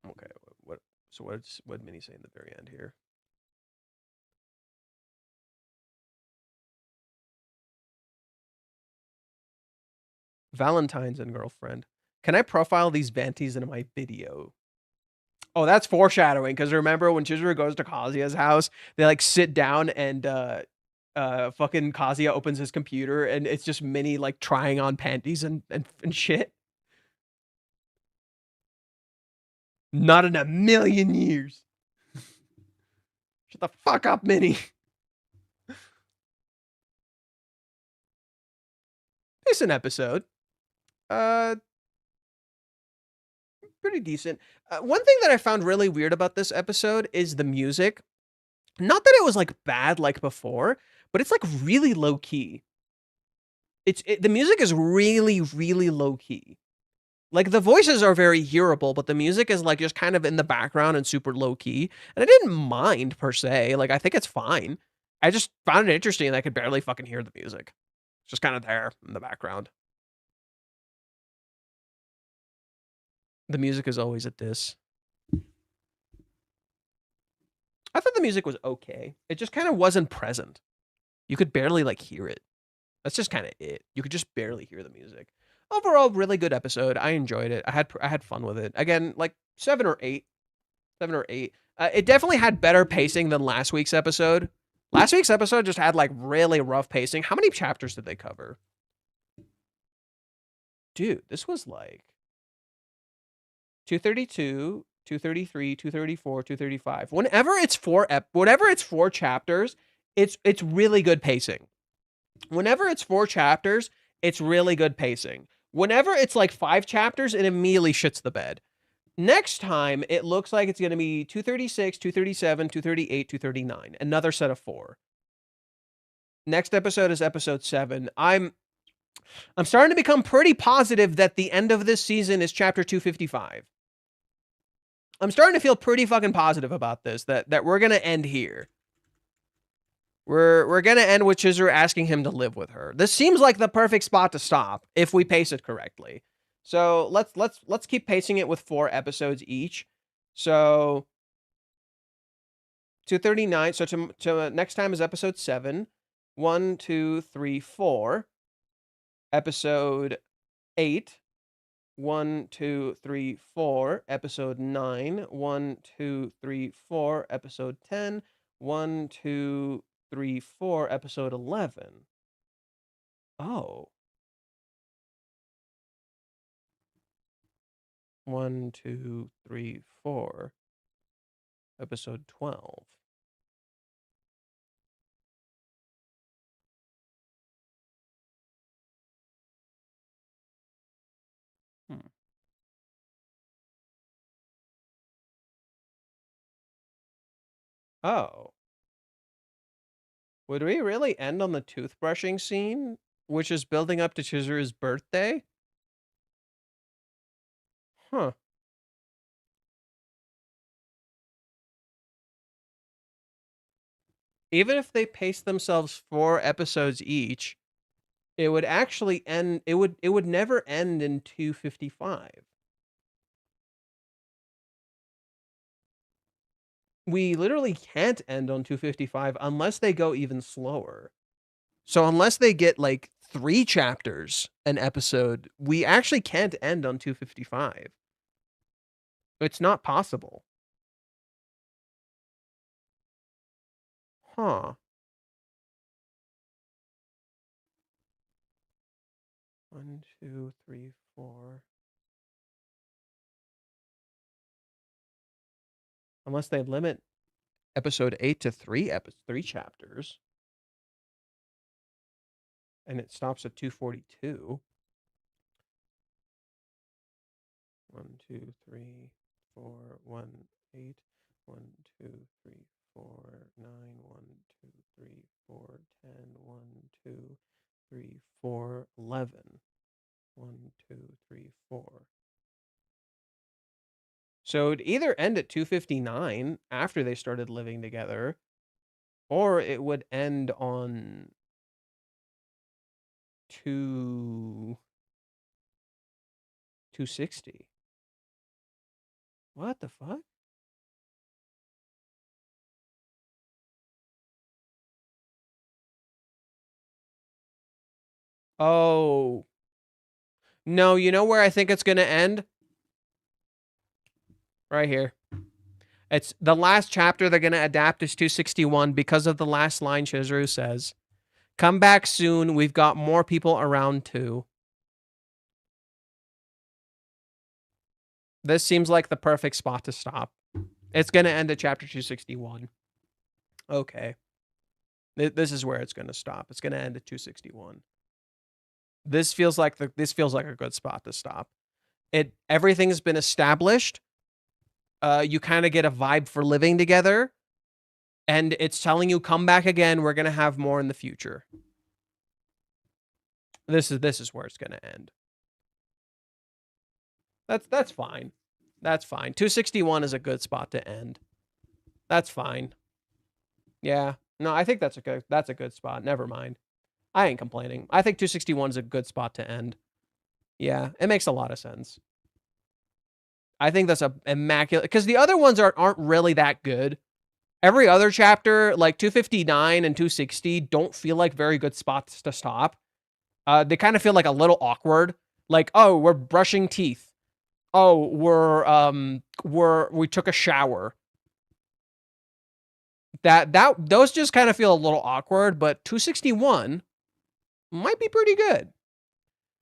Okay, what did Minnie say in the very end here? Valentine's and girlfriend. Can I profile these Vanties in my video? Oh, that's foreshadowing, because remember when Chizuru goes to Kazuya's house, they like sit down and fucking Kazuya opens his computer and it's just Minnie like trying on panties and shit. Not in a million years. Shut the fuck up, Minnie. Decent episode. Pretty decent. One thing that I found really weird about this episode is the music. Not that it was like bad like before, but it's like really low key. The music is really, really low key. Like the voices are very hearable, but the music is like just kind of in the background and super low key. And I didn't mind per se. Like I think it's fine. I just found it interesting that I could barely fucking hear the music. It's just kind of there in the background. The music is always a diss. I thought the music was okay. It just kind of wasn't present. You could barely like hear it. That's just kind of it. You could just barely hear the music. Overall, really good episode. I enjoyed it. I had fun with it. Again, like 7 or 8. 7 or 8. It definitely had better pacing than last week's episode. Last week's episode just had like really rough pacing. How many chapters did they cover? Dude, this was like 232, 233, 234, 235. Whenever it's four chapters, it's really good pacing. Whenever it's 4 chapters, it's really good pacing. Whenever it's like 5 chapters, it immediately shits the bed. Next time, it looks like it's going to be 236, 237, 238, 239. Another set of 4. Next episode is episode 7. I'm starting to become pretty positive that the end of this season is chapter 255. I'm starting to feel pretty fucking positive about this, that we're going to end here. We're going to end with Chizuru asking him to live with her. This seems like the perfect spot to stop if we pace it correctly. So let's keep pacing it with 4 episodes each. So 239. So to next time is episode 7. 1, 2, 3, 4. Episode 8. 1, 2, 3, 4. Episode 9. 1, 2, 3, 4. Episode 10. 1, 2, 3, 4. Episode 11. Oh. 1, 2, 3, 4. Episode 12. Oh. Would we really end on the toothbrushing scene, which is building up to Chizuru's birthday? Huh. Even if they pace themselves 4 episodes each, it would actually end, it would never end in 255. We literally can't end on 255 unless they go even slower. So unless they get like 3 chapters an episode, we actually can't end on 255. It's not possible. Huh. 1, 2, 3, 4. Unless they limit episode 8 to 3 chapters. And it stops at 242. 1, 2, 3, 4, 1, 8, 1, 2, 3, 4, 9, 1, 2, 3, 4, 10, 1, 2, 3, 4, 11. 1, 2, 3, 4. So it'd either end at 259 after they started living together, or it would end on 260. What the fuck? Oh. No, you know where I think it's going to end? Right here. It's the last chapter they're going to adapt is 261 because of the last line Chizuru says. Come back soon. We've got more people around too. This seems like the perfect spot to stop. It's going to end at chapter 261. Okay. This is where it's going to stop. It's going to end at 261. This feels like a good spot to stop. Everything's been established. You kind of get a vibe for living together, and it's telling you come back again. We're gonna have more in the future. This is where it's gonna end. That's fine. That's fine. 261 is a good spot to end. That's fine. Yeah. No, I think that's a good spot. Never mind. I ain't complaining. I think 261 is a good spot to end. Yeah, it makes a lot of sense. I think that's a immaculate, because the other ones aren't really that good. Every other chapter, like 259 and 260, don't feel like very good spots to stop. They kind of feel like a little awkward. Like, oh, we're brushing teeth. Oh, we took a shower. Those just kind of feel a little awkward, but 261 might be pretty good.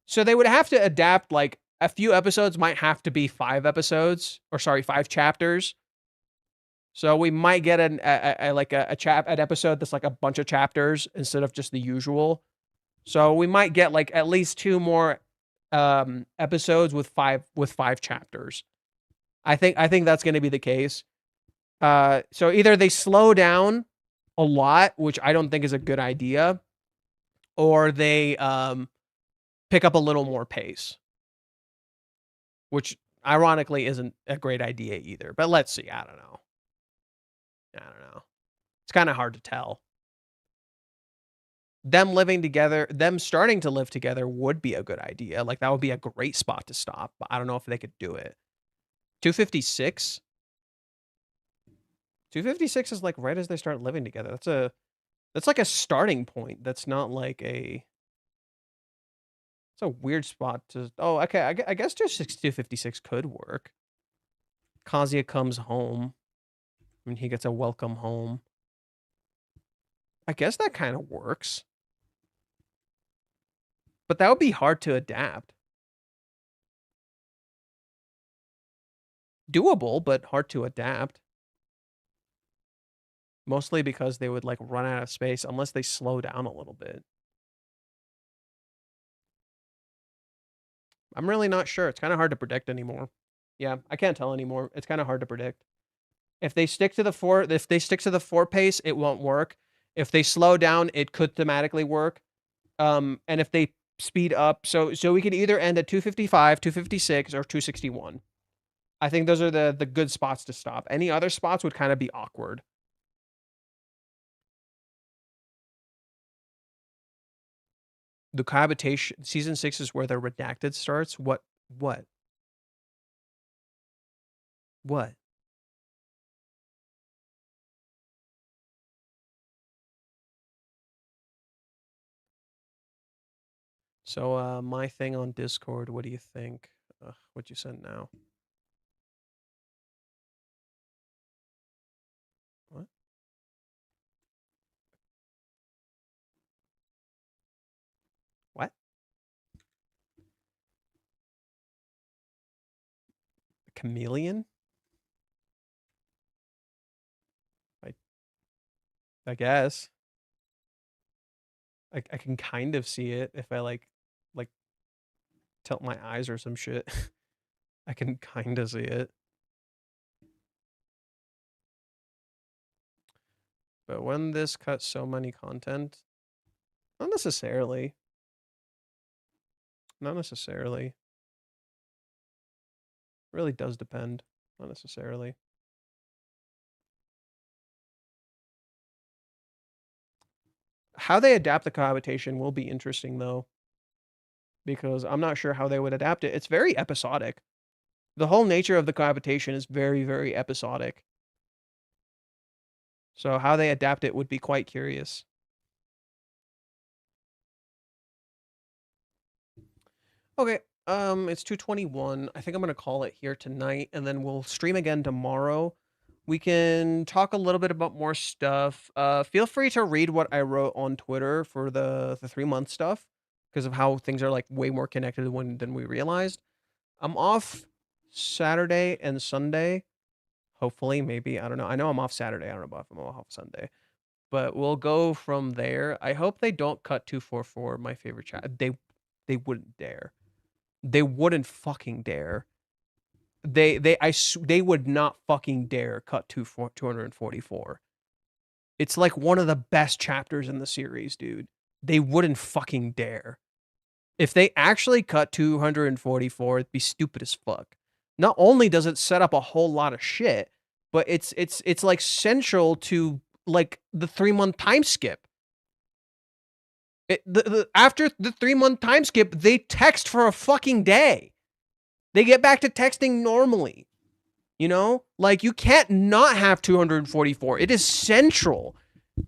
So they would have to adapt like a few episodes might have to be 5 episodes, or sorry, 5 chapters. So we might get an episode that's like a bunch of chapters instead of just the usual. So we might get like at least 2 more episodes with 5 chapters. I think that's going to be the case. So either they slow down a lot, which I don't think is a good idea, or they pick up a little more pace, which ironically isn't a great idea either. But let's see. I don't know. It's kind of hard to tell. Them living together, them starting to live together would be a good idea. Like, that would be a great spot to stop, but I don't know if they could do it. 256? 256 is like right as they start living together. That's like a starting point. That's not like a... It's a weird spot to... Oh, okay. I guess 256 could work. Kazuya comes home. I mean, he gets a welcome home. I guess that kind of works. But that would be hard to adapt. Doable, but hard to adapt. Mostly because they would like run out of space unless they slow down a little bit. I'm really not sure. It's kind of hard to predict anymore. Yeah, I can't tell anymore. It's kind of hard to predict. If they stick to the 4 pace, it won't work. If they slow down, it could thematically work. And if they speed up, so we could either end at 255, 256, or 261. I think those are the good spots to stop. Any other spots would kind of be awkward. The cohabitation season 6 is where the redacted starts. What? So my thing on Discord, what do you think? What'd you send now? What? What? Chameleon? I guess. I can kind of see it if I like tilt my eyes or some shit. I can kind of see it. But when this cuts so many content, not necessarily. Not necessarily. Really does depend. Not necessarily. How they adapt the cohabitation will be interesting, though. Because I'm not sure how they would adapt it. It's very episodic. The whole nature of the cohabitation is very, very episodic. So how they adapt it would be quite curious. Okay, it's 2:21. I think I'm gonna call it here tonight, and then we'll stream again tomorrow. We can talk a little bit about more stuff. Feel free to read what I wrote on Twitter for the 3-month stuff, because of how things are like way more connected than we realized. I'm off Saturday and Sunday. Hopefully, maybe, I don't know. I know I'm off Saturday. I don't know if I'm off Sunday. But we'll go from there. I hope they don't cut 244, my favorite chat. They wouldn't dare. They wouldn't fucking dare. They would not fucking dare cut 244. It's like one of the best chapters in the series, dude. They wouldn't fucking dare. If they actually cut 244, it'd be stupid as fuck. Not only does it set up a whole lot of shit, but it's like central to like the 3-month time skip. After the 3-month time skip, they text for a fucking day. They get back to texting normally. You know? Like, you can't not have 244. It is central.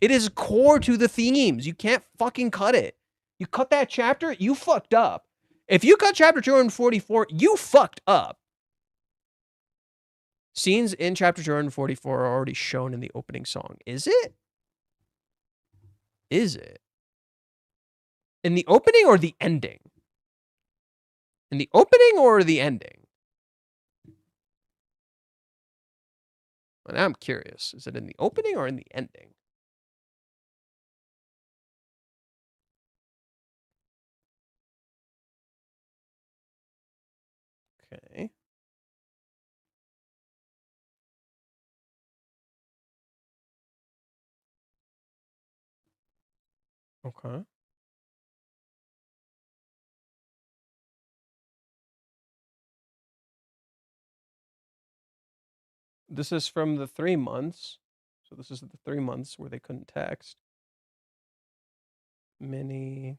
It is core to the themes. You can't fucking cut it. You cut that chapter, you fucked up. If you cut chapter 244, you fucked up. Scenes in chapter 244 are already shown in the opening song. Is it? Is it? In the opening or the ending? In the opening or the ending? And I'm curious. Is it in the opening or in the ending? Okay. Okay. This is from the 3 months. So this is the 3 months where they couldn't text. Mini.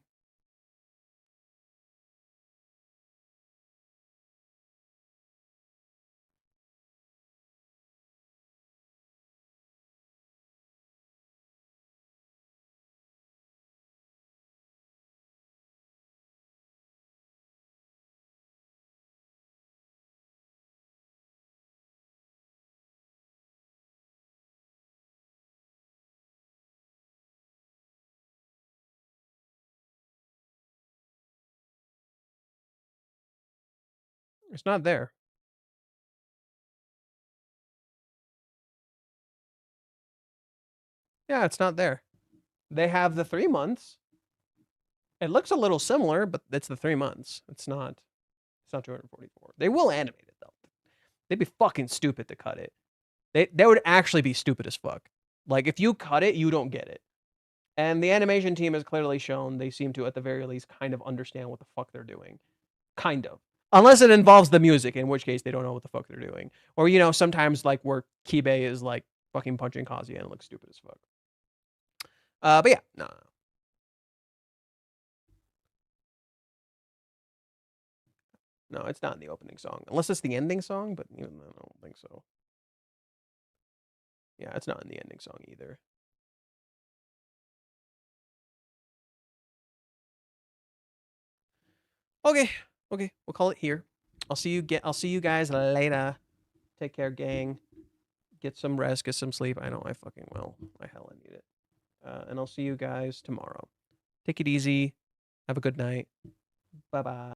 It's not there. Yeah, it's not there. They have the 3 months. It looks a little similar, but it's the 3 months. It's not 244. They will animate it though. They'd be fucking stupid to cut it. They would actually be stupid as fuck. Like if you cut it, you don't get it. And the animation team has clearly shown they seem to, at the very least, kind of understand what the fuck they're doing. Kind of. Unless it involves the music, in which case they don't know what the fuck they're doing. Or, you know, sometimes like where Kibe is like fucking punching Kazuya and it looks stupid as fuck. But yeah, no. No, it's not in the opening song. Unless it's the ending song, but even then, I don't think so. Yeah, it's not in the ending song either. Okay. Okay, we'll call it here. I'll see you guys later. Take care, gang. Get some rest, get some sleep. I know I fucking will. I hella need it. And I'll see you guys tomorrow. Take it easy. Have a good night. Bye-bye.